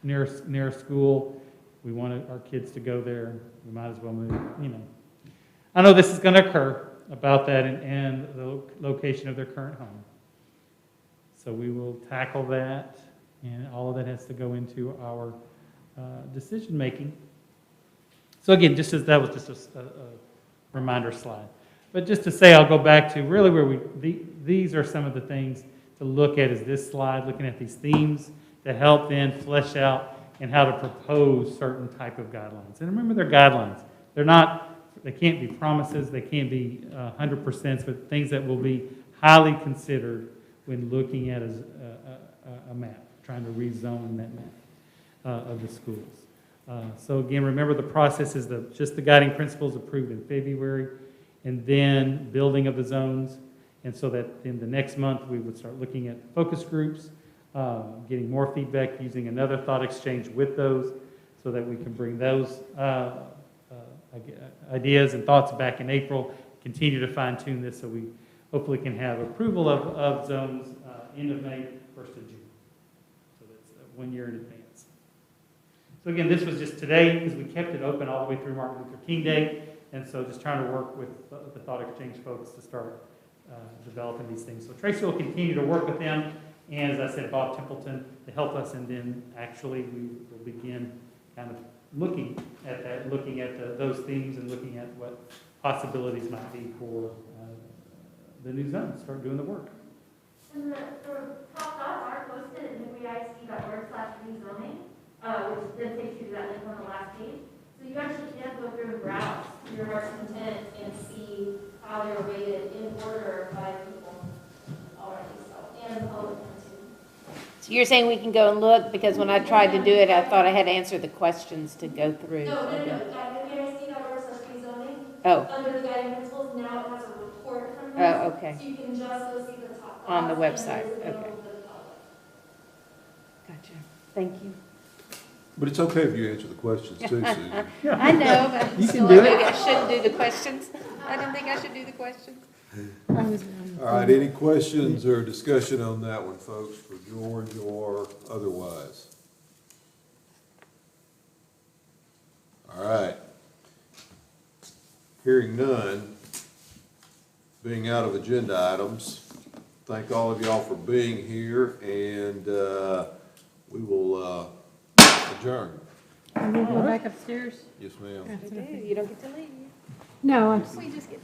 Speaker 1: near a school. We wanted our kids to go there. We might as well move, I know this is going to occur about that and the location of their current home. So we will tackle that, and all of that has to go into our decision-making. So again, just as that was just a reminder slide. But just to say, I'll go back to really where these are some of the things to look at is this slide, looking at these themes to help then flesh out and how to propose certain type of guidelines. And remember, they're guidelines. They can't be promises, they can't be 100%, but things that will be highly considered when looking at a map, trying to rezone that map of the schools. So again, remember the process is just the guiding principles approved in February, and then building of the zones. And so that in the next month, we would start looking at focus groups, getting more feedback, using another thought exchange with those so that we can bring those ideas and thoughts back in April, continue to fine tune this so we hopefully can have approval of zones end of May, 1st of June. So that's 1 year in advance. So again, this was just today because we kept it open all the way through Martin Luther King Day. And so just trying to work with the thought exchange folks to start developing these things. So Tracy will continue to work with them. And as I said, Bob Templeton to help us. And then actually we will begin kind of looking at that, looking at those themes and looking at what possibilities might be for the new zones. Start doing the work.
Speaker 17: And the top thoughts are posted at midwayIC.org/rezoning, which then takes you to that link on the last page. So you actually can go through and browse your heart's content and see how they're rated in order by people already, so, and the public one too.
Speaker 2: So you're saying we can go and look, because when I tried to do it, I thought I had to answer the questions to go through.
Speaker 17: No, midwayIC.org/rezoning.
Speaker 2: Oh.
Speaker 17: Under the guiding principles, now it has a report from this.
Speaker 2: Oh, okay.
Speaker 17: So you can just go see the top
Speaker 2: On the
Speaker 17: thoughts,
Speaker 2: website,
Speaker 17: and it's available
Speaker 2: okay.
Speaker 17: to the public.
Speaker 2: Gotcha. Thank you.
Speaker 3: But it's okay if you answer the questions too, Susan.
Speaker 2: I know, but I
Speaker 3: You
Speaker 2: feel
Speaker 3: can
Speaker 2: like
Speaker 3: do
Speaker 2: maybe
Speaker 3: it.
Speaker 2: I shouldn't do the questions. I didn't think I should do the questions.
Speaker 3: All right, any questions or discussion on that one, folks, for George or otherwise? All right. Hearing none, being out of agenda items, thank all of y'all for being here, and we will adjourn.
Speaker 6: Can we go back upstairs?
Speaker 3: Yes, ma'am.
Speaker 2: You don't get to leave.
Speaker 6: No,
Speaker 2: We just get